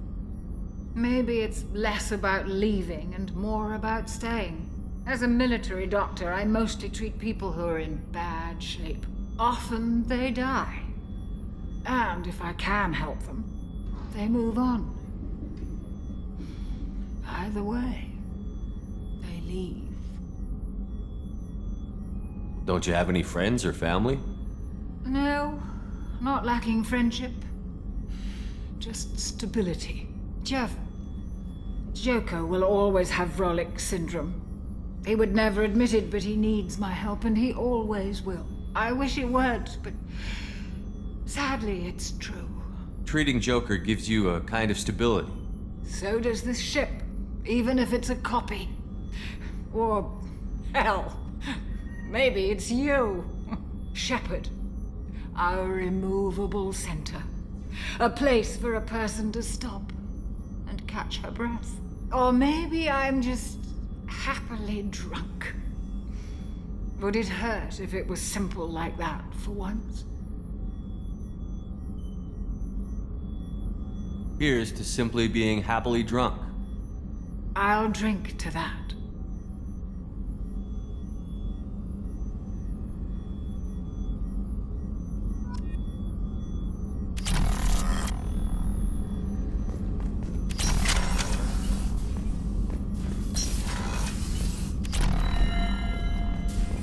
Maybe it's less about leaving and more about staying. As a military doctor, I mostly treat people who are in bad shape. Often they die. And if I can help them, they move on. Either way, they leave. Don't you have any friends or family? No, not lacking friendship. Just stability. Joker will always have Vrolic syndrome. He would never admit it, but he needs my help, and he always will. I wish it weren't, but sadly, it's true. Treating Joker gives you a kind of stability. So does this ship, even if it's a copy. Or, hell, maybe it's you, Shepard. Our immovable center. A place for a person to stop and catch her breath. Or maybe I'm just happily drunk. Would it hurt if it was simple like that for once? Here's to simply being happily drunk. I'll drink to that.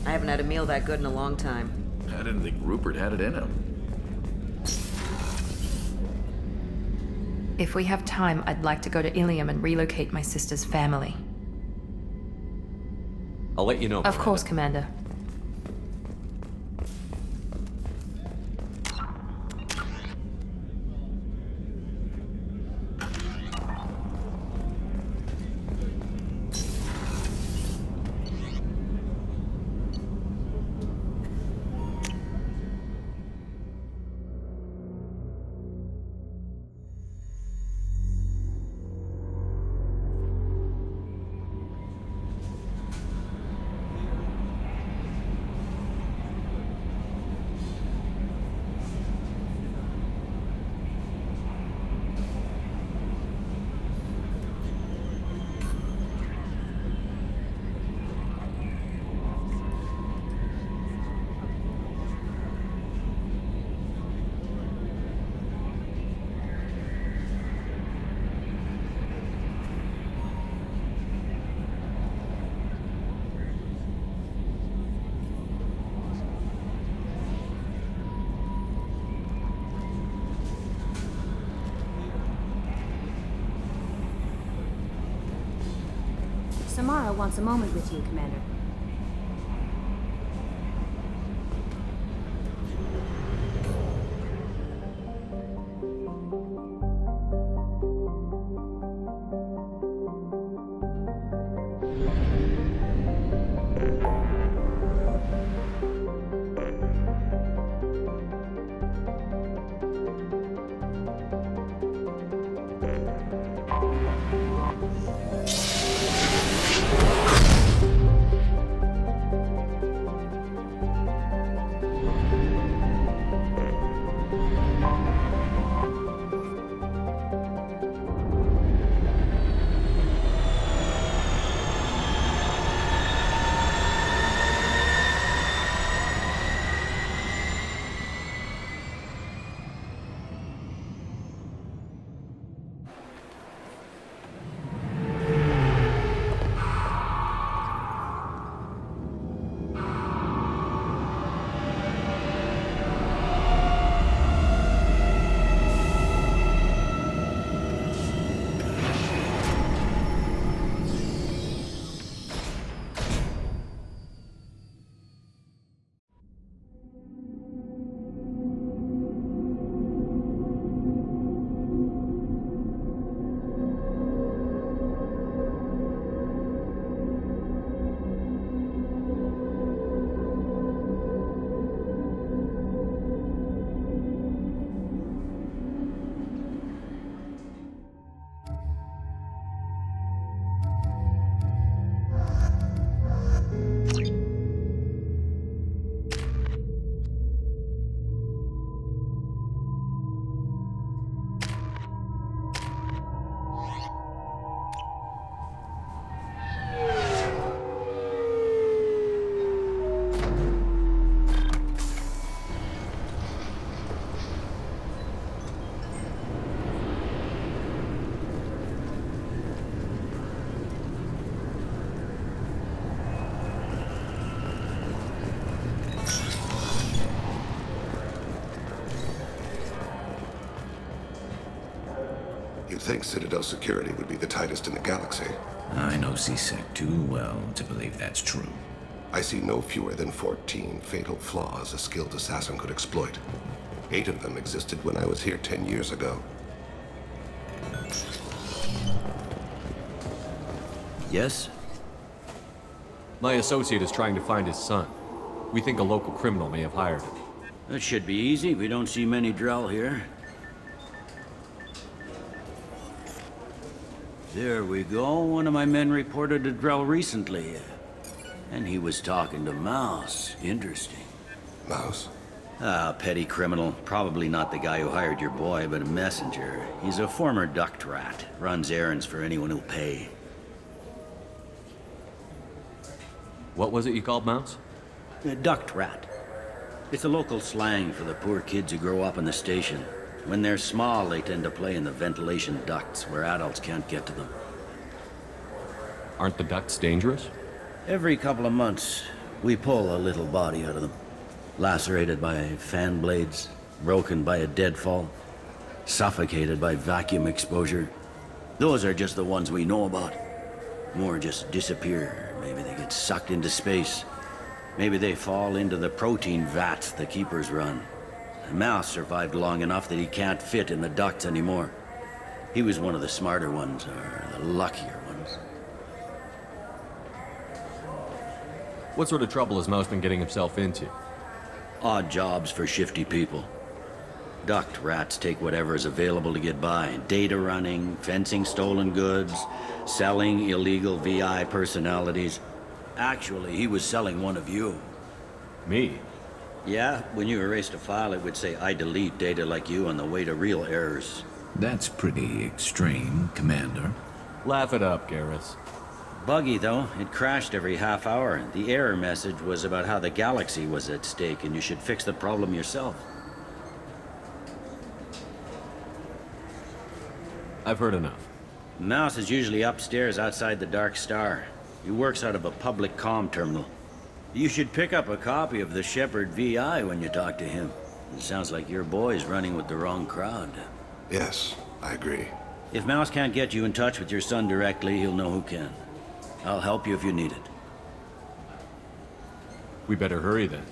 I haven't had a meal that good in a long time. I didn't think Rupert had it in him. If we have time, I'd like to go to Ilium and relocate my sister's family. I'll let you know. Of course, Commander. Samara wants a moment with you, Commander. You'd think Citadel security would be the tightest in the galaxy. I know C-Sec too well to believe that's true. I see no fewer than 14 fatal flaws a skilled assassin could exploit. 8 of them existed when I was here 10 years ago. Yes? My associate is trying to find his son. We think a local criminal may have hired him. That should be easy. We don't see many Drell here. There we go. One of my men reported a Drell recently. And he was talking to Mouse. Interesting. Mouse? Ah, petty criminal. Probably not the guy who hired your boy, but a messenger. He's a former duct rat. Runs errands for anyone who'll pay. What was it you called Mouse? A duct rat. It's a local slang for the poor kids who grow up in the station. When they're small, they tend to play in the ventilation ducts where adults can't get to them. Aren't the ducts dangerous? Every couple of months, We pull a little body out of them. Lacerated by fan blades, broken by a deadfall, suffocated by vacuum exposure. Those are just the ones we know about. More just disappear. Maybe they get sucked into space. Maybe they fall into the protein vats the Keepers run. Mouse survived long enough that he can't fit in the ducts anymore. He was one of the smarter ones, or the luckier ones. What sort of trouble has Mouse been getting himself into? Odd jobs for shifty people. Duct rats take whatever is available to get by. Data running, fencing stolen goods, selling illegal VI personalities. Actually, he was selling one of you. Me? Yeah, when you erased a file, it would say, I delete data like you on the way to real errors. That's pretty extreme, Commander. Laugh it up, Garrus. Buggy, though. It crashed every half hour. The error message was about how the galaxy was at stake, and you should fix the problem yourself. I've heard enough. Mouse is usually upstairs outside the Dark Star. He works out of a public comm terminal. You should pick up a copy of the Shepherd VI when you talk to him. It sounds like your boy's running with the wrong crowd. Yes, I agree. If Mouse can't get you in touch with your son directly, he'll know who can. I'll help you if you need it. We better hurry then.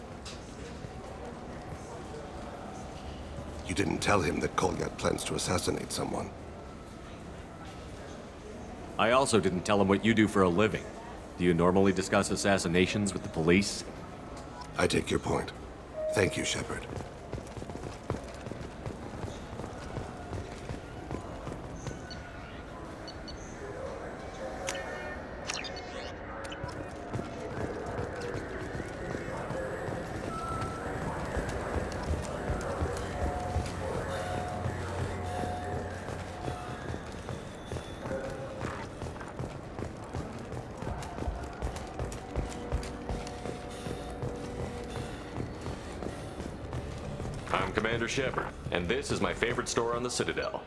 You didn't tell him that Kolyat plans to assassinate someone. I also didn't tell him what you do for a living. Do you normally discuss assassinations with the police? I take your point. Thank you, Shepard. I'm Commander Shepard, and this is my favorite store on the Citadel.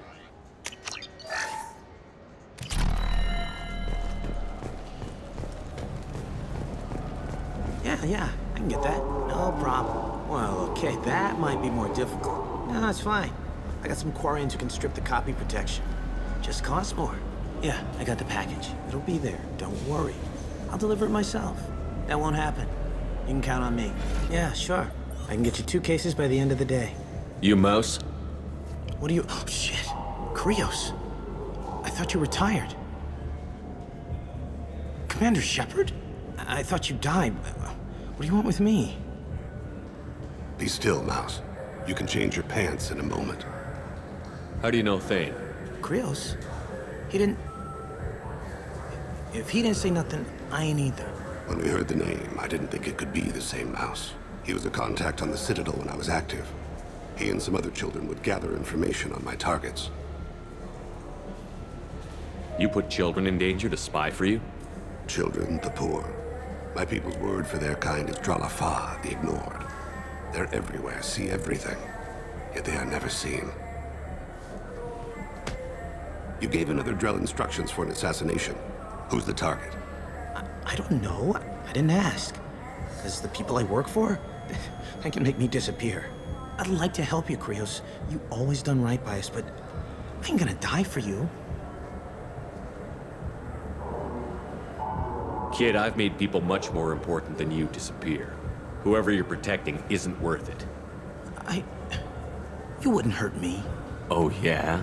Yeah, I can get that. No problem. Well, okay, that might be more difficult. No, it's fine. I got some Quarians who can strip the copy protection. Just costs more. Yeah, I got the package. It'll be there. Don't worry. I'll deliver it myself. That won't happen. You can count on me. Yeah, sure. I can get you 2 cases by the end of the day. You Mouse? What are you... Oh, shit. Krios. I thought you were retired. Commander Shepard? I thought you died. What do you want with me? Be still, Mouse. You can change your pants in a moment. How do you know Thane? Krios? He didn't... If he didn't say nothing, I ain't either. When we heard the name, I didn't think it could be the same Mouse. He was a contact on the Citadel when I was active. He and some other children would gather information on my targets. You put children in danger to spy for you? Children, the poor. My people's word for their kind is Dralafa, the ignored. They're everywhere, see everything, yet they are never seen. You gave another Drell instructions for an assassination. Who's the target? I don't know. I didn't ask. Because the people I work for, they can make me disappear. I'd like to help you, Krios. You always done right by us, but I ain't gonna die for you. Kid, I've made people much more important than you disappear. Whoever you're protecting isn't worth it. You wouldn't hurt me. Oh, yeah?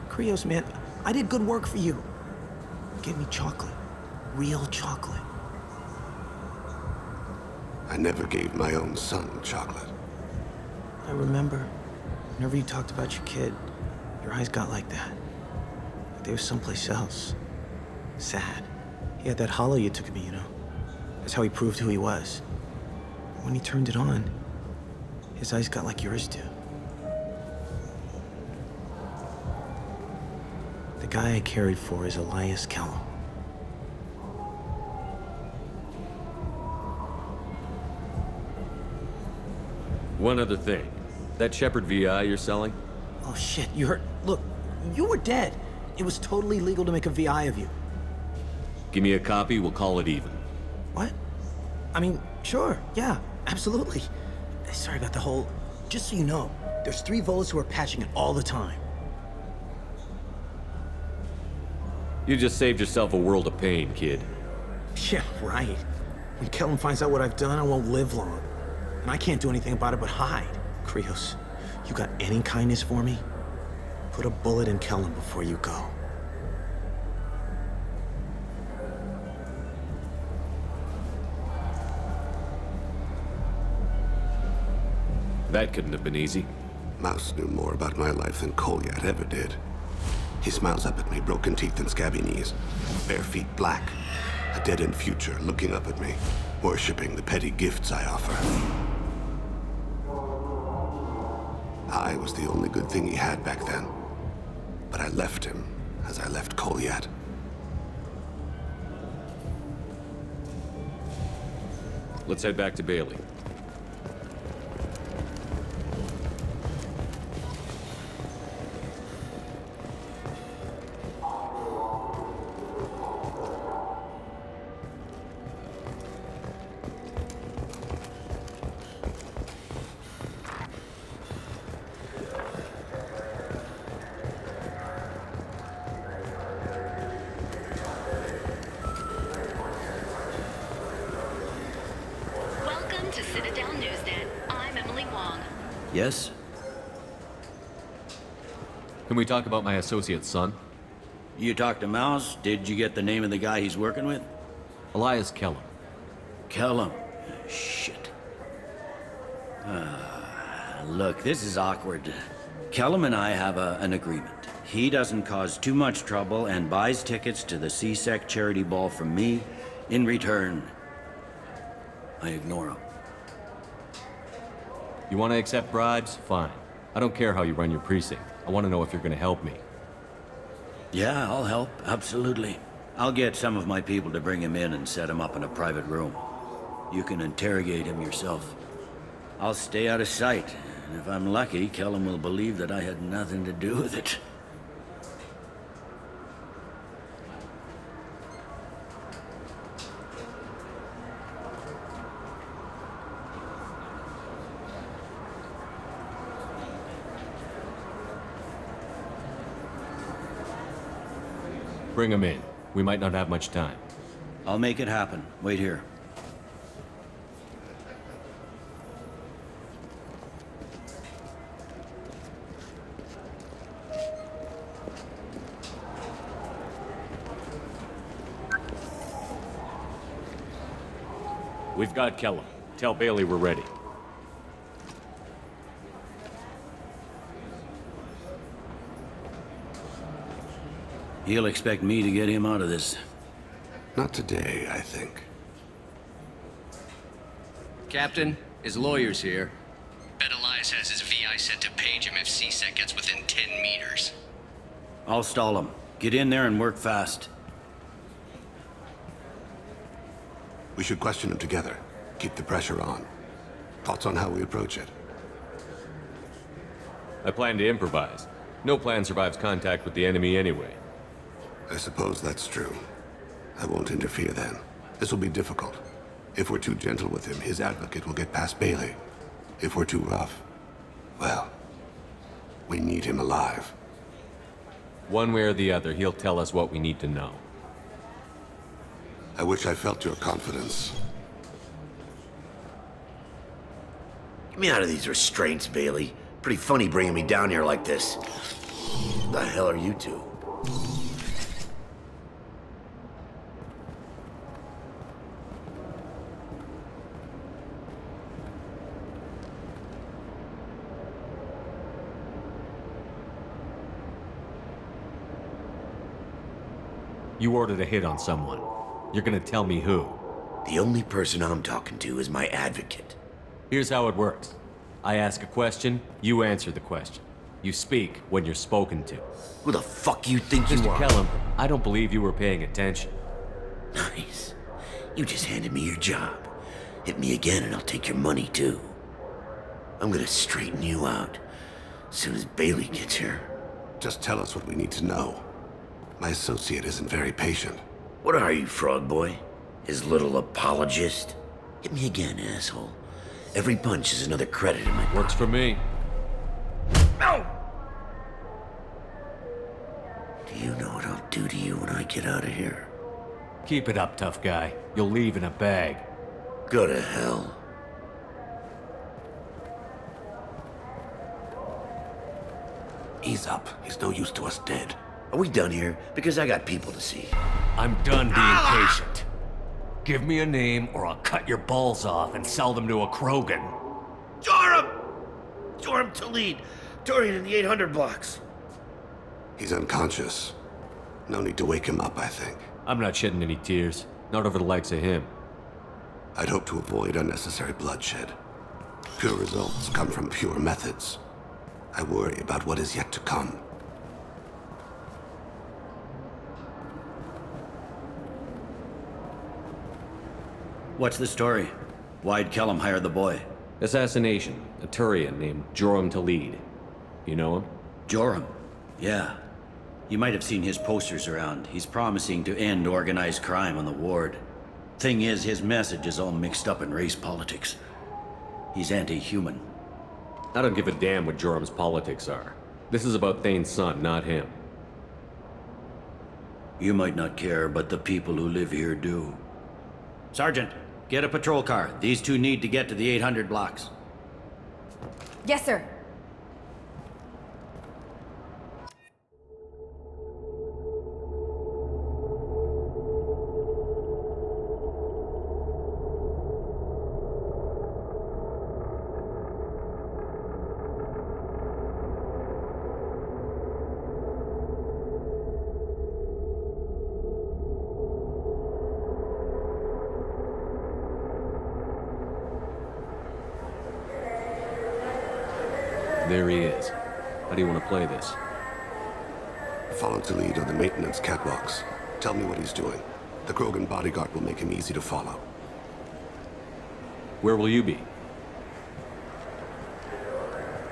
Krios, man, I did good work for you. You gave me chocolate. Real chocolate. I never gave my own son chocolate. I remember. Whenever you talked about your kid, your eyes got like that. Like they were someplace else. Sad. He had that hollow you took of me, you know? That's how he proved who he was. When he turned it on, his eyes got like yours do. The guy I cared for is Elias Kellum. One other thing. That Shepherd VI you're selling? Oh shit, you heard? Look, you were dead. It was totally legal to make a VI of you. Give me a copy, we'll call it even. What? I mean, sure, yeah, absolutely. Sorry about the whole... Just so you know, there's 3 Volas who are patching it all the time. You just saved yourself a world of pain, kid. Yeah, right. When Kellum finds out what I've done, I won't live long. And I can't do anything about it but hide. Krios, you got any kindness for me? Put a bullet in Kellum before you go. That couldn't have been easy. Mouse knew more about my life than Kolyat ever did. He smiles up at me, broken teeth and scabby knees, bare feet black, a dead-end future looking up at me, worshipping the petty gifts I offer. I was the only good thing he had back then, but I left him as I left Kolyat. Let's head back to Bailey. Yes? Can we talk about my associate's son? You talked to Mouse? Did you get the name of the guy he's working with? Elias Kellum. Kellum? Shit. Look, this is awkward. Kellum and I have an agreement. He doesn't cause too much trouble and buys tickets to the C-Sec charity ball from me. In return, I ignore him. You want to accept bribes? Fine. I don't care how you run your precinct. I want to know if you're going to help me. Yeah, I'll help. Absolutely. I'll get some of my people to bring him in and set him up in a private room. You can interrogate him yourself. I'll stay out of sight, and if I'm lucky, Kellum will believe that I had nothing to do with it. Bring him in. We might not have much time. I'll make it happen. Wait here. We've got Kellum. Tell Bailey we're ready. He'll expect me to get him out of this. Not today, I think. Captain, his lawyer's here. Bet Elias has his VI set to page him if C-Sec gets within 10 meters. I'll stall him. Get in there and work fast. We should question him together. Keep the pressure on. Thoughts on how we approach it? I plan to improvise. No plan survives contact with the enemy anyway. I suppose that's true. I won't interfere then. This will be difficult. If we're too gentle with him, his advocate will get past Bailey. If we're too rough, well, we need him alive. One way or the other, he'll tell us what we need to know. I wish I felt your confidence. Get me out of these restraints, Bailey. Pretty funny bringing me down here like this. The hell are you two? You ordered a hit on someone. You're gonna tell me who. The only person I'm talking to is my advocate. Here's how it works. I ask a question, you answer the question. You speak when you're spoken to. Who the fuck you think you Mr. are? Kellum, I don't believe you were paying attention. Nice. You just handed me your job. Hit me again and I'll take your money too. I'm gonna straighten you out as soon as Bailey gets here. Just tell us what we need to know. My associate isn't very patient. What are you, frog boy? His little apologist? Hit me again, asshole. Every punch is another credit in my pocket. Works for me. No! Do you know what I'll do to you when I get out of here? Keep it up, tough guy. You'll leave in a bag. Go to hell. Ease up. He's no use to us dead. Are we done here? Because I got people to see. I'm done being patient. Give me a name or I'll cut your balls off and sell them to a Krogan. Joram! Joram Talid. Dorian in the 800 blocks. He's unconscious. No need to wake him up, I think. I'm not shedding any tears. Not over the likes of him. I'd hope to avoid unnecessary bloodshed. Pure results come from pure methods. I worry about what is yet to come. What's the story? Why'd Kellum hire the boy? Assassination. A Turian named Joram Talid. You know him? Joram? Yeah. You might have seen his posters around. He's promising to end organized crime on the ward. Thing is, his message is all mixed up in race politics. He's anti-human. I don't give a damn what Joram's politics are. This is about Thane's son, not him. You might not care, but the people who live here do. Sergeant, get a patrol car. These two need to get to the 800 blocks. Yes, sir. There he is. How do you want to play this? Follow to lead on the maintenance catwalks. Tell me what he's doing. The Krogan bodyguard will make him easy to follow. Where will you be?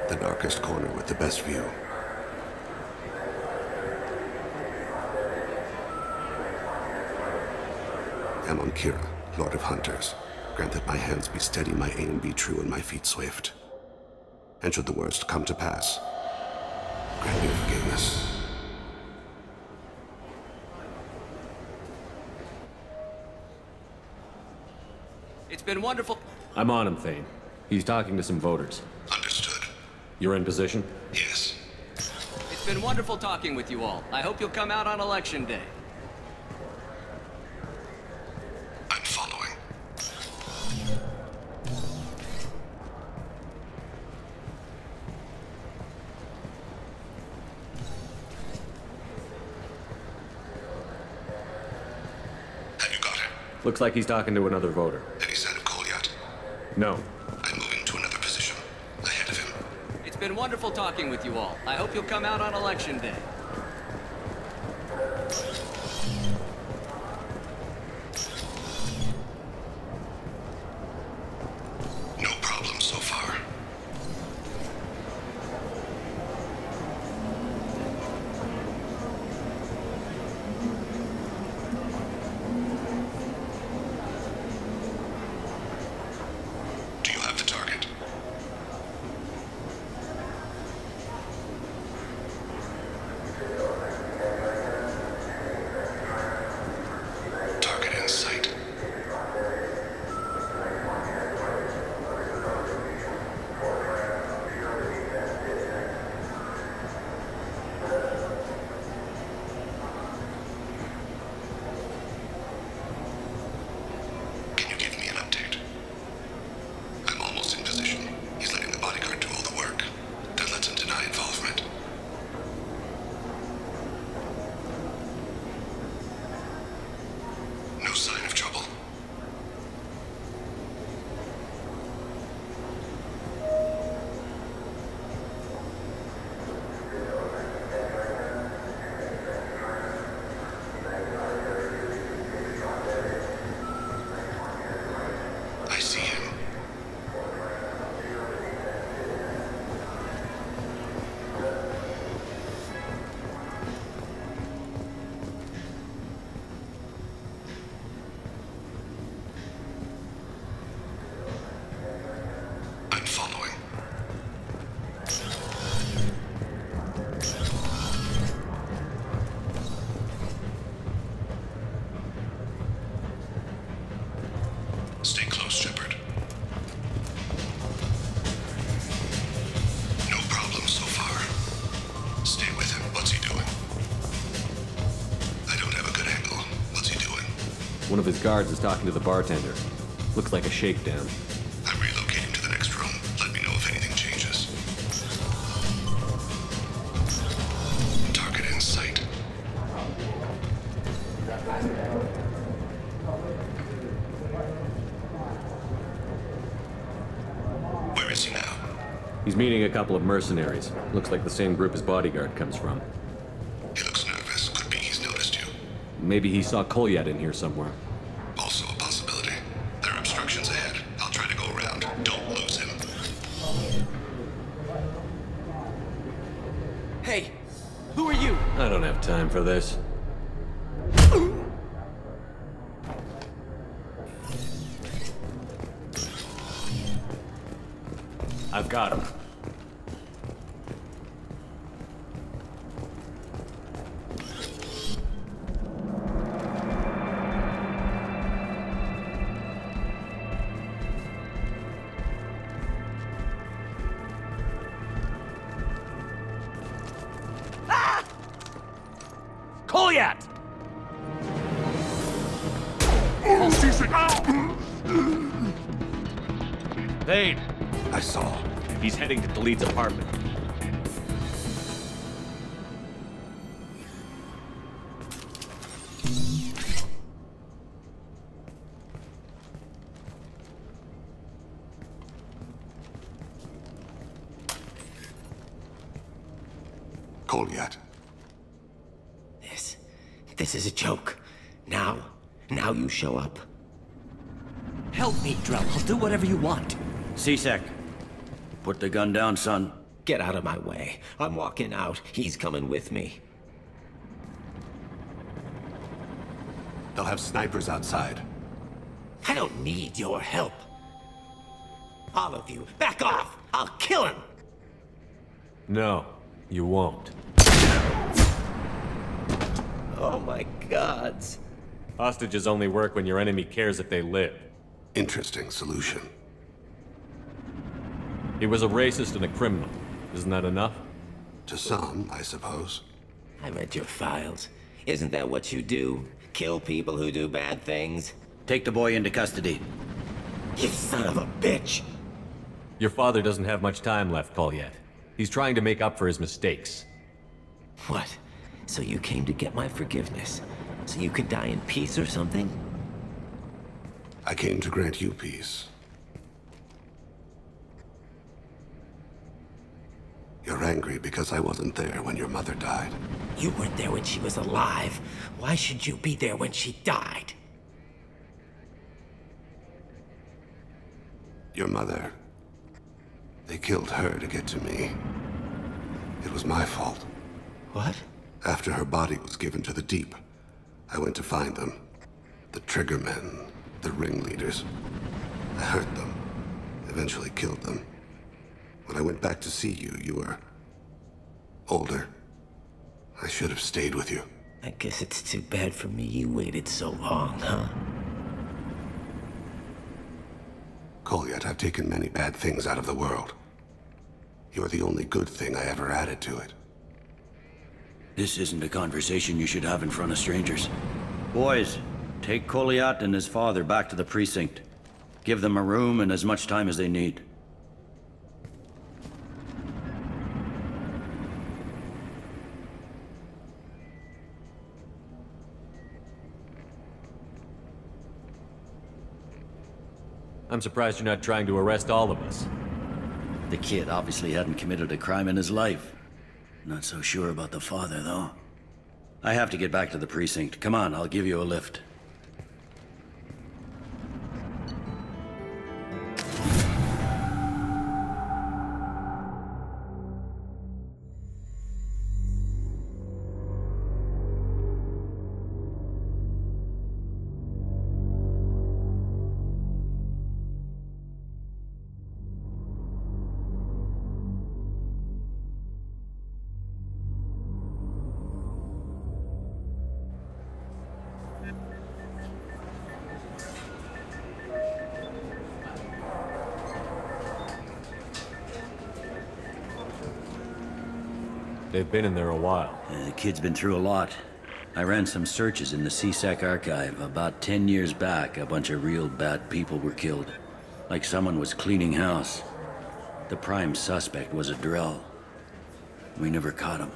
The darkest corner with the best view. Amon Kira, Lord of Hunters. Grant that my hands be steady, my aim be true, and my feet swift. And should the worst come to pass, grant me forgiveness. It's been wonderful. I'm on him, Thane. He's talking to some voters. Understood. You're in position? Yes. It's been wonderful talking with you all. I hope you'll come out on Election Day. I'm following. Looks like he's talking to another voter. Any sign of Cole yet? No. I'm moving to another position. Ahead of him. It's been wonderful talking with you all. I hope you'll come out on Election Day. No problem so far. Do you have the target? Target in sight. Can you give me an update? I'm almost in position. One of his guards is talking to the bartender. Looks like a shakedown. I'm relocating to the next room. Let me know if anything changes. Target in sight. Where is he now? He's meeting a couple of mercenaries. Looks like the same group his bodyguard comes from. He looks nervous. Could be he's noticed you. Maybe he saw Kolyat in here somewhere. Also a possibility. There are obstructions ahead. I'll try to go around. Don't lose him. Hey, who are you? I don't have time for this. I've got him. Kolyat! Thane! I saw. He's heading to Khalid's apartment. Kolyat. This is a joke. Now you show up. Help me, Drell. I'll do whatever you want. C-Sec, put the gun down, son. Get out of my way. I'm walking out. He's coming with me. They'll have snipers outside. I don't need your help. All of you, back off! I'll kill him! No, you won't. Oh my gods. Hostages only work when your enemy cares if they live. Interesting solution. He was a racist and a criminal. Isn't that enough? To some, I suppose. I read your files. Isn't that what you do? Kill people who do bad things? Take the boy into custody. You son of a bitch! Your father doesn't have much time left, Kolyat. He's trying to make up for his mistakes. What? So you came to get my forgiveness? So you could die in peace or something? I came to grant you peace. You're angry because I wasn't there when your mother died. You weren't there when she was alive. Why should you be there when she died? Your mother... They killed her to get to me. It was my fault. What? After her body was given to the Deep, I went to find them. The Triggermen, the ringleaders. I hurt them, eventually killed them. When I went back to see you, you were... older. I should have stayed with you. I guess it's too bad for me you waited so long, huh? Kolyat, I've taken many bad things out of the world. You're the only good thing I ever added to it. This isn't a conversation you should have in front of strangers. Boys, take Kolyat and his father back to the precinct. Give them a room and as much time as they need. I'm surprised you're not trying to arrest all of us. The kid obviously hadn't committed a crime in his life. Not so sure about the father, though. I have to get back to the precinct. Come on, I'll give you a lift. They've been in there a while. The kid's been through a lot. I ran some searches in the CSEC archive. About 10 years back, a bunch of real bad people were killed. Like someone was cleaning house. The prime suspect was a Drell. We never caught him.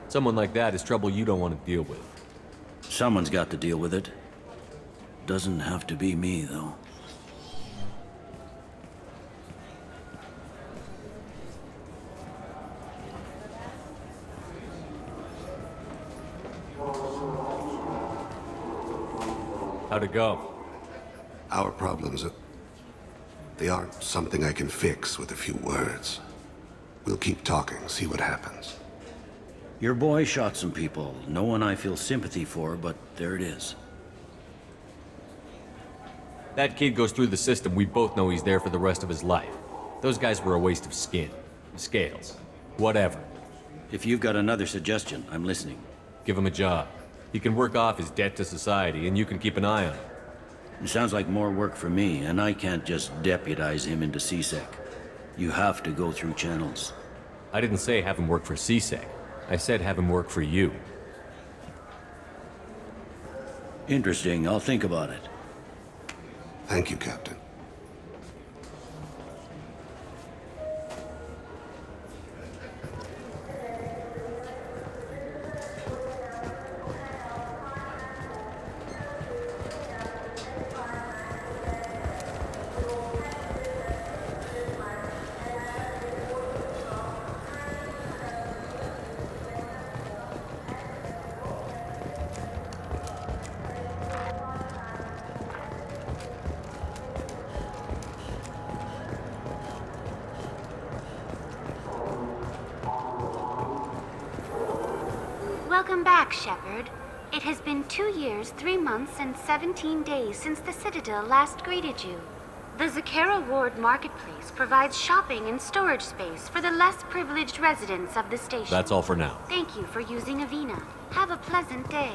Someone like that is trouble you don't want to deal with. Someone's got to deal with it. Doesn't have to be me, though. How'd it go? Our problems, they aren't something I can fix with a few words. We'll keep talking, see what happens. Your boy shot some people. No one I feel sympathy for, but there it is. That kid goes through the system, we both know he's there for the rest of his life. Those guys were a waste of skin. Scales. Whatever. If you've got another suggestion, I'm listening. Give him a job. He can work off his debt to society, and you can keep an eye on him. It sounds like more work for me, and I can't just deputize him into CSEC. You have to go through channels. I didn't say have him work for CSEC. I said have him work for you. Interesting. I'll think about it. Thank you, Captain. Welcome back, Shepard. It has been 2 years, 3 months, and 17 days since the Citadel last greeted you. The Zakera Ward Marketplace provides shopping and storage space for the less privileged residents of the station. That's all for now. Thank you for using Avena. Have a pleasant day.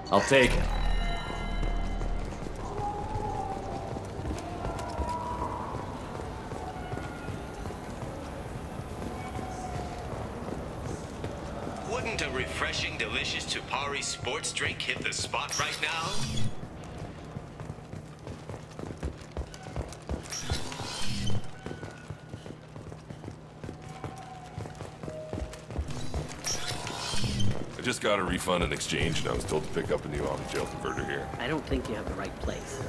I'll take it. Wouldn't a refreshing, delicious Tupari sports drink hit the spot right now? I just got a refund and exchange, and I was told to pick up a new on-the-jail converter here. I don't think you have the right place.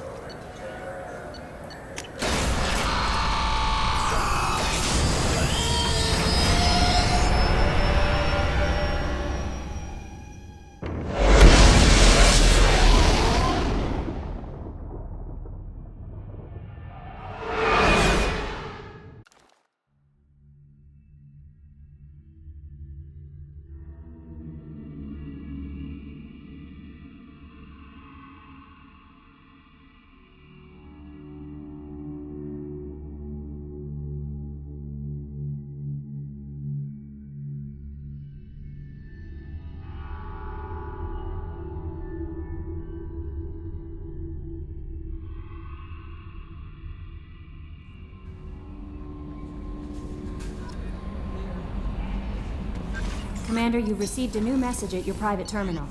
Commander, you've received a new message at your private terminal.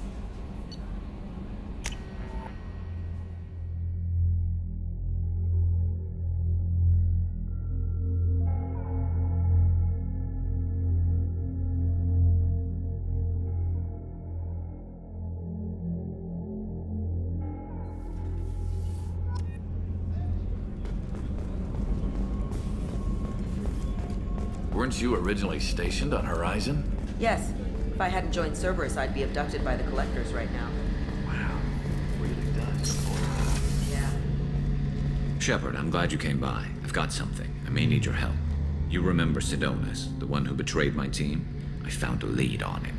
Weren't you originally stationed on Horizon? Yes. If I hadn't joined Cerberus, I'd be abducted by the Collectors right now. Wow. Really does. Yeah. Shepard, I'm glad you came by. I've got something. I may need your help. You remember Sidonis, the one who betrayed my team? I found a lead on him.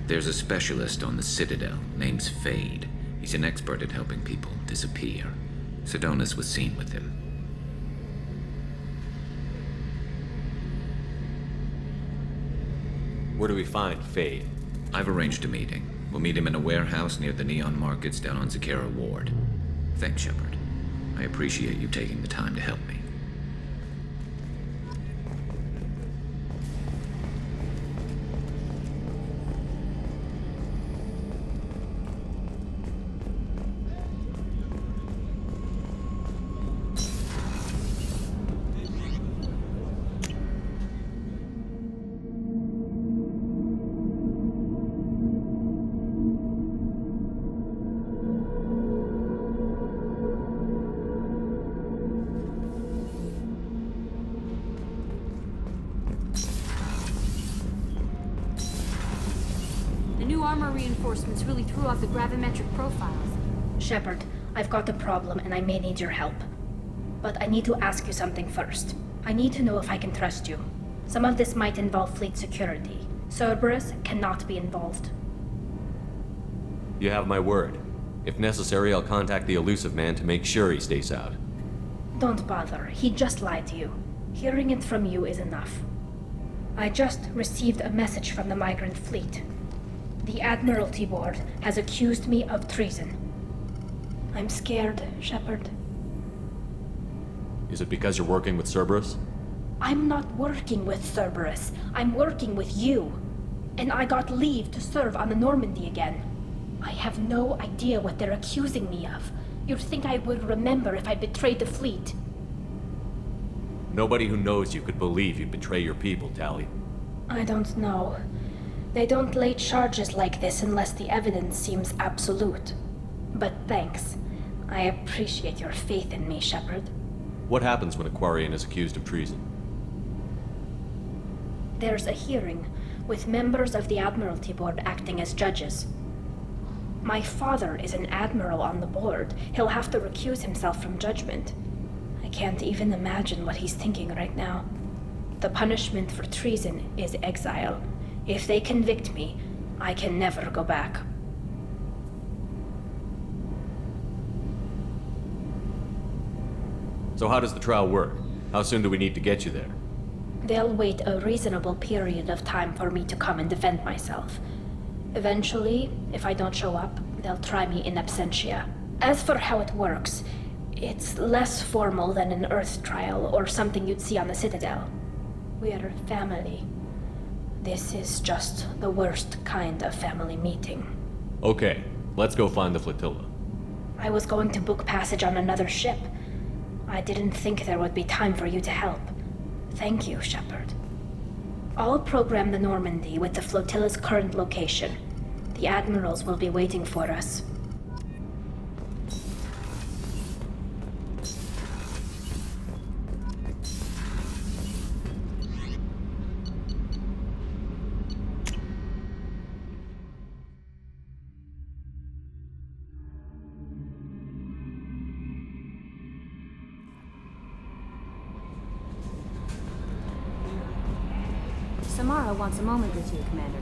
There's a specialist on the Citadel, name's Fade. He He's an expert at helping people disappear. Sedonis was seen with him. Where do we find Fade? I've arranged a meeting. We'll meet him in a warehouse near the Neon Markets down on Zakera Ward. Thanks, Shepard. I appreciate you taking the time to help me. Armor reinforcements really threw off the gravimetric profiles. Shepard, I've got a problem and I may need your help. But I need to ask you something first. I need to know if I can trust you. Some of this might involve fleet security. Cerberus cannot be involved. You have my word. If necessary, I'll contact the Elusive Man to make sure he stays out. Don't bother. He just lied to you. Hearing it from you is enough. I just received a message from the migrant fleet. The Admiralty Board has accused me of treason. I'm scared, Shepard. Is it because you're working with Cerberus? I'm not working with Cerberus. I'm working with you. And I got leave to serve on the Normandy again. I have no idea what they're accusing me of. You'd think I would remember if I betrayed the fleet. Nobody who knows you could believe you'd betray your people, Tali. I don't know. They don't lay charges like this unless the evidence seems absolute. But thanks. I appreciate your faith in me, Shepard. What happens when a Quarian is accused of treason? There's a hearing, with members of the Admiralty Board acting as judges. My father is an admiral on the board. He'll have to recuse himself from judgment. I can't even imagine what he's thinking right now. The punishment for treason is exile. If they convict me, I can never go back. So how does the trial work? How soon do we need to get you there? They'll wait a reasonable period of time for me to come and defend myself. Eventually, if I don't show up, they'll try me in absentia. As for how it works, it's less formal than an Earth trial or something you'd see on the Citadel. We're family. This is just the worst kind of family meeting. Okay, let's go find the flotilla. I was going to book passage on another ship. I didn't think there would be time for you to help. Thank you, Shepard. I'll program the Normandy with the flotilla's current location. The admirals will be waiting for us. Samara wants a moment with you, Commander.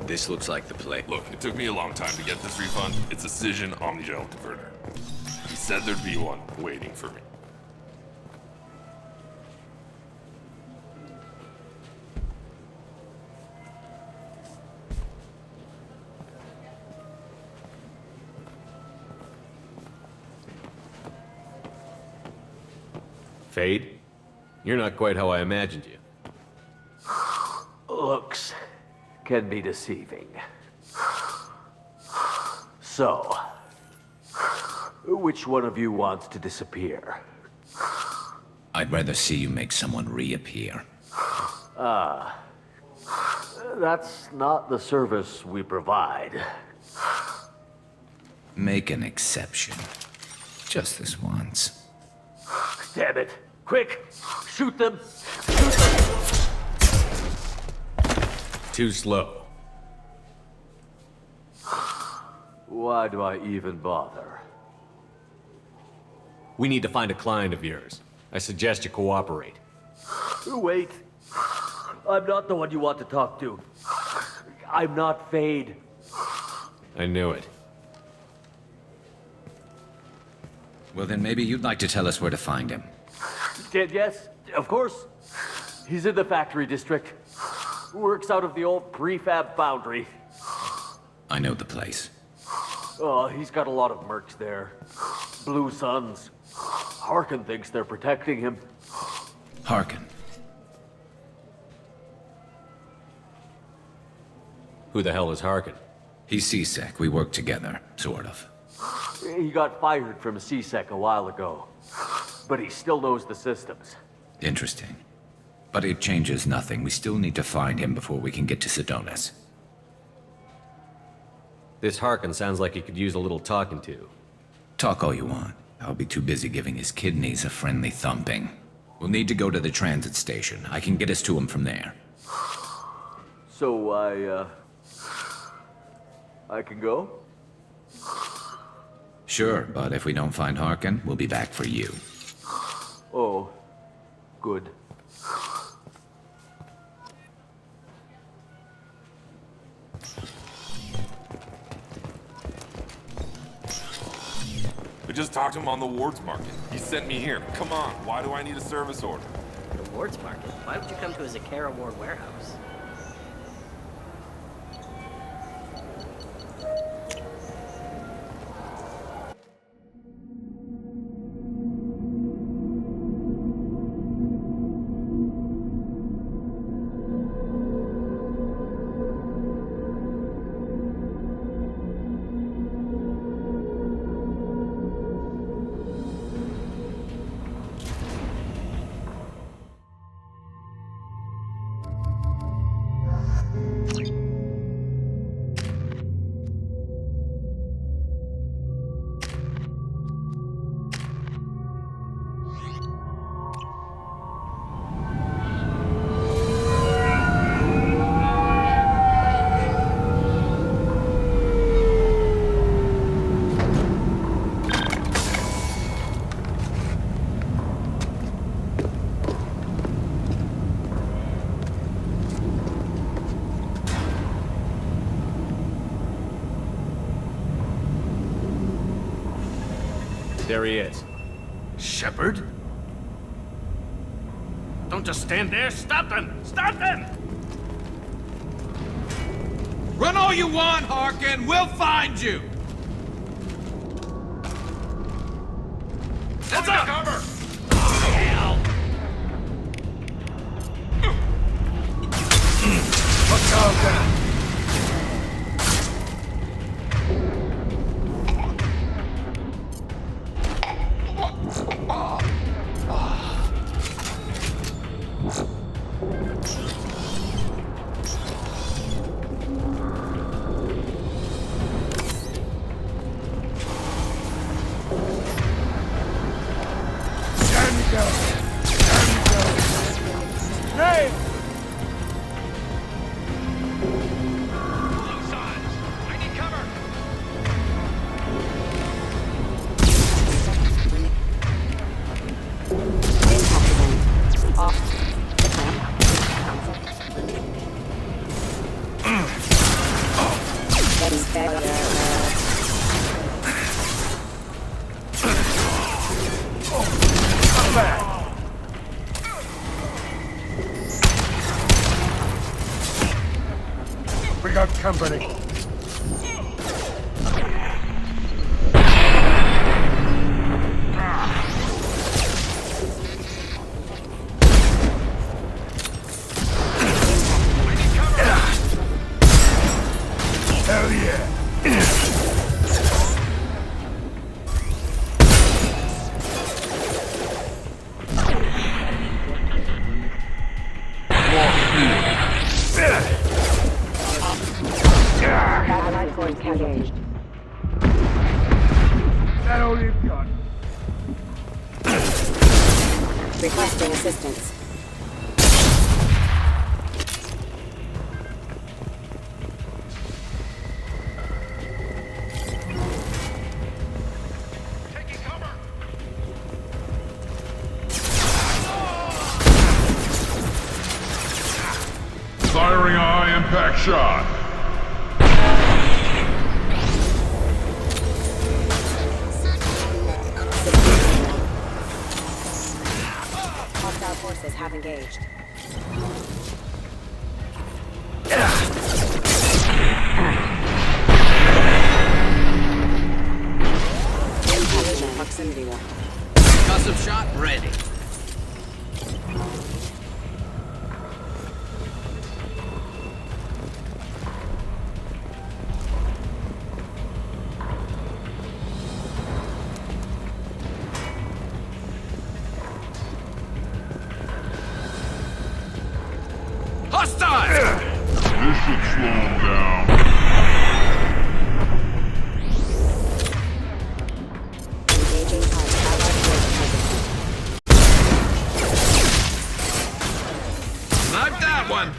This looks like the play. Look, it took me a long time to get this refund. It's a Cision Omnigel converter. He said there'd be one waiting for me. Fade? You're not quite how I imagined you. Looks can be deceiving. So, which one of you wants to disappear? I'd rather see you make someone reappear. Ah, that's not the service we provide. Make an exception. Just this once. Damn it. Quick! Shoot them! Shoot them! Too slow. Why do I even bother? We need to find a client of yours. I suggest you cooperate. Wait. I'm not the one you want to talk to. I'm not Fade. I knew it. Well, then maybe you'd like to tell us where to find him. Yes, of course. He's in the factory district. Works out of the old prefab foundry. I know the place. Oh, he's got a lot of mercs there. Blue Suns. Harkin thinks they're protecting him. Harkin. Who the hell is Harkin? He's C-Sec. We work together, sort of. He got fired from C-Sec a while ago. But he still knows the systems. Interesting. But it changes nothing. We still need to find him before we can get to Sidonis. This Harkin sounds like he could use a little talking to. Talk all you want. I'll be too busy giving his kidneys a friendly thumping. We'll need to go to the transit station. I can get us to him from there. So I can go? Sure, but if we don't find Harkin, we'll be back for you. Oh, good. We just talked to him on the Wards Market. He sent me here. Come on, why do I need a service order? The Wards Market? Why would you come to a Zakara Ward warehouse? There he is. Shepard? Don't just stand there. Stop them! Stop them! Run all you want, Harkin. We'll find you. Heads up! Cover! Let's go, down. We got company. Hell yeah. Allied force engaged. That all you've got. Requesting assistance. Firing a high-impact shot. Hostile forces have engaged. Intelligent proximity wall. Custom shot ready. Hostile! This should slow him down. Engaging target. Allied force present. Knock that one!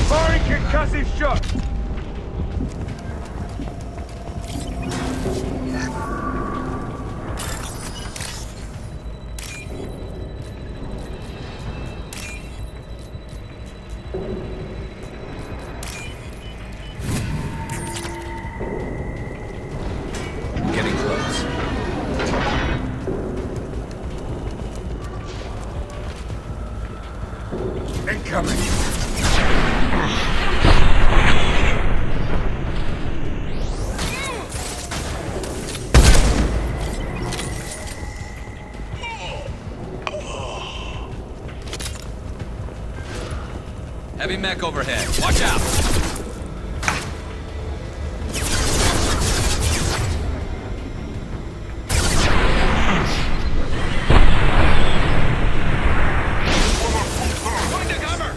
Firing concussive shot! Getting close. Incoming! Heavy mech overhead. Watch out! Going to cover!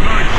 Nice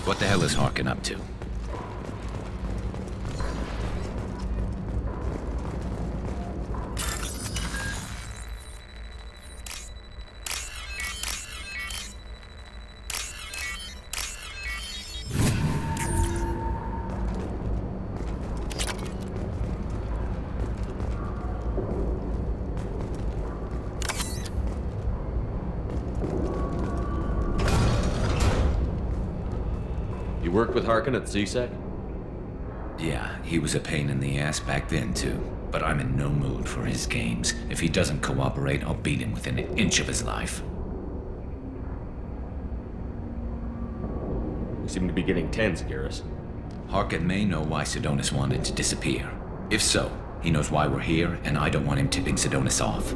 What the hell is Harkin up to? You worked with Harkin at CSEC? Yeah, he was a pain in the ass back then, too. But I'm in no mood for his games. If he doesn't cooperate, I'll beat him within an inch of his life. You seem to be getting tense, Garrus. Harkin may know why Sidonis wanted to disappear. If so, he knows why we're here, and I don't want him tipping Sidonis off.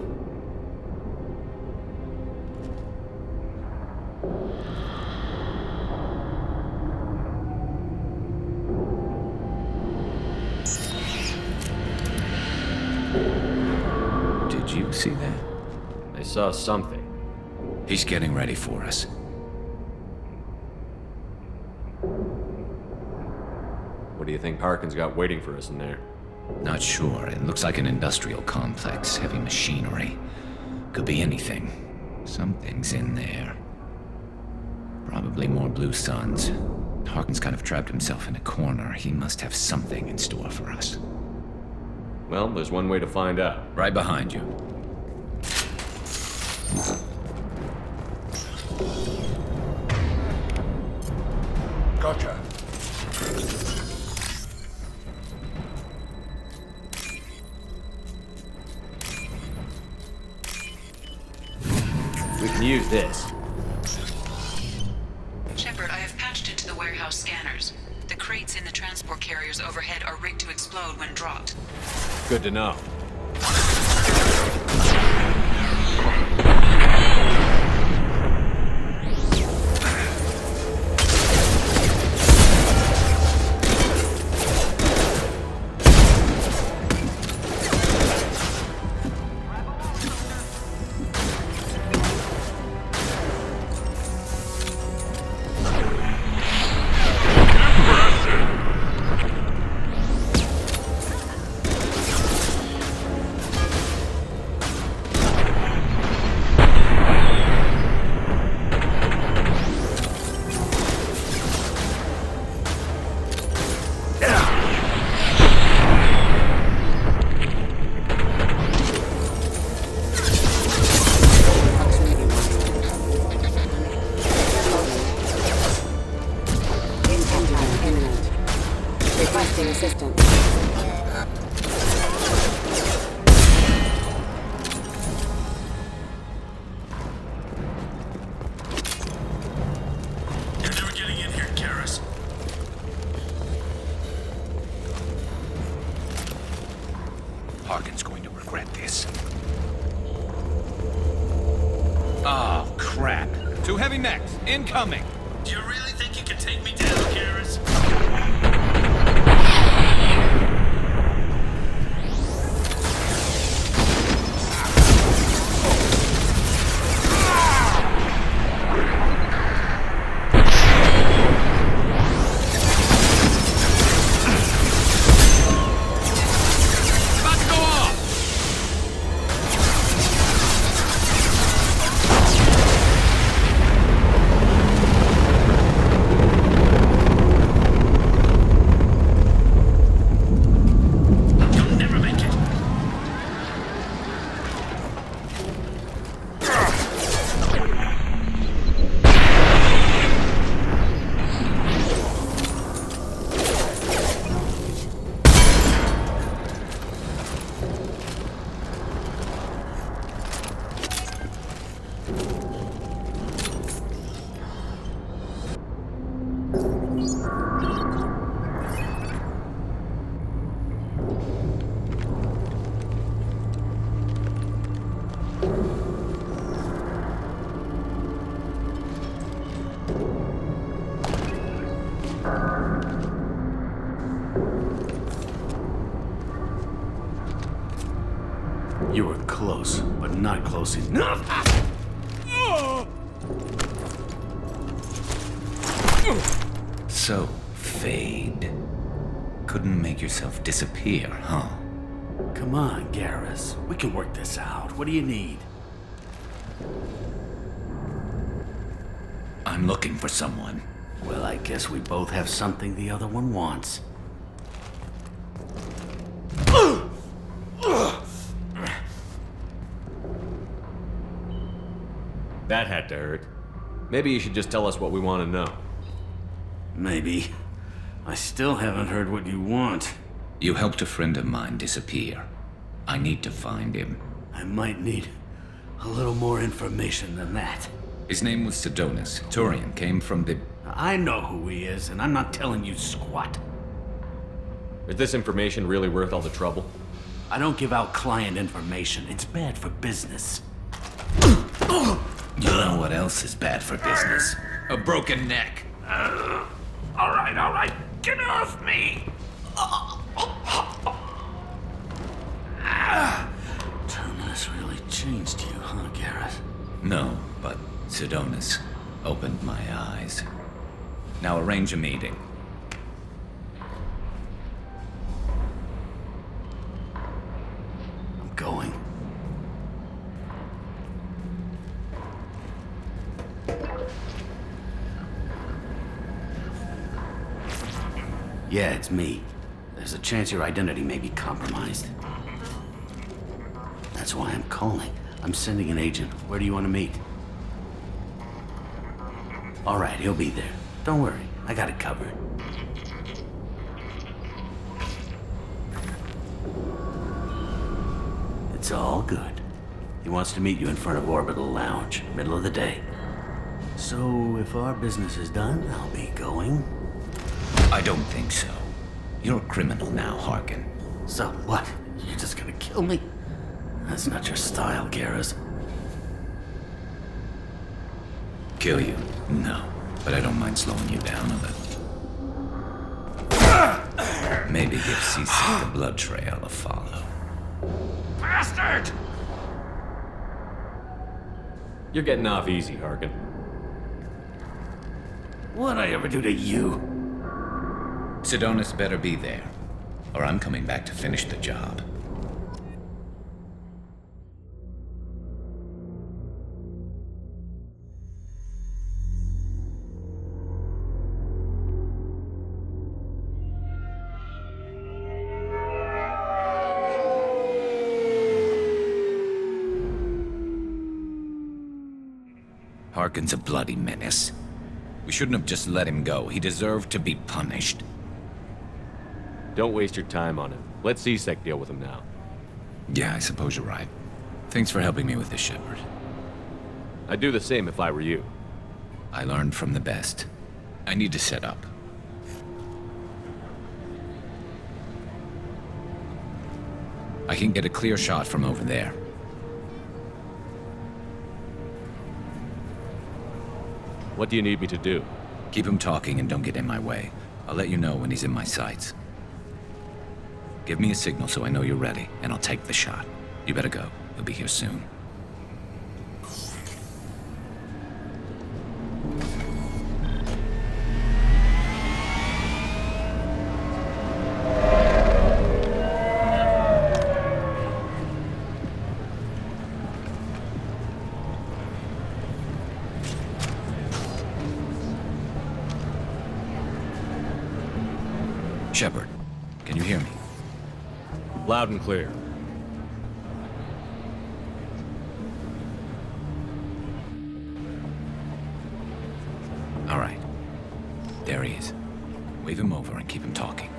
Did you see that? I saw something. He's getting ready for us. What do you think Harkin's got waiting for us in there? Not sure. It looks like an industrial complex, heavy machinery. Could be anything. Something's in there. Probably more blue suns. Harkin's kind of trapped himself in a corner. He must have something in store for us. Well, there's one way to find out. Right behind you. Gotcha. We can use this. Shepard, I have patched into the warehouse scanners. The crates in the transport carriers overhead are rigged to explode when dropped. Good to know. Requesting assistance. You're never getting in here, Garrus. Harkin's going to regret this. Oh, crap. Two heavy mechs, incoming! Do you really think you can take me down, Garrus? You were close, but not close enough. So, Fade. Couldn't make yourself disappear, huh? Come on, Garrus. We can work this out. What do you need? I'm looking for someone. Well, I guess we both have something the other one wants. That had to hurt. Maybe you should just tell us what we want to know. Maybe. I still haven't heard what you want. You helped a friend of mine disappear. I need to find him. I might need a little more information than that. His name was Sidonis. Turian came from the... I know who he is, and I'm not telling you squat. Is this information really worth all the trouble? I don't give out client information. It's bad for business. You know what else is bad for business? A broken neck. All right. Get off me! Terminus really changed you, huh, Garrus? No, but Sidonis opened my eyes. Now arrange a meeting. I'm going. Yeah, it's me. There's a chance your identity may be compromised. That's why I'm calling. I'm sending an agent. Where do you want to meet? All right, he'll be there. Don't worry, I got it covered. It's all good. He wants to meet you in front of Orbital Lounge, middle of the day. So, if our business is done, I'll be going. I don't think so. You're a criminal now, Harkin. So what? You're just gonna kill me? That's not your style, Garrus. Kill you? No. But I don't mind slowing you down a little. Maybe give Seasick the blood trail a follow. Bastard! You're getting off easy, Harkin. What'd I ever do to you? Sidonis better be there, or I'm coming back to finish the job. Harkin's a bloody menace. We shouldn't have just let him go. He deserved to be punished. Don't waste your time on him. Let C-Sec deal with him now. Yeah, I suppose you're right. Thanks for helping me with this, Shepard. I'd do the same if I were you. I learned from the best. I need to set up. I can get a clear shot from over there. What do you need me to do? Keep him talking and don't get in my way. I'll let you know when he's in my sights. Give me a signal so I know you're ready, and I'll take the shot. You better go. He'll be here soon. Shepard, can you hear me? Loud and clear. All right. There he is. Wave him over and keep him talking.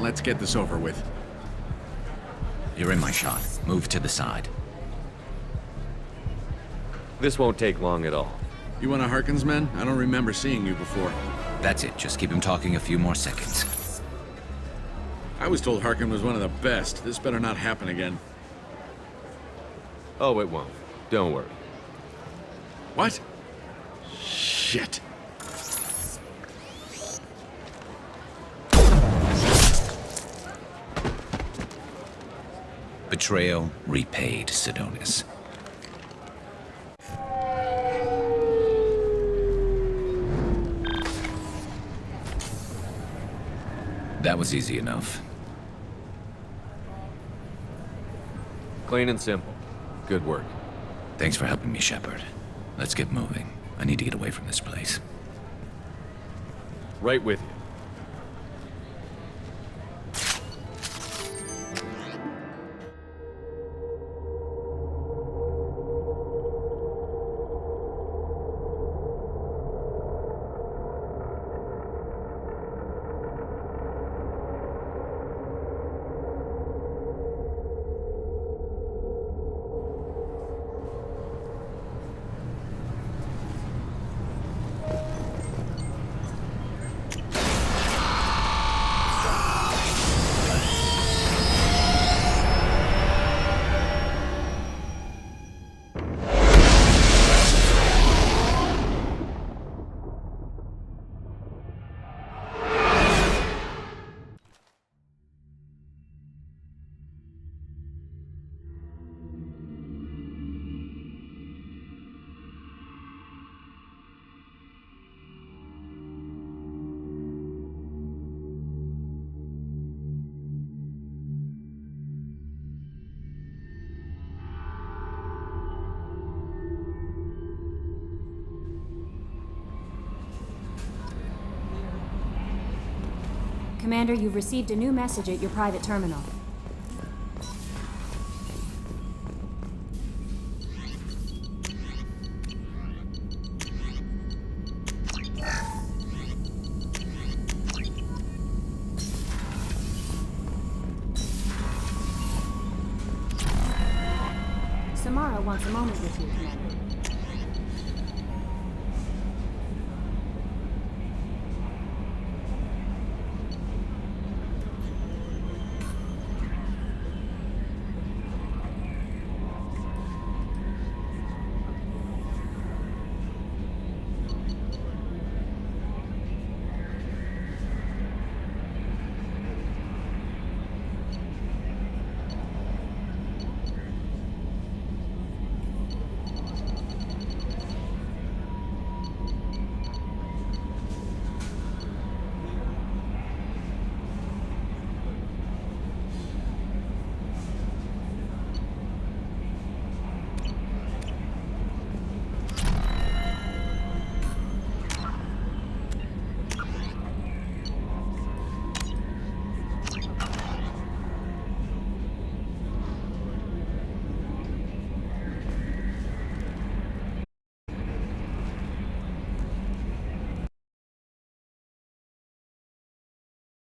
Let's get this over with. You're in my shot. Move to the side. This won't take long at all. You one of Harkin's men? I don't remember seeing you before. That's it. Just keep him talking a few more seconds. I was told Harkin was one of the best. This better not happen again. Oh, it won't. Don't worry. What? Shit. Betrayal repaid, Sidonis. That was easy enough. Clean and simple. Good work. Thanks for helping me, Shepard. Let's get moving. I need to get away from this place. Right with you. Commander, you've received a new message at your private terminal. Samara wants a moment with you, Commander.